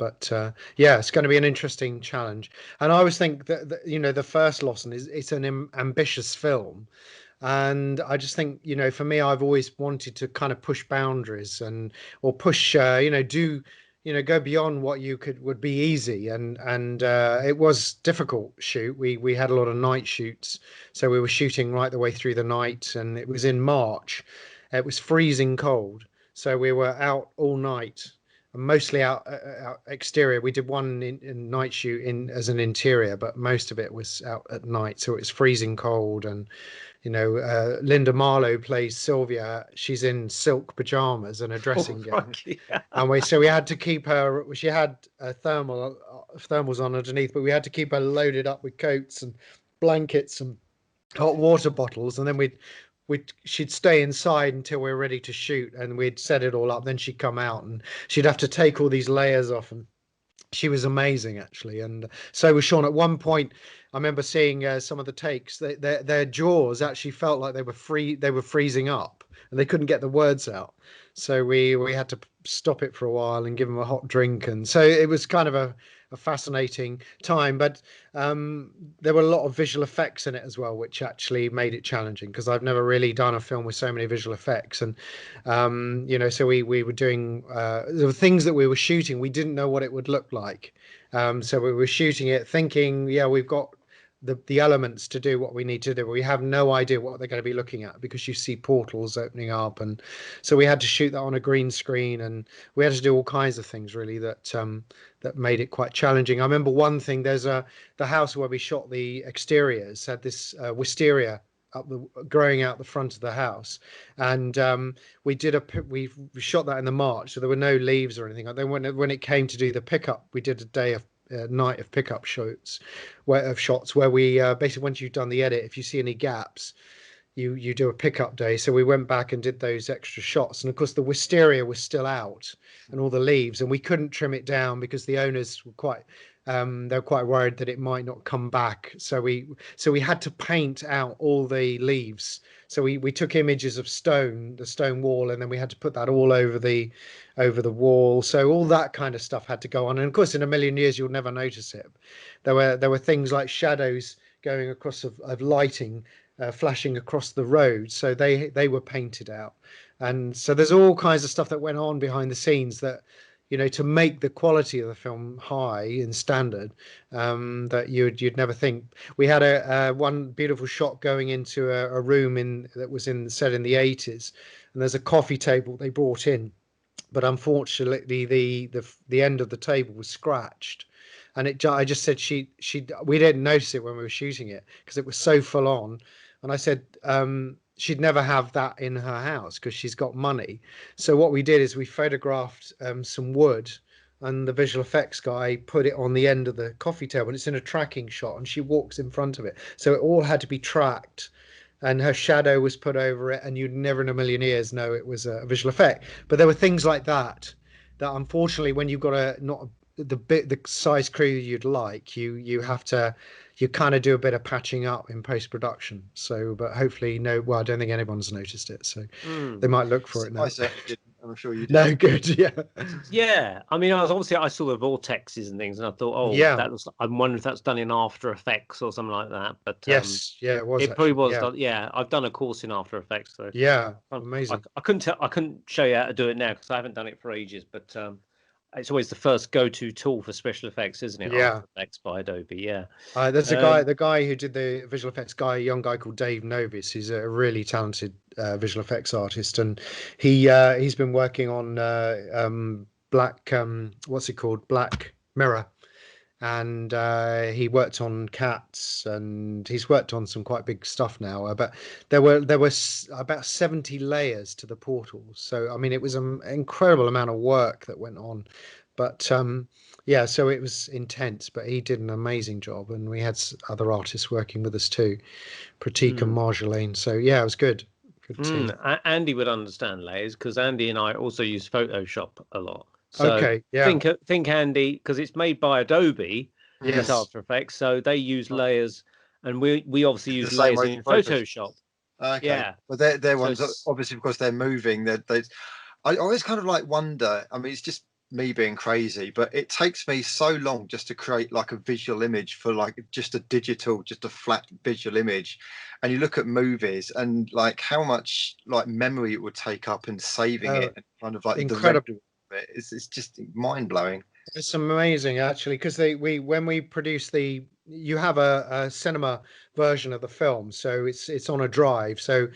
yeah, it's going to be an interesting challenge. And I always think that you know, the first Lossen it's an ambitious film, and I just think, you know, for me, I've always wanted to kind of push boundaries or push, you know, go beyond what would be easy, and it was difficult shoot. We had a lot of night shoots, so we were shooting right the way through the night, and it was in March. It was freezing cold. So we were out all night, and mostly out exterior. We did one in night shoot in as an interior, but most of it was out at night. So it was freezing cold, and Linda Marlowe plays Sylvia. She's in silk pajamas and a dressing gown, and we had to keep her. She had thermals on underneath, but we had to keep her loaded up with coats and blankets and hot water bottles, and then she'd stay inside until we were ready to shoot, and we'd set it all up. Then she'd come out, and she'd have to take all these layers off, and she was amazing, actually. And so was Sean. At one point, I remember seeing some of the takes. Their jaws actually felt like they were freezing up, and they couldn't get the words out. So we had to stop it for a while and give them a hot drink, and so it was kind of a fascinating time. But there were a lot of visual effects in it as well, which actually made it challenging, because I've never really done a film with so many visual effects. And so we were doing there were things that we were shooting, we didn't know what it would look like. So we were shooting it thinking, yeah, we've got the elements to do what we need to do. We have no idea what they're going to be looking at, because you see portals opening up, and so we had to shoot that on a green screen, and we had to do all kinds of things really that made it quite challenging. I remember one thing. There's the house where we shot the exteriors had this wisteria growing out the front of the house, and we shot that in the March, so there were no leaves or anything. Then when it came to do the pickup, we did a night of pickup shots where we basically, once you've done the edit, if you see any gaps, you do a pickup day. So we went back and did those extra shots, and of course the wisteria was still out and all the leaves, and we couldn't trim it down because the owners were quite worried that it might not come back. So we had to paint out all the leaves. So we took images of the stone wall, and then we had to put that all over the wall. So all that kind of stuff had to go on. And of course, in a million years, you'll never notice it. There were things like shadows going across of lighting, flashing across the road. So they were painted out. And so there's all kinds of stuff that went on behind the scenes that, to make the quality of the film high in standard, that you'd never think. We had a one beautiful shot going into a room that was set in the 80s, and there's a coffee table they brought in, but unfortunately the end of the table was scratched, and I just said we didn't notice it when we were shooting it because it was so full on, and I said she'd never have that in her house because she's got money. So what we did is we photographed some wood, and the visual effects guy put it on the end of the coffee table, and it's in a tracking shot, and she walks in front of it. So it all had to be tracked, and her shadow was put over it, and you'd never in a million years know it was a visual effect. But there were things like that unfortunately, when you've got the size crew you'd like, you kind of do a bit of patching up in post-production. So, but hopefully I don't think anyone's noticed it, so they might look for it now. I certainly didn't. I'm sure you did. No, good. Yeah, I mean, I saw the vortexes and things, and I thought, that looks. I'm wondering if that's done in After Effects or something like that. But yes, it was. It probably was done. Yeah, I've done a course in After Effects, so amazing. I couldn't show you how to do it now because I haven't done it for ages, but it's always the first go-to tool for special effects, isn't it? Yeah. After Effects by Adobe. Yeah. There's the guy who did the visual effects a young guy called Dave Novis. He's a really talented visual effects artist, and he's been working on Black Mirror, and he worked on Cats, and he's worked on some quite big stuff now. But there were about 70 layers to the portals, so I mean it was an incredible amount of work that went on. But so it was intense, but he did an amazing job, and we had other artists working with us too, Pratik and Marjolaine. So yeah, it was good. Good team. Andy would understand layers because Andy and I also use Photoshop a lot. So okay, yeah. Think Andy, because it's made by Adobe, yes, After Effects, so they use layers, and we obviously use layers in Photoshop. Okay. Yeah, but they're ones that, obviously because they're moving. I always kind of like wonder. I mean, it's just me being crazy, but it takes me so long just to create like a visual image for like just a flat visual image. And you look at movies and like how much like memory it would take up and saving it, and kind of like incredible. It's just mind blowing. It's amazing actually, because when we produce you have a cinema version of the film, so it's on a drive. So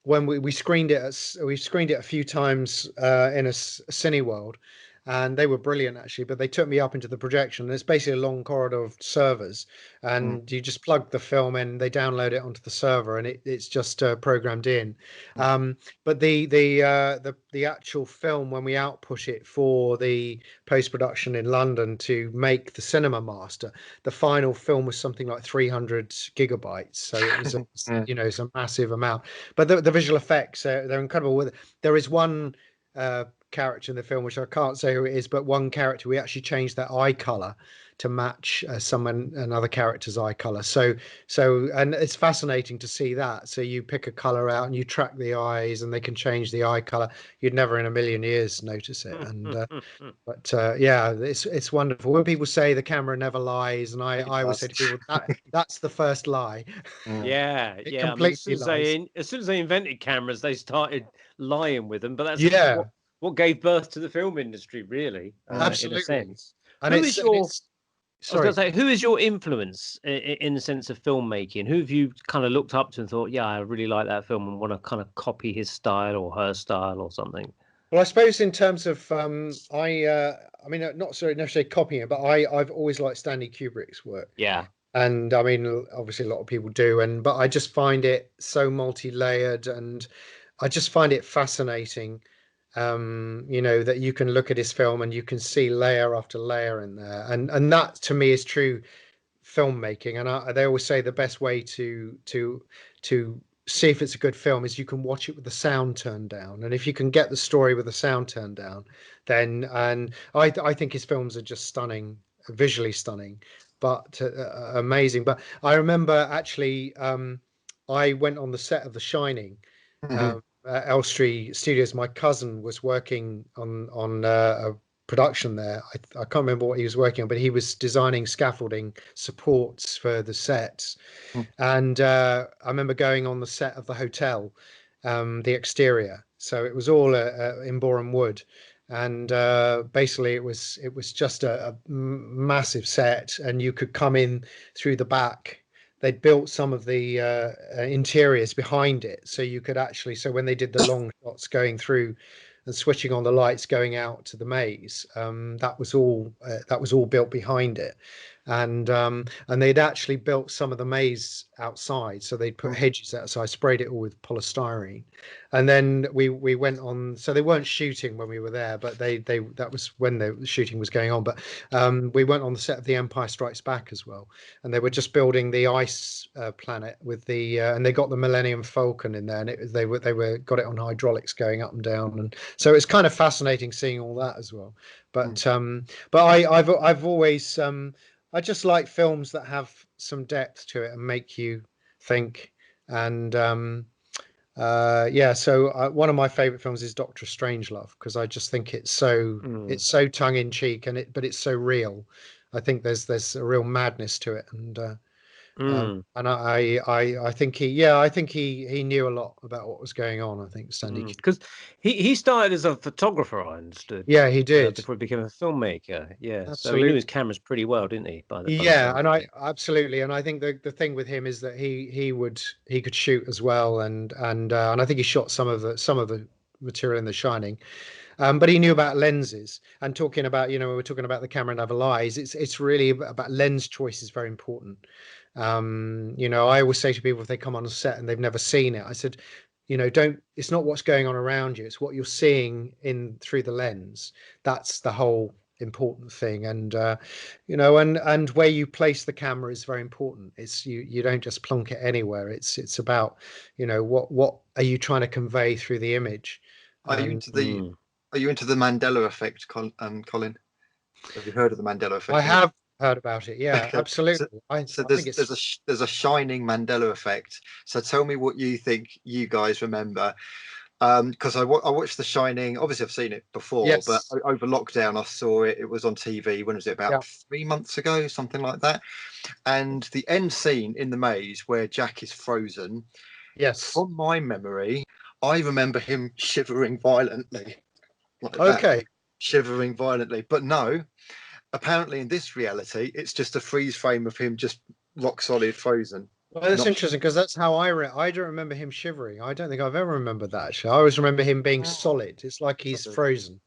when we screened it we screened it a few times in a Cineworld, and they were brilliant actually. But they took me up into the projection, and it's basically a long corridor of servers, and you just plug the film in, they download it onto the server, and it's just programmed in. But the actual film, when we output it for the post production in London to make the Cinema Master, the final film was something like 300 gigabytes. So it was it's a massive amount. But the visual effects, they're incredible. There is one character in the film, which I can't say who it is, but one character, we actually changed their eye color to match another character's eye color. So and it's fascinating to see that. So you pick a color out and you track the eyes, and they can change the eye color. You'd never in a million years notice it. And but yeah, it's wonderful. When people say the camera never lies, and I always say to people that's the first lie. Yeah, It yeah. I mean, completely lies. as soon as they invented cameras, they started lying with them. But that's Yeah. what gave birth to the film industry, really, Absolutely. in a sense. And Who it's, is your? it's I was sorry. going to say, who is your influence in the sense of filmmaking? Who have you kind of looked up to and thought, yeah, I really like that film and want to kind of copy his style or her style or something? Well, I suppose in terms of I mean, not so necessarily copying it, but I've always liked Stanley Kubrick's work. Yeah. And I mean, obviously a lot of people do, but I just find it so multi-layered, and I just find it fascinating. That you can look at his film and you can see layer after layer in there, and that to me is true filmmaking. And they always say the best way to see if it's a good film is you can watch it with the sound turned down, and if you can get the story with the sound turned down, then and I think his films are just stunning, visually stunning, but amazing. But I remember actually I went on the set of The Shining at Elstree Studios. My cousin was working on a production there. I can't remember what he was working on, but he was designing scaffolding supports for the sets. And I remember going on the set of the hotel, the exterior. So it was all in Boreham Wood. And basically it was just a massive set, and you could come in through the back. They'd built some of the interiors behind it, so you could actually, so when they did the long shots going through and switching on the lights going out to the maze, that was all built behind it. And they'd actually built some of the maze outside, so they'd put hedges outside, sprayed it all with polystyrene. And then we went on, so they weren't shooting when we were there, but they that was when the shooting was going on. But we went on the set of The Empire Strikes Back as well, and they were just building the ice planet with the and they got the Millennium Falcon in there, and they got it on hydraulics going up and down, and so it's kind of fascinating seeing all that as well. But I've always I just like films that have some depth to it and make you think. And so one of my favorite films is Doctor Strangelove, because I just think it's so tongue in cheek, but it's so real. I think there's a real madness to it, and I think he knew a lot about what was going on. I think Stanley, because he started as a photographer, I understood. Yeah, he did before he became a filmmaker. Yeah, absolutely. So he knew his cameras pretty well, didn't he? I absolutely, and I think the thing with him is that he could shoot as well, and I think he shot some of the material in The Shining. But he knew about lenses, and talking about, when we're talking about the camera never lies, it's really about lens choice is very important. I always say to people, if they come on a set and they've never seen it, I said, it's not what's going on around you, it's what you're seeing in through the lens. That's the whole important thing. And and where you place the camera is very important. It's you don't just plonk it anywhere. It's about, what are you trying to convey through the image. Are you into the Mandela effect, Colin? Have you heard of the Mandela effect? I have heard about it. Yeah, okay. Absolutely. There's a shining Mandela effect. So tell me what you think you guys remember. Because I watched The Shining. Obviously, I've seen it before, yes. But over lockdown, I saw it. It was on TV. When was it? About 3 months ago, something like that. And the end scene in the maze where Jack is frozen. Yes. From my memory, I remember him shivering violently. Like okay. That, shivering violently. But no, apparently in this reality, it's just a freeze frame of him just rock solid frozen. Well, that's Not interesting because that's how I don't remember him shivering. I don't think I've ever remembered that. Actually, I always remember him being solid. It's like he's frozen,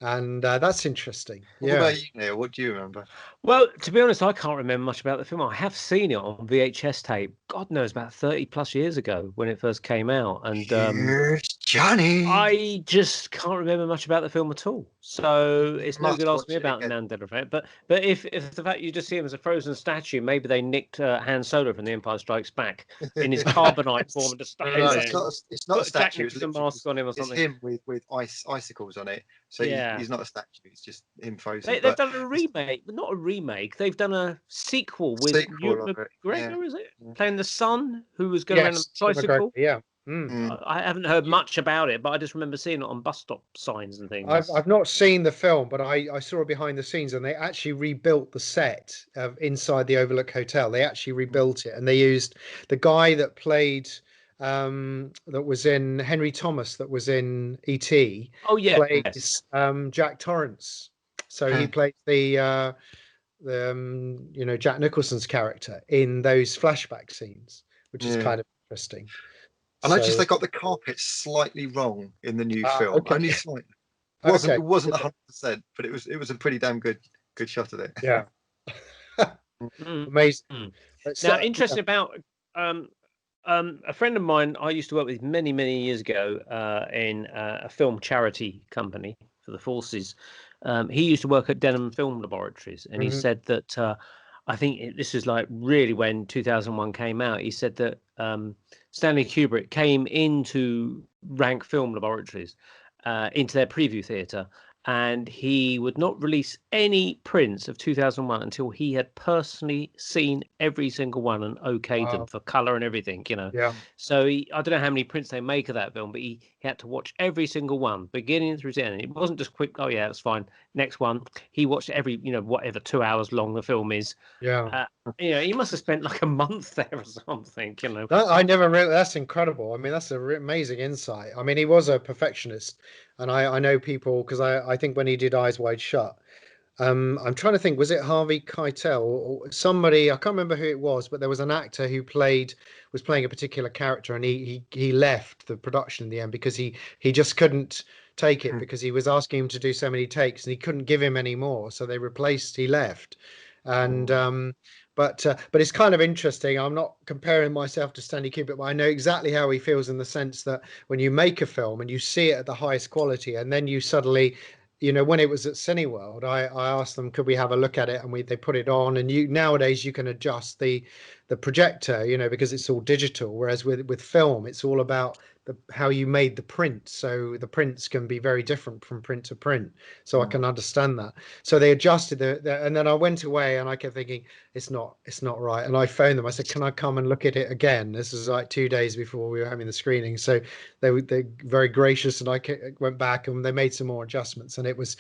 and that's interesting. What Yeah. about you, Neil? What do you remember? Well, to be honest, I can't remember much about the film. I have seen it on VHS tape. God knows, about 30 plus years ago when it first came out, and Here's Johnny. I just can't remember much about the film at all. So it's no Must good asking watch me it about the again. Mandela effect. But if the fact you just see him as a frozen statue, maybe they nicked Han Solo from The Empire Strikes Back in his carbonite form and just stuck No, him no, there. it's not a Put a Jack statue. It's Nicholson literally mask on him or it's something. him with icicles on it. So Yeah. he's not a statue. It's just him frozen. They've done a remake, not a remake. They've done a sequel with Sequel Ewan of it, McGregor, yeah. is it? Yeah. Playing the son who was going around on Yes. a tricycle. Yeah. Mm. I haven't heard much about it, but I just remember seeing it on bus stop signs and things. I've not seen the film, but I saw it behind the scenes, and they actually rebuilt the set of inside the Overlook Hotel. They actually rebuilt it, and they used the guy that played that was in Henry Thomas, that was in E.T. Oh yeah, plays Jack Torrance. So he plays the Jack Nicholson's character in those flashback scenes, which is kind of interesting. I noticed they got the carpet slightly wrong in the new film. Okay. Only slightly. Okay. It wasn't 100%, but it was a pretty damn good shot of it. Yeah. Amazing. Now, interesting about a friend of mine I used to work with many years ago in a film charity company for the forces. He used to work at Denham Film Laboratories, and he said that I think this is like really when 2001 came out. He said that Stanley Kubrick came into Rank Film Laboratories, into their preview theatre, and he would not release any prints of 2001 until he had personally seen every single one and okayed them for colour and everything, Yeah. So I don't know how many prints they make of that film, but he had to watch every single one, beginning through the end. It wasn't just quick, oh yeah, that's fine, next one. He watched every, whatever 2 hours long the film is. Yeah. He must have spent like a month there or something, I never really, that's incredible. I mean, that's an amazing insight. I mean, he was a perfectionist, and I know people, because I think when he did Eyes Wide Shut, I'm trying to think, was it Harvey Keitel or somebody? I can't remember who it was, but there was an actor who was playing a particular character, and he left the production in the end because he just couldn't take it, because he was asking him to do so many takes and he couldn't give him any more, so he left. And but it's kind of interesting. I'm not comparing myself to Stanley Kubrick, but I know exactly how he feels, in the sense that when you make a film and you see it at the highest quality, and then you suddenly, when it was at Cineworld, I asked them, could we have a look at it, and they put it on, and nowadays you can adjust the projector, because it's all digital, whereas with film it's all about how you made the print, so the prints can be very different from print to print. So I can understand that. So they adjusted and then I went away and I kept thinking, it's not right. And I phoned them. I said, can I come and look at it again? This is like 2 days before we were having the screening. So they're very gracious, and I went back and they made some more adjustments, and it was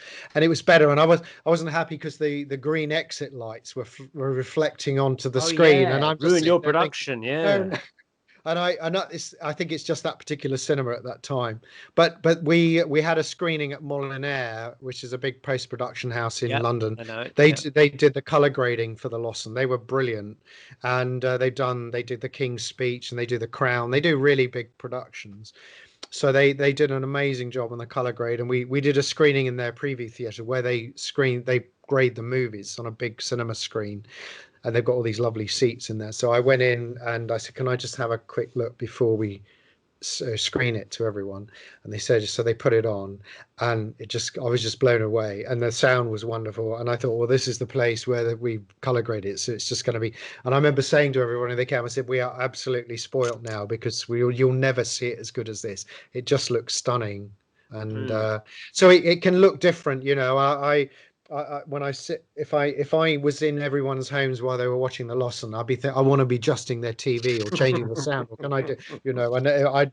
better. And I wasn't happy because the green exit lights were reflecting onto the screen, and I'm just ruined your production, thinking, no. And I think it's just that particular cinema at that time. But we had a screening at Molinaire, which is a big post-production house in London. I know it, they did the color grading for the Lossen. They were brilliant, and they did the King's Speech, and they do the Crown. They do really big productions. So they did an amazing job on the color grade, and we did a screening in their preview theater where they grade the movies on a big cinema screen. And they've got all these lovely seats in there. So I went in and I said, can I just have a quick look before we screen it to everyone? And they said, so they put it on, and I was just blown away. And the sound was wonderful. And I thought, well, this is the place where we color grade it. So it's just going to be. And I remember saying to everyone when they came, I said, we are absolutely spoiled now, because you'll never see it as good as this. It just looks stunning. And so it can look different. When I sit, if I was in everyone's homes while they were watching the Lossen, I'd be I want to be adjusting their TV or changing the sound. What can I do? And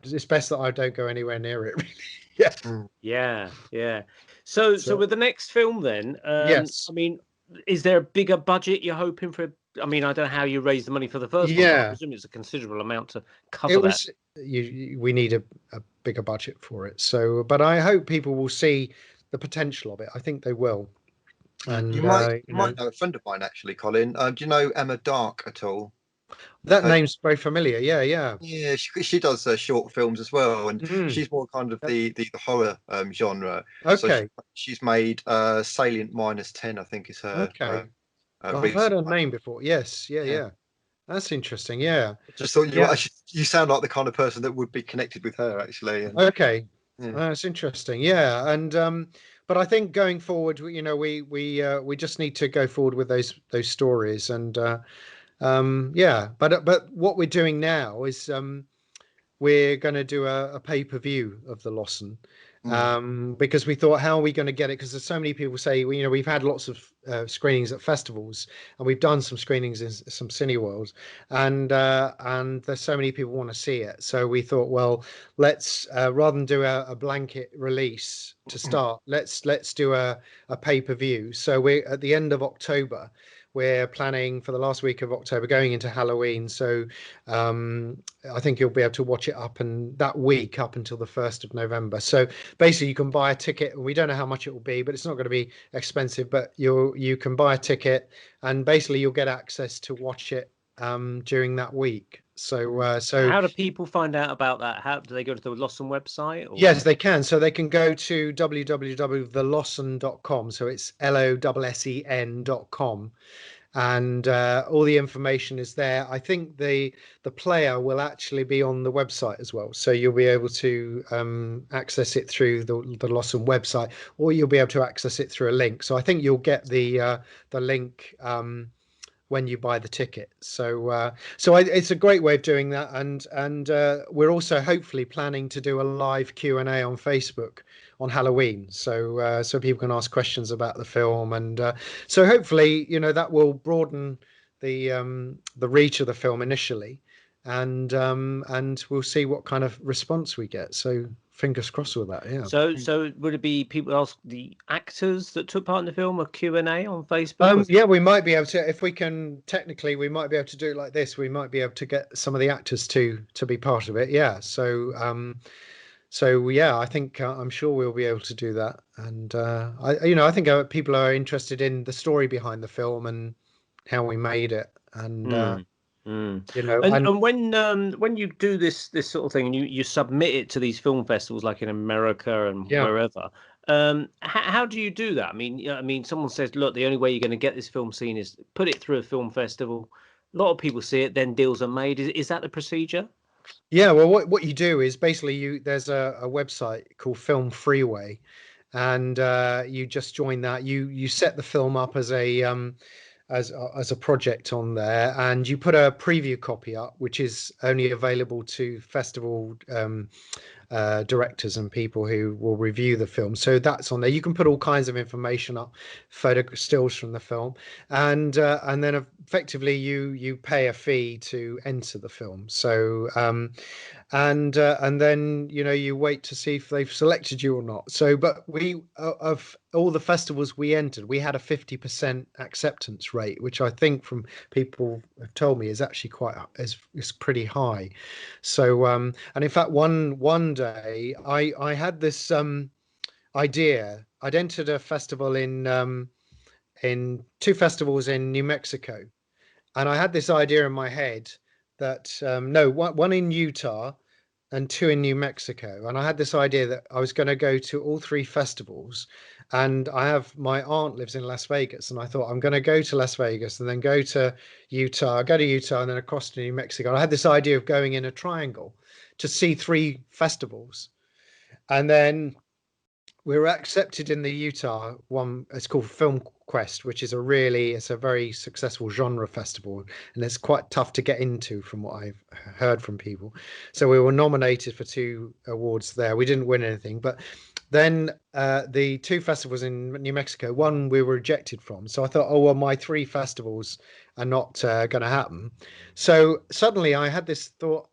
it's best that I don't go anywhere near it. Really. Yeah. So with the next film, then, yes. I mean, is there a bigger budget you're hoping for? I mean, I don't know how you raise the money for the first one. I presume it's a considerable amount to cover that. We need a bigger budget for it. So, but I hope people will see the potential of it. I think they will. And you might know a friend of mine, actually, Colin. Do you know Emma Dark at all? That Uh, name's very familiar. Yeah, yeah. Yeah, she does short films as well, and Mm. she's more kind of the horror genre. So Okay, she's made Salient -10, I think is her okay. I've heard recent her one. name before. Yes, yeah, Yeah, yeah. That's interesting. Yeah, just thought yeah. you sound like the kind of person that would be connected with her actually, and Okay, yeah. that's interesting. Yeah, and but I think going forward, we just need to go forward with those stories, and yeah. But what we're doing now is we're going to do a pay-per-view of the Lossen, Mm. because we thought, how are we going to get it? Because there's so many people say, well, we've had lots of screenings at festivals, and we've done some screenings in some Cineworlds, and there's so many people want to see it. So we thought, well, let's rather than do a blanket release to start, let's do a pay-per-view. So we're at the end of October. We're planning for the last week of October, going into Halloween. So I think you'll be able to watch it up and that week up until the 1st of November. So basically, you can buy a ticket, and we don't know how much it will be, but it's not going to be expensive. But you can buy a ticket, and basically you'll get access to watch it during that week. So How do people find out about that? How do they go to the Lossen website? Or? yes, they can. So they can go to www.thelossen.com. So it's LOSSEN.com, and all the information is there. I think the player will actually be on the website as well, so you'll be able to access it through the Lossen website, or you'll be able to access it through a link. So I think you'll get the link when you buy the ticket. So it's a great way of doing that, and we're also hopefully planning to do a live Q&A on Facebook on Halloween, so people can ask questions about the film, and so hopefully that will broaden the reach of the film initially, and we'll see what kind of response we get. So fingers crossed with that. Yeah. So would it be people ask the actors that took part in the film a Q&A on Facebook? Yeah, we might be able to, if we can technically, we might be able to do it like this. We might be able to get some of the actors to be part of it. Yeah. So yeah, I think I'm sure we'll be able to do that. And I think people are interested in the story behind the film and how we made it. And And and when you do this sort of thing, and you submit it to these film festivals like in America and yeah. wherever, how do you do that? I mean, someone says, look, the only way you're going to get this film seen is put it through a film festival. A lot of people see it, then deals are made. Is that the procedure? Yeah, well, what you do is basically there's a website called Film Freeway, and you just join that. You set the film up as a project on there, and you put a preview copy up, which is only available to festival directors and people who will review the film. So that's on there. You can put all kinds of information up, photo stills from the film, and then effectively you pay a fee to enter the film. So and then you wait to see if they've selected you or not. So but we of all the festivals we entered, we had a 50% acceptance rate, which I think from people have told me is actually is pretty high. So and in fact one day I had this idea. I'd entered a festival in two festivals in New Mexico, and I had this idea in my head that no, one in Utah and two in New Mexico. And I had this idea that I was going to go to all three festivals. And my aunt lives in Las Vegas, and I thought I'm going to go to Las Vegas and then go to Utah, and then across to New Mexico. And I had this idea of going in a triangle to see three festivals. And then we were accepted in the Utah one. It's called Film Quest, which is it's a very successful genre festival, and it's quite tough to get into from what I've heard from people. So we were nominated for 2 awards there. We didn't win anything, but then the 2 festivals in New Mexico, one we were rejected from. So I thought, oh well, my 3 festivals are not going to happen. So suddenly I had this thought.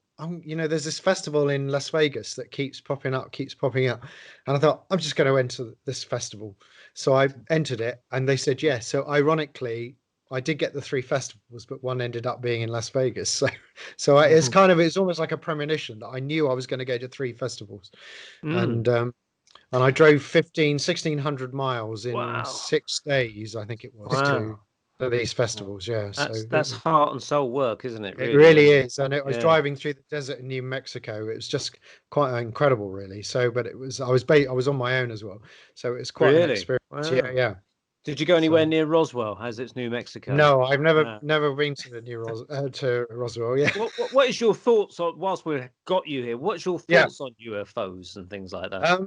There's this festival in Las Vegas that keeps popping up. And I thought, I'm just going to enter this festival. So I entered it, and they said yes. So ironically, I did get the 3 festivals, but one ended up being in Las Vegas. So it's almost like a premonition that I knew I was going to go to 3 festivals. And I drove 1,600 miles in Wow. 6 days, I think it was. Wow. at these festivals. Yeah, That's heart and soul work, isn't it? It really is. And I was Yeah. driving through the desert in New Mexico. It was just quite incredible, really. So, but it was I was on my own as well, so it's quite an Really? experience. Wow. Yeah. Did you go anywhere near Roswell, as it's New Mexico? No, I've never been to the to Roswell. Yeah. What is your thoughts on, whilst we've got you here? What's your thoughts on UFOs and things like that?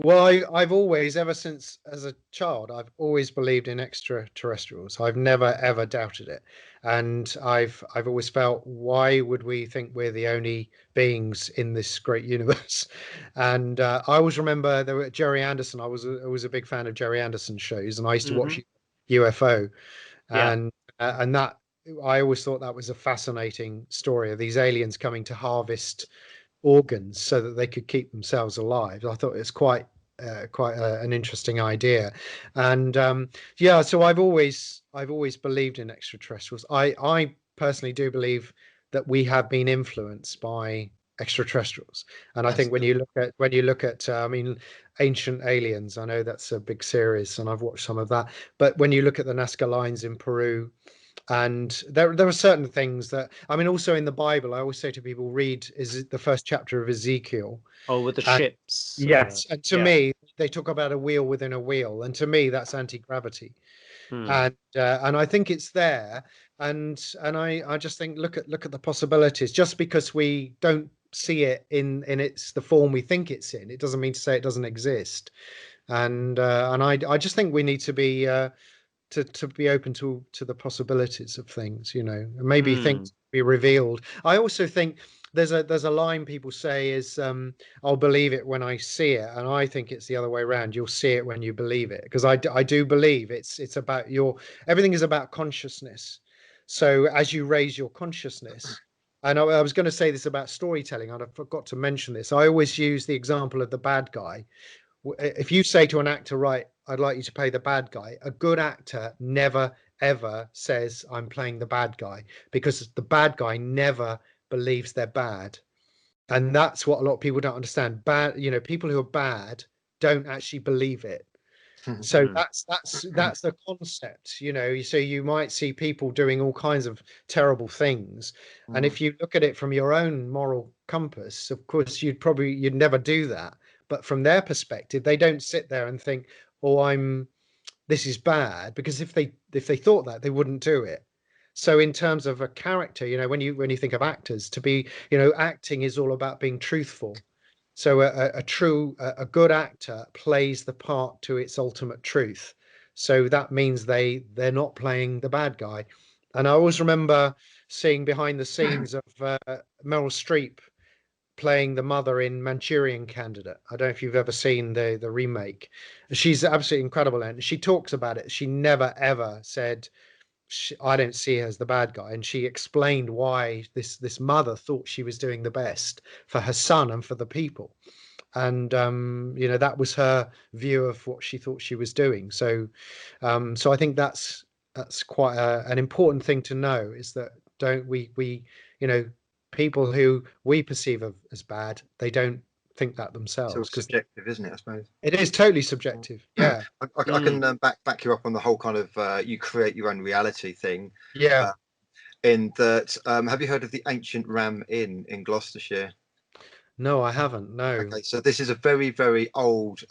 Well, I've always, ever since as a child, I've always believed in extraterrestrials. I've never ever doubted it, and I've always felt, why would we think we're the only beings in this great universe? And I always remember there were Jerry Anderson. I was a big fan of Jerry Anderson shows, and I used to watch UFO, and that I always thought that was a fascinating story of these aliens coming to harvest organs so that they could keep themselves alive. I thought it's quite an interesting idea, and so I've always believed in extraterrestrials. I personally do believe that we have been influenced by extraterrestrials, and I think when you look at I mean, Ancient Aliens, I know that's a big series and I've watched some of that, but when you look at the Nazca lines in Peru, and there are certain things that, I mean, also in the Bible, I always say to people, read is the first chapter of Ezekiel. Oh, with the ships. Yes, and to me, they talk about a wheel within a wheel, and to me, that's anti-gravity. And I think it's there, and I just think, look at the possibilities. Just because we don't see it in its the form we think it's in, it doesn't mean to say it doesn't exist. And I just think we need to be to be open to the possibilities of things, and maybe things be revealed. I also think there's a line people say is, I'll believe it when I see it, and I think it's the other way around. You'll see it when you believe it, because I do believe it's about everything is about consciousness. So as you raise your consciousness, and I was going to say this about storytelling, and I forgot to mention this. I always use the example of the bad guy. If you say to an actor, right, I'd like you to play the bad guy, a good actor never ever says, I'm playing the bad guy, because the bad guy never believes they're bad. And that's what a lot of people don't understand. People who are bad don't actually believe it. So that's the concept, so you might see people doing all kinds of terrible things, and if you look at it from your own moral compass, of course you'd never do that. But from their perspective, they don't sit there and think, oh, this is bad, because if they thought that, they wouldn't do it. So in terms of a character, when you think of actors, to be, acting is all about being truthful. So a good actor plays the part to its ultimate truth. So that means they're not playing the bad guy. And I always remember seeing behind the scenes of Meryl Streep playing the mother in Manchurian Candidate. I don't know if you've ever seen the remake. She's absolutely incredible, and she talks about it. She never ever said, I don't see her as the bad guy, and she explained why this mother thought she was doing the best for her son and for the people, and that was her view of what she thought she was doing. So I think that's quite an important thing to know, is that people who we perceive as bad, they don't think that themselves. So it's subjective, isn't it? I suppose it is totally subjective. Yeah, I can back you up on the whole kind of you create your own reality thing. Yeah. In that, have you heard of the Ancient Ram Inn in Gloucestershire? No, I haven't. No. Okay, so this is a very, very old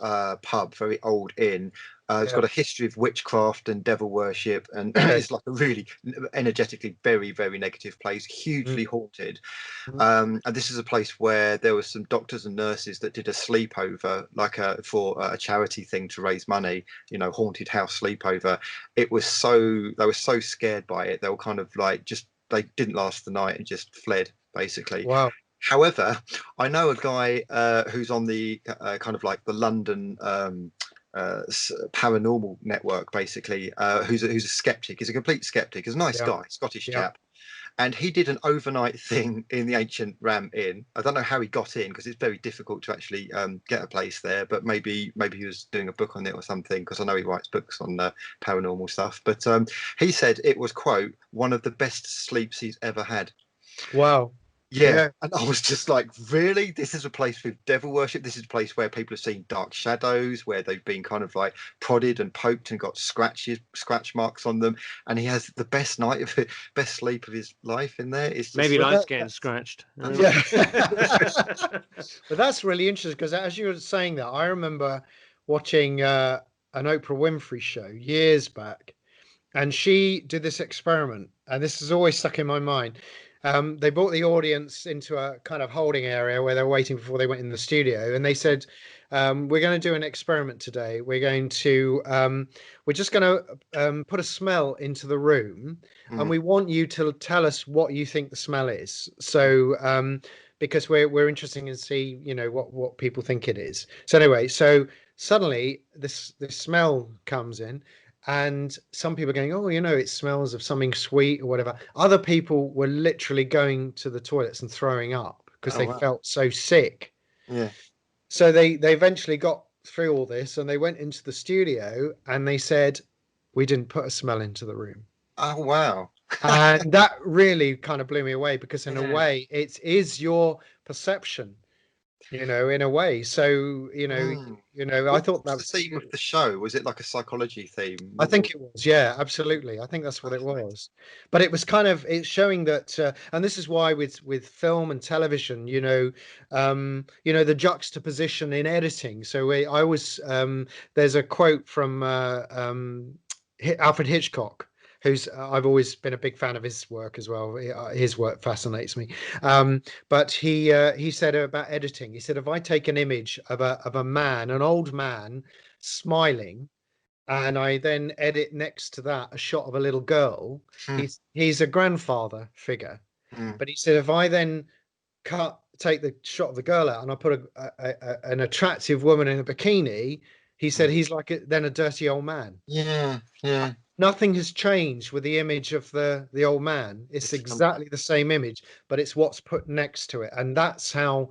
pub, very old inn. It's got a history of witchcraft and devil worship, and it's like a really energetically very, very negative place, hugely haunted. And this is a place where there were some doctors and nurses that did a sleepover, like for a charity thing to raise money, haunted house sleepover. They were so scared by it, they were kind of like they didn't last the night and just fled, basically. Wow. However, I know a guy who's on the kind of like the London paranormal network, basically, who's a skeptic. He's a complete skeptic. He's a nice guy, Scottish chap. And he did an overnight thing in the Ancient Ram Inn. I don't know how he got in, because it's very difficult to actually get a place there, but maybe he was doing a book on it or something, because I know he writes books on paranormal stuff. But he said it was, quote, one of the best sleeps he's ever had. Wow. Yeah, and I was just like, really? This is a place with devil worship. This is a place where people have seen dark shadows, where they've been kind of like prodded and poked and got scratch marks on them. And he has the best night of it, best sleep of his life in there. It's just Maybe Well, likes that- getting scratched. Yeah. But that's really interesting because as you were saying that, I remember watching an Oprah Winfrey show years back, and she did this experiment, and this has always stuck in my mind. They brought the audience into a kind of holding area where they were waiting before they went in the studio, and they said, "We're going to do an experiment today. We're just going to put a smell into the room, and we want you to tell us what you think the smell is. So, because we're interested in see, what people think it is. So anyway, so suddenly this smell comes in." And some people are going, oh, it smells of something sweet or whatever. Other people were literally going to the toilets and throwing up because they felt so sick. Yeah. So they eventually got through all this and they went into the studio and they said, we didn't put a smell into the room. Oh, wow. And that really kind of blew me away because in Yeah. a way it is your perception, in a way. So, I thought that was the theme of the show. Was it like a psychology theme? I think it was, yeah, absolutely. I think that's what it was. But it was kind of it's showing that, and this is why with film and television, the juxtaposition in editing. So I was there's a quote from Alfred Hitchcock, who's I've always been a big fan of his work as well. His work fascinates me. But he said about editing. He said, if I take an image of a man, an old man, smiling, and I then edit next to that a shot of a little girl, he's a grandfather figure. But he said, if I then take the shot of the girl out and I put an attractive woman in a bikini, he said he's like then a dirty old man. Yeah. Nothing has changed with the image of the old man. It's exactly the same image, but it's what's put next to it. And that's how,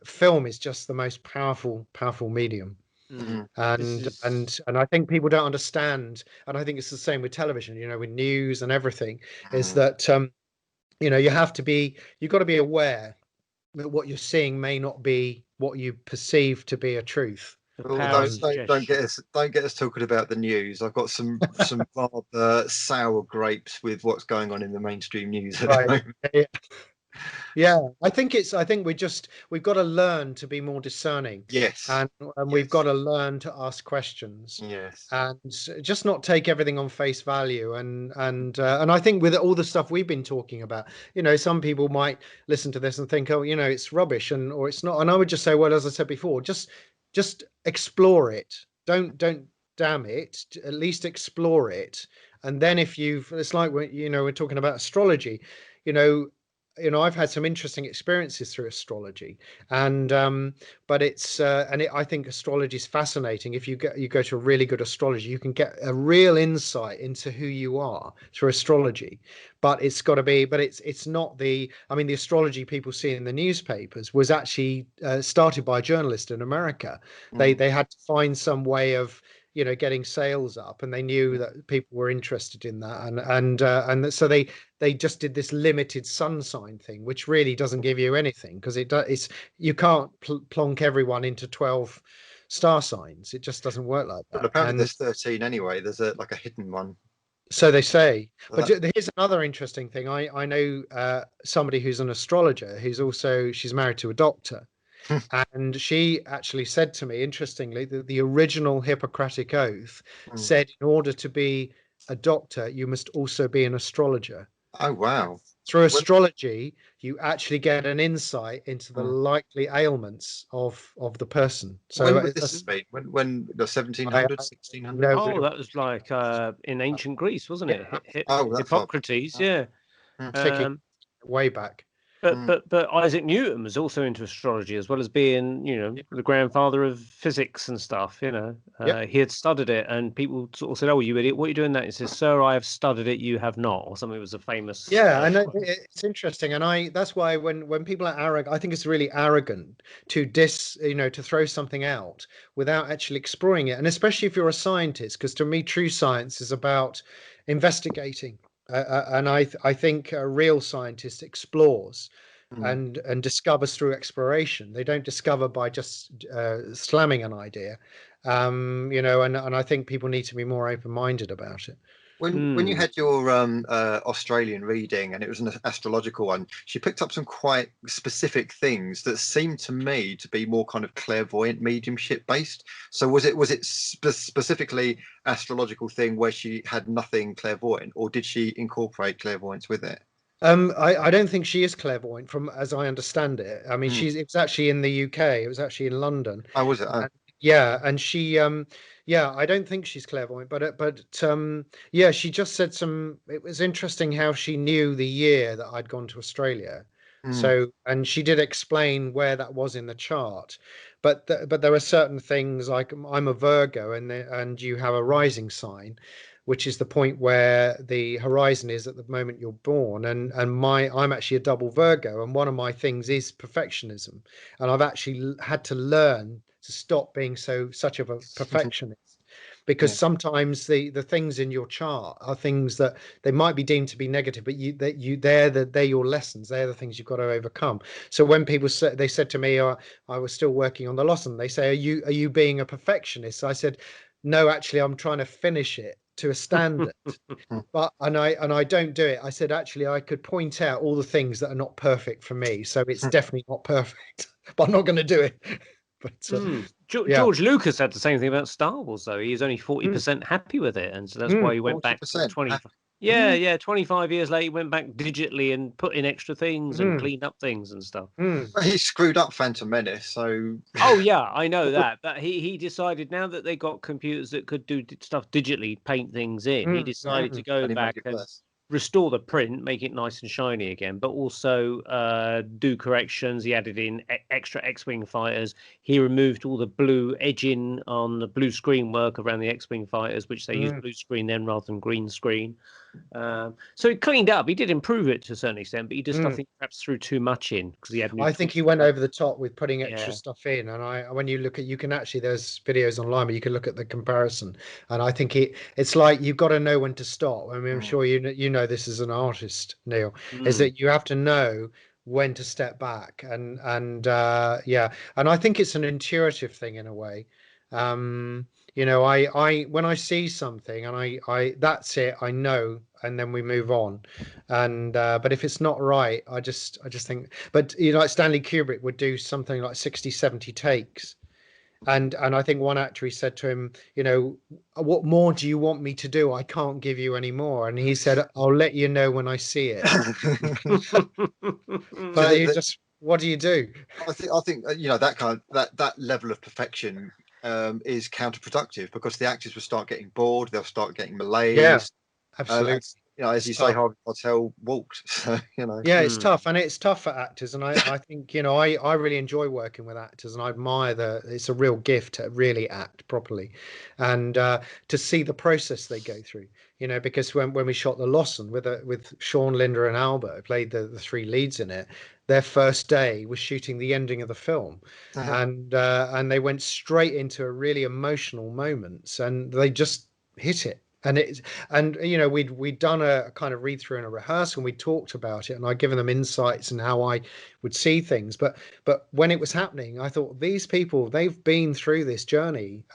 film is just the most powerful medium. And I think people don't understand, and I think it's the same with television, with news and everything, is that you've got to be aware that what you're seeing may not be what you perceive to be a truth. Don't get us talking about the news. I've got some rather sour grapes with what's going on in the mainstream news at the moment. Yeah, I think we've got to learn to be more discerning. Yes. And we've got to learn to ask questions. Yes. And just not take everything on face value. And I think with all the stuff we've been talking about, some people might listen to this and think, oh, it's rubbish or it's not. And I would just say, well, as I said before, just explore it. Don't damn it. At least explore it. And then it's like we're talking about astrology. I've had some interesting experiences through astrology, and but I think astrology is fascinating. If you go to a really good astrologer, you can get a real insight into who you are through astrology. But it's not the astrology people see in the newspapers was actually started by a journalist in America. They had to find some way of getting sales up, and they knew that people were interested in that, and so they just did this limited sun sign thing, which really doesn't give you anything because you can't plonk everyone into 12 star signs. It just doesn't work like that. But apparently there's 13 anyway. There's a hidden one. So they say. But here's another interesting thing. I know somebody who's an astrologer she's married to a doctor. And she actually said to me, interestingly, that the original Hippocratic Oath said in order to be a doctor, you must also be an astrologer. Oh, wow. Through astrology, you actually get an insight into the likely ailments of the person. So when would this be? When the 1700s, 1600s? Oh, that was like in ancient Greece, wasn't it? Hippocrates, yeah. Way back. But Isaac Newton was also into astrology as well as being, the grandfather of physics and stuff. He had studied it, and people sort of said, "Oh, you idiot! What are you doing that?" He says, "Sir, I have studied it. You have not," or something. It was a famous. Yeah, and it's interesting, and that's why when people are arrogant, I think it's really arrogant to to throw something out without actually exploring it, and especially if you're a scientist, because to me, true science is about investigating. And I think a real scientist explores, and discovers through exploration. They don't discover by just slamming an idea. And I think people need to be more open-minded about it. When you had your Australian reading and it was an astrological one, she picked up some quite specific things that seemed to me to be more kind of clairvoyant mediumship based. So was it specifically astrological thing where she had nothing clairvoyant, or did she incorporate clairvoyance with it? I don't think she is clairvoyant, from as I understand it. I mean, it was actually in the UK. It was actually in London. Oh, was it? Oh. And she I don't think she's clairvoyant, but she just said it was interesting how she knew the year that I'd gone to Australia. So, and she did explain where that was in the chart, but there are certain things, like I'm a Virgo, and you have a rising sign, which is the point where the horizon is at the moment you're born, and I'm actually a double Virgo, and one of my things is perfectionism, and I've actually had to learn to stop being such of a perfectionist, because sometimes the things in your chart are things that they might be deemed to be negative, but they're your lessons, they're the things you've got to overcome. So when people they said to me, I was still working on the Lossen, they say, are you being a perfectionist? I said, no, actually I'm trying to finish it to a standard. But I don't do it. I said, actually, I could point out all the things that are not perfect for me, so it's definitely not perfect, but I'm not going to do it. But George Lucas had the same thing about Star Wars, though. He was only 40% happy with it, and so that's why he went back 20. 25 years later, he went back digitally and put in extra things and cleaned up things and stuff. He screwed up Phantom Menace, so. Oh yeah, I know that. But he decided, now that they got computers that could do stuff digitally, paint things in, he decided to go back and restore the print, make it nice and shiny again, but also do corrections. He added in extra X-Wing fighters. He removed all the blue edging on the blue screen work around the X-Wing fighters, which they used blue screen then rather than green screen. So he cleaned up. He did improve it to a certain extent, but he just, I think, perhaps threw too much in, because he had. I think he went over the top with putting extra stuff in, and when you look at, you can actually, there's videos online where you can look at the comparison, and I think it's like you've got to know when to stop. I mean, I'm sure you know this as an artist, Neil, is that you have to know when to step back, and I think it's an intuitive thing in a way. I when I see something and I that's it, I know, and then we move on. And but if it's not right, I just think, but like Stanley Kubrick would do something like 60-70 takes, and I think one actor, he said to him, what more do you want me to do? I can't give you any more. And he said, I'll let you know when I see it. But you just, what do you do? I think that level of perfection is counterproductive, because the actors will start getting bored, they'll start getting malaise. Yeah, absolutely. As you say, Harvey Keitel walked. So, it's tough, and it's tough for actors, and I think I really enjoy working with actors, and I admire it's a real gift to really act properly, and to see the process they go through. Because when we shot the Lossen with Sean, Linda, and Albert, who played the three leads in it, their first day was shooting the ending of the film, and they went straight into a really emotional moments, and they just hit it. And we'd done a kind of read through and a rehearsal, and we talked about it, and I'd given them insights and how I would see things. But when it was happening, I thought, these people, they've been through this journey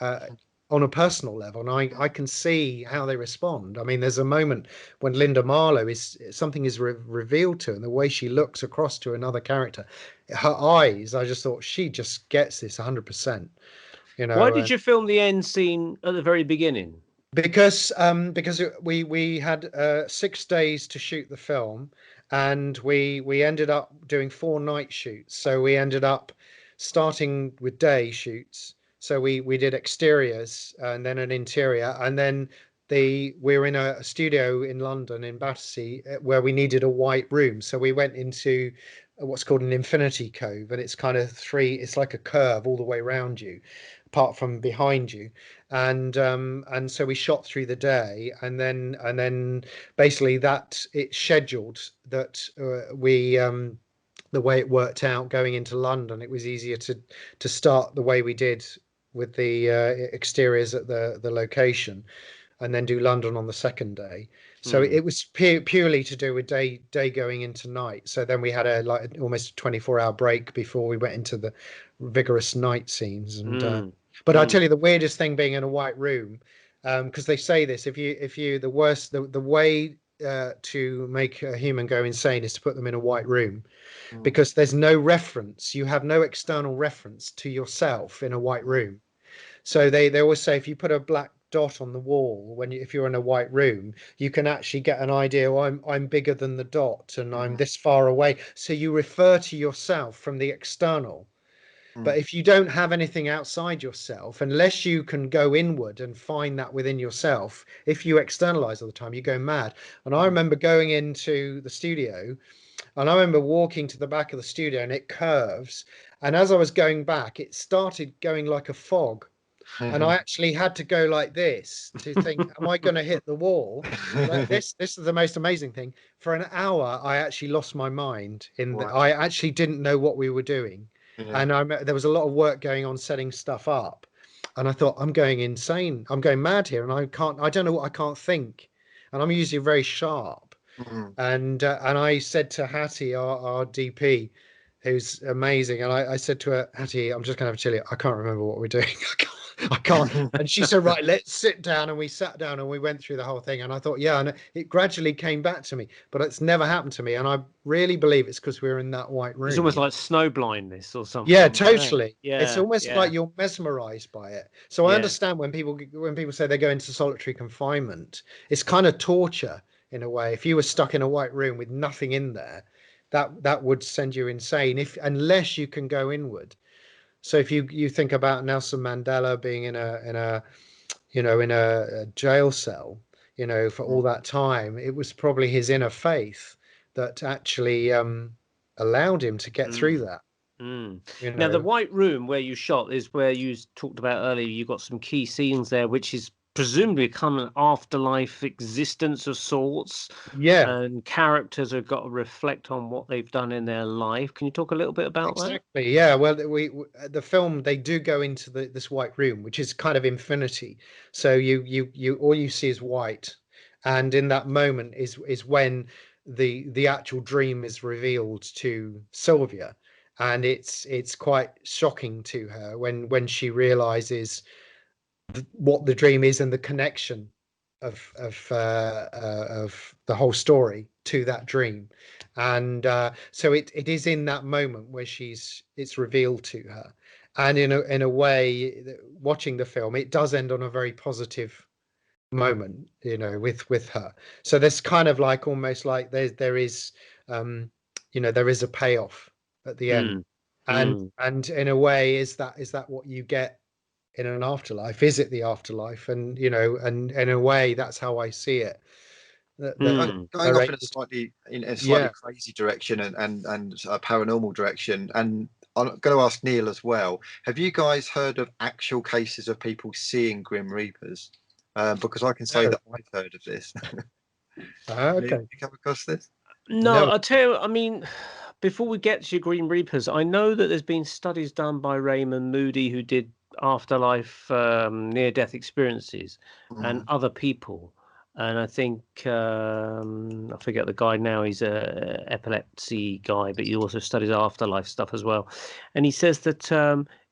on a personal level, and I can see how they respond. I mean, there's a moment when Linda Marlowe something is revealed to her, and the way she looks across to another character, her eyes, I just thought, she just gets this 100%. Why did you film the end scene at the very beginning? Because we had 6 days to shoot the film, and we ended up doing 4 night shoots. So we ended up starting with day shoots. So we did exteriors and then an interior, and then we were in a studio in London, in Battersea, where we needed a white room. So we went into what's called an infinity cove, and it's kind of it's like a curve all the way around you, apart from behind you. And so we shot through the day, and then basically that it's scheduled that the way it worked out going into London, it was easier to start the way we did with the exteriors at the location. and then do London on the second day. So it was purely to do with day going into night. So then we had almost a 24-hour break before we went into the vigorous night scenes. And but I tell you, the weirdest thing being in a white room, because they say this, if you the way to make a human go insane is to put them in a white room, because there's no reference. You have no external reference to yourself in a white room. So they always say if you put a black dot on the wall if you're in a white room, you can actually get an idea. I'm bigger than the dot, and I'm this far away. So you refer to yourself from the external. But if you don't have anything outside yourself, unless you can go inward and find that within yourself, if you externalize all the time, you go mad. And I remember going into the studio, and I remember walking to the back of the studio, and it curves. And as I was going back, it started going like a fog. And I actually had to go like this to think, am I going to hit the wall? This is the most amazing thing. For an hour, I actually lost my mind I actually didn't know what we were doing. And there was a lot of work going on setting stuff up. And I thought, I'm going insane. I'm going mad here. And I don't know what I can't think. And I'm usually very sharp. And I said to Hattie, our DP, who's amazing. And I said to her, Hattie, I'm just going to have to tell you, I can't remember what we're doing. I can't. And she said, right, let's sit down. And we sat down and we went through the whole thing. And I thought, yeah, and it gradually came back to me, but it's never happened to me. And I really believe it's because we were in that white room. It's almost like snow blindness or something. Yeah, totally. Yeah, it's almost like you're mesmerized by it. So I understand when people say they go into solitary confinement, it's kind of torture in a way. If you were stuck in a white room with nothing in there, that would send you insane unless you can go inward. So if you think about Nelson Mandela being in a jail cell, for all that time, it was probably his inner faith that actually allowed him to get through that. Now, the white room where you shot is where you talked about earlier. You got some key scenes there, which is presumably come an afterlife existence of sorts. Yeah. And characters have got to reflect on what they've done in their life. Can you talk a little bit about that? Exactly. Yeah. Well, the film, they do go into this white room, which is kind of infinity. So you all you see is white, and in that moment is when the actual dream is revealed to Sylvia, and it's quite shocking to her when she realizes what the dream is and the connection of the whole story to that dream. And so it is in that moment where it's revealed to her, and in a way, watching the film, it does end on a very positive moment, with her. So there's kind of like almost like there is a payoff at the end. And in a way, is that what you get in an afterlife? Is it the afterlife? And and in a way, that's how I see it. Going off in a slightly crazy direction and a paranormal direction, and I'm going to ask Neil as well. Have you guys heard of actual cases of people seeing Grim Reapers? Because I can say that I've heard of this. Okay. Have you come across this? No, I'll tell you, I mean, before we get to your Green Reapers, I know that there's been studies done by Raymond Moody, who did afterlife near-death experiences, and other people. And I think, I forget the guy now, he's a epilepsy guy, but he also studies afterlife stuff as well. And he says that,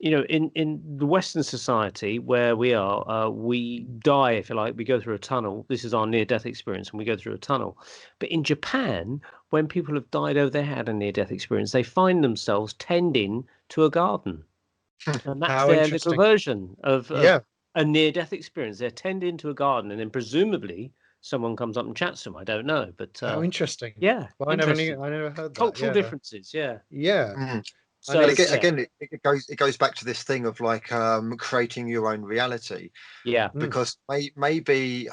in the Western society where we are, we die, if you like, we go through a tunnel. This is our near-death experience, and we go through a tunnel. But in Japan, when people have died over their head a near-death experience, they find themselves tending to a garden. And that's their little version of a near-death experience. They're tending to a garden, and then presumably someone comes up and chats to them. I don't know, but how interesting. Yeah, well, I never heard that. Cultural differences. Yeah. So again, it goes back to this thing of like creating your own reality. Yeah. Because maybe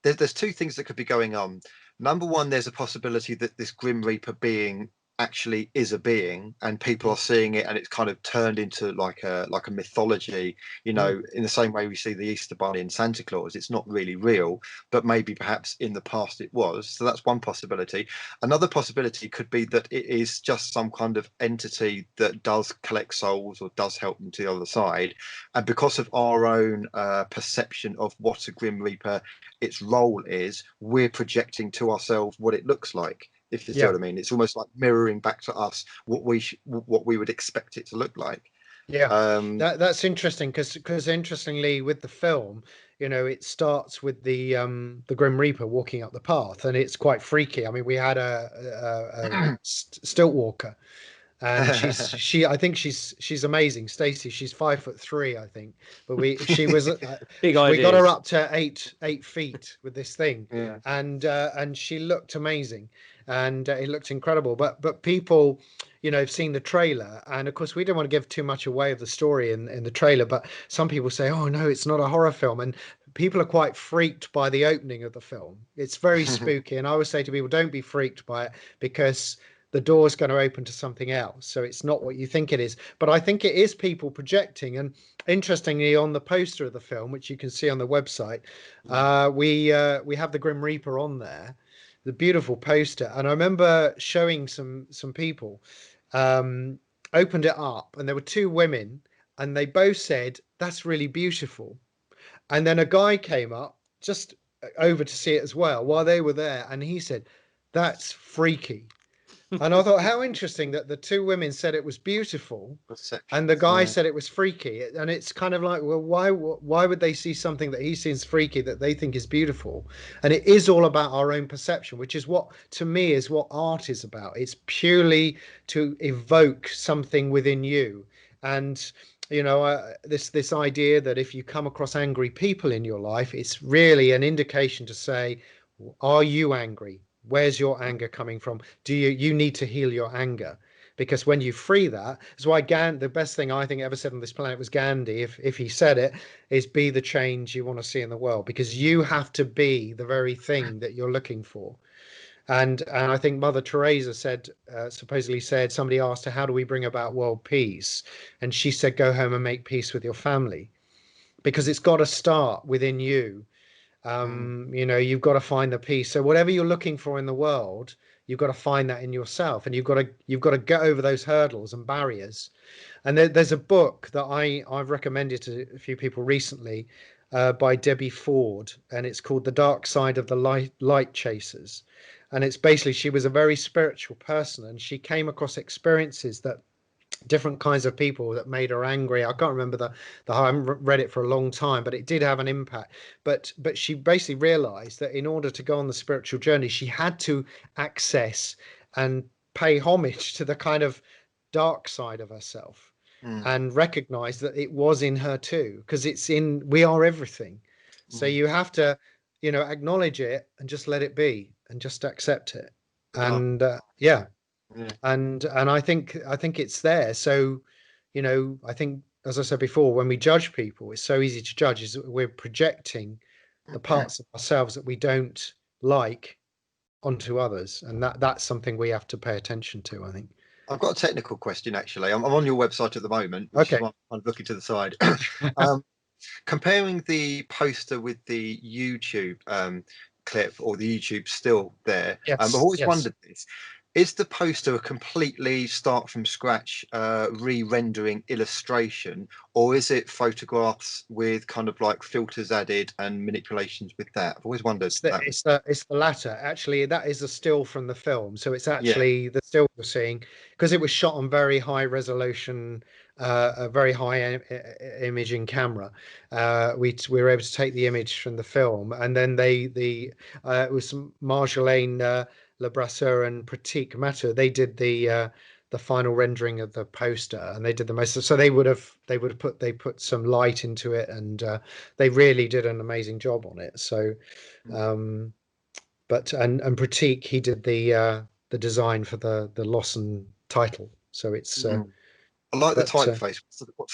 there's two things that could be going on. Number one, there's a possibility that this Grim Reaper being actually is a being, and people are seeing it, and it's kind of turned into like a mythology, you know, in the same way we see the Easter Bunny and Santa Claus. It's not really real, but maybe perhaps in the past it was. So that's one possibility. Another possibility could be that it is just some kind of entity that does collect souls or does help them to the other side, and because of our own perception of what a Grim Reaper, its role is, we're projecting to ourselves what it looks like, if you see what I mean. It's almost like mirroring back to us what we would expect it to look like. That's interesting, because interestingly, with the film, you know, it starts with the Grim Reaper walking up the path, and it's quite freaky. I mean, we had a stilt walker, and I think she's amazing, Stacey. She's 5'3", I think, but she was Big we got her ideas. up to 8 feet with this thing, Yeah. and she looked amazing, and it looked incredible. But people, you know, have seen the trailer, and of course we don't want to give too much away of the story in the trailer, but some people say, oh no, it's not a horror film, and people are quite freaked by the opening of the film. It's very spooky, and I always say to people, don't be freaked by it, because the door's going to open to something else. So it's not what you think it is. But I think it is people projecting. And interestingly, on the poster of the film, which you can see on the website, we have the Grim Reaper on there, the beautiful poster. And I remember showing some people, opened it up, and there were two women, and they both said, "That's really beautiful." And then a guy came up just over to see it as well while they were there, and he said, "That's freaky." And I thought, how interesting that the two women said it was beautiful, and the guy said it was freaky. And it's kind of like, well, why would they see something that he sees freaky that they think is beautiful? And it is all about our own perception, which is what, to me, is what art is about. It's purely to evoke something within you. And you know, this idea that if you come across angry people in your life, it's really an indication to say, are you angry? Where's your anger coming from? Do you need to heal your anger? Because when you free that, that's why the best thing I think ever said on this planet was Gandhi. If he said it, is be the change you want to see in the world, because you have to be the very thing that you're looking for. And I think Mother Teresa said, supposedly said, somebody asked her, how do we bring about world peace? And she said, go home and make peace with your family, because it's got to start within you. You know, you've got to find the peace. So whatever you're looking for in the world, you've got to find that in yourself, and you've got to get over those hurdles and barriers. And there's a book that I've recommended to a few people recently, by Debbie Ford, and it's called The Dark Side of the Light Chasers. And it's basically, she was a very spiritual person, and she came across experiences that different kinds of people that made her angry. I can't remember I haven't read it for a long time, but it did have an impact. But she basically realized that in order to go on the spiritual journey, she had to access and pay homage to the kind of dark side of herself, and recognize that it was in her too, because we are everything. So you have to, you know, acknowledge it and just let it be and just accept it. And and I think it's there. So, you know, I think, as I said before, when we judge people, it's so easy to judge, is that we're projecting the parts of ourselves that we don't like onto others, and that's something we have to pay attention to, I think. I've got a technical question, actually. I'm on your website at the moment, which is why I'm looking to the side. Comparing the poster with the YouTube clip, or the YouTube still there, I've always wondered this. Is the poster a completely start from scratch re-rendering illustration, or is it photographs with kind of like filters added and manipulations with that? I've always wondered. It's the latter. Actually, that is a still from the film. So it's actually the still you're seeing, because it was shot on very high resolution, a very high imaging camera. We were able to take the image from the film, and then it was Marjolaine Lebrasseur and Pratik Matter. They did the final rendering of the poster, and they did the most. So they put some light into it, and they really did an amazing job on it. So, but Pratik, he did the design for the Lossen title. So it's I like the But, typeface.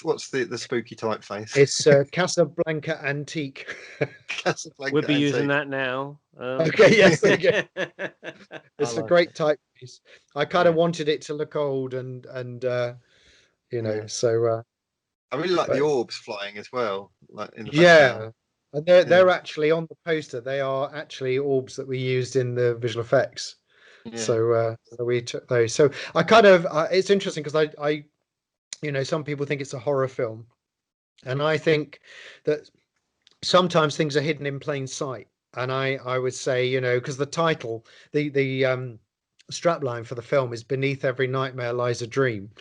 What's the spooky typeface? It's Casablanca Antique. Casablanca We'll be using Antique. that now. Okay, yes, there you go. It's a like great typeface. I kind of Yeah. wanted it to look old and you know, Yeah. so I really like the but orbs flying as well, like in the yeah. background. And they're Yeah. actually on the poster. They are actually orbs that we used in the visual effects. Yeah. So we took those. So I kind of it's interesting because I you know, some people think it's a horror film, and I think that sometimes things are hidden in plain sight. And I would say, you know, because the title, the strapline for the film is "Beneath every nightmare lies a dream,"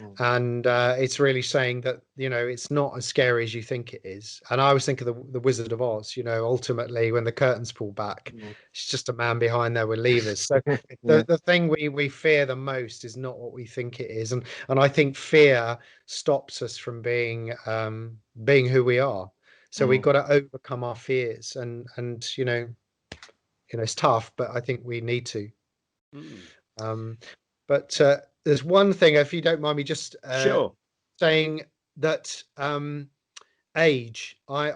Mm. and it's really saying that, you know, it's not as scary as you think it is. And I always think of the Wizard of Oz. You know, ultimately when the curtains pull back, Mm. it's just a man behind there with levers. So Yeah. the thing we fear the most is not what we think it is, and I think fear stops us from being who we are. So we've Mm. got to overcome our fears, and you know, it's tough, but I think we need to. Mm. Um, but there's one thing, if you don't mind me just Sure. saying that age. I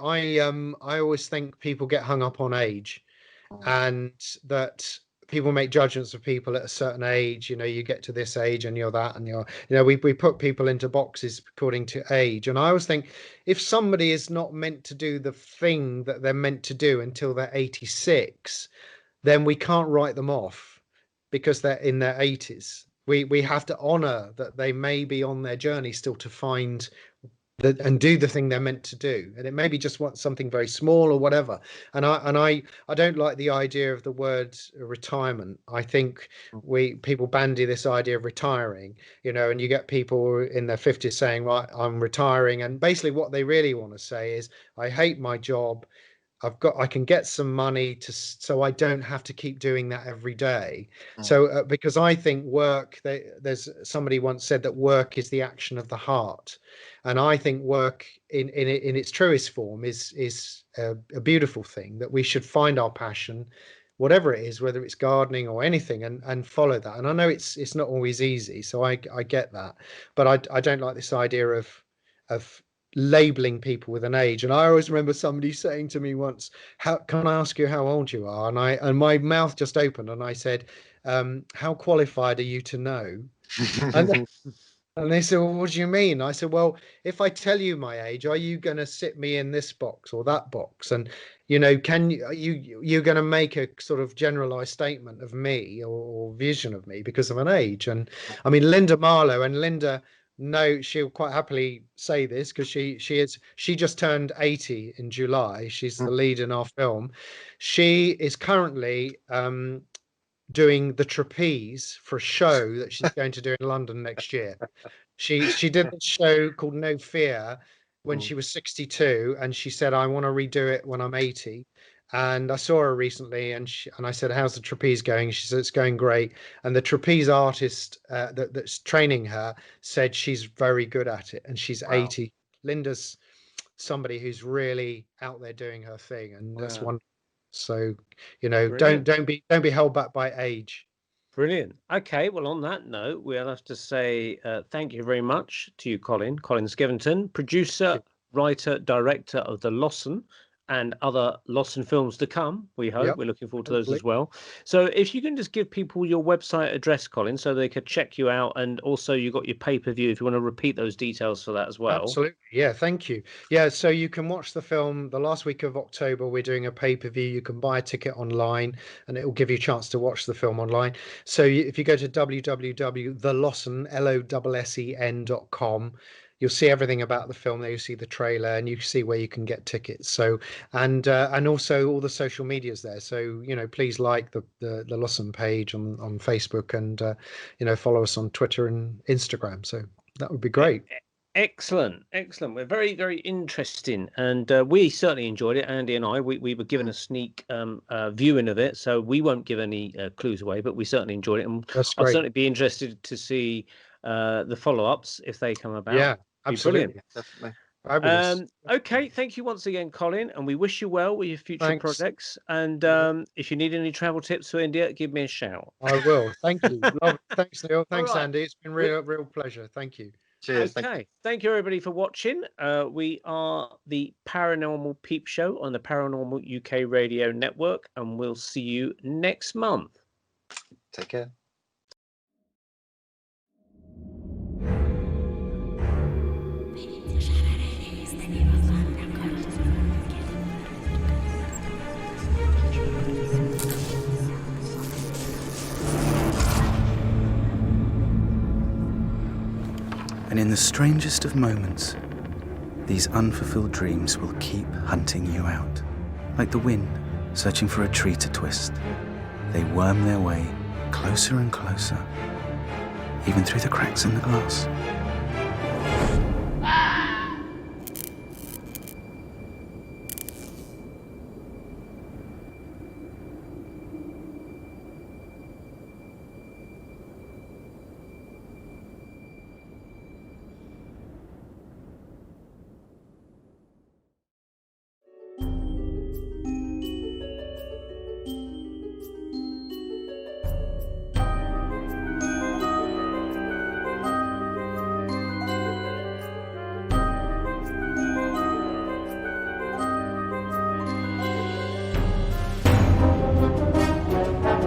always think people get hung up on age, and that people make judgments of people at a certain age. You know, you get to this age and you're that, and we put people into boxes according to age. And I always think if somebody is not meant to do the thing that they're meant to do until they're 86, then we can't write them off because they're in their 80s. We have to honor that they may be on their journey still to find and do the thing they're meant to do, and it maybe just want something very small or whatever. And I don't like the idea of the word retirement. I think people bandy this idea of retiring, you know, and you get people in their 50s saying, right, I'm retiring, and basically what they really want to say is, I hate my job. I can get some money so I don't have to keep doing that every day. So because I think there's somebody once said that work is the action of the heart, and I think work in its truest form is a beautiful thing, that we should find our passion, whatever it is, whether it's gardening or anything, and follow that. And I know it's not always easy, so I get that, but I don't like this idea of labeling people with an age. And I always remember somebody saying to me once, "How can I ask you how old you are?" And my mouth just opened, and I said, "How qualified are you to know?" And and they said, "Well, what do you mean?" I said, "Well, if I tell you my age, are you going to sit me in this box or that box? And you know, you're going to make a sort of generalized statement of me or vision of me because of an age?" And I mean, Linda Marlowe, and Linda, no, she'll quite happily say this because she just turned 80 in July. She's the lead in our film. She is currently doing the trapeze for a show that she's going to do in London next year. She did a show called No Fear when she was 62, and she said, I want to redo it when I'm 80. And I saw her recently, and I said, how's the trapeze going? She said, it's going great. And the trapeze artist that's training her said she's very good at it, and she's 80. Linda's somebody who's really out there doing her thing, and that's one. So, you know, Brilliant. don't be held back by age. Brilliant. Okay, well, on that note, we'll have to say thank you very much to you, Colin Skevington, producer, writer, director of the Lossen and other Lossen films to come. We hope. Yep, we're looking forward to those hopefully. as well. So if you can just give people your website address, Colin, so they could check you out, and also you got your pay-per-view if you want to repeat those details for that as well. Absolutely. Yeah, thank you. Yeah, so you can watch the film the last week of October. We're doing a pay-per-view. You can buy a ticket online, and it will give you a chance to watch the film online. So if you go to www.thelossen.com, you'll see everything about the film there. You see the trailer, and you see where you can get tickets. So and also all the social medias there. So you know, please like the Lossen page on Facebook, and you know, follow us on Twitter and Instagram. So that would be great. Excellent. We're very, very interesting, and we certainly enjoyed it. Andy and I, we were given a sneak viewing of it, so we won't give any clues away, but we certainly enjoyed it, and That's I'd great. certainly be interested to see the follow-ups if they come about. Yeah, absolutely. Brilliant. Definitely. Fabulous. Okay, thank you once again, Colin, and we wish you well with your future Thanks. projects. And if you need any travel tips for India, give me a shout. I will. Thank you. Thanks, Neil. Thanks, right. Andy. It's been real pleasure. Thank you. Cheers. Thank you. Okay, thank you everybody for watching. We are the Paranormal Peep Show on the Paranormal UK Radio Network, and we'll see you next month. Take care. And in the strangest of moments, these unfulfilled dreams will keep hunting you out. Like the wind searching for a tree to twist, they worm their way closer and closer, even through the cracks in the glass.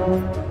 Thank you.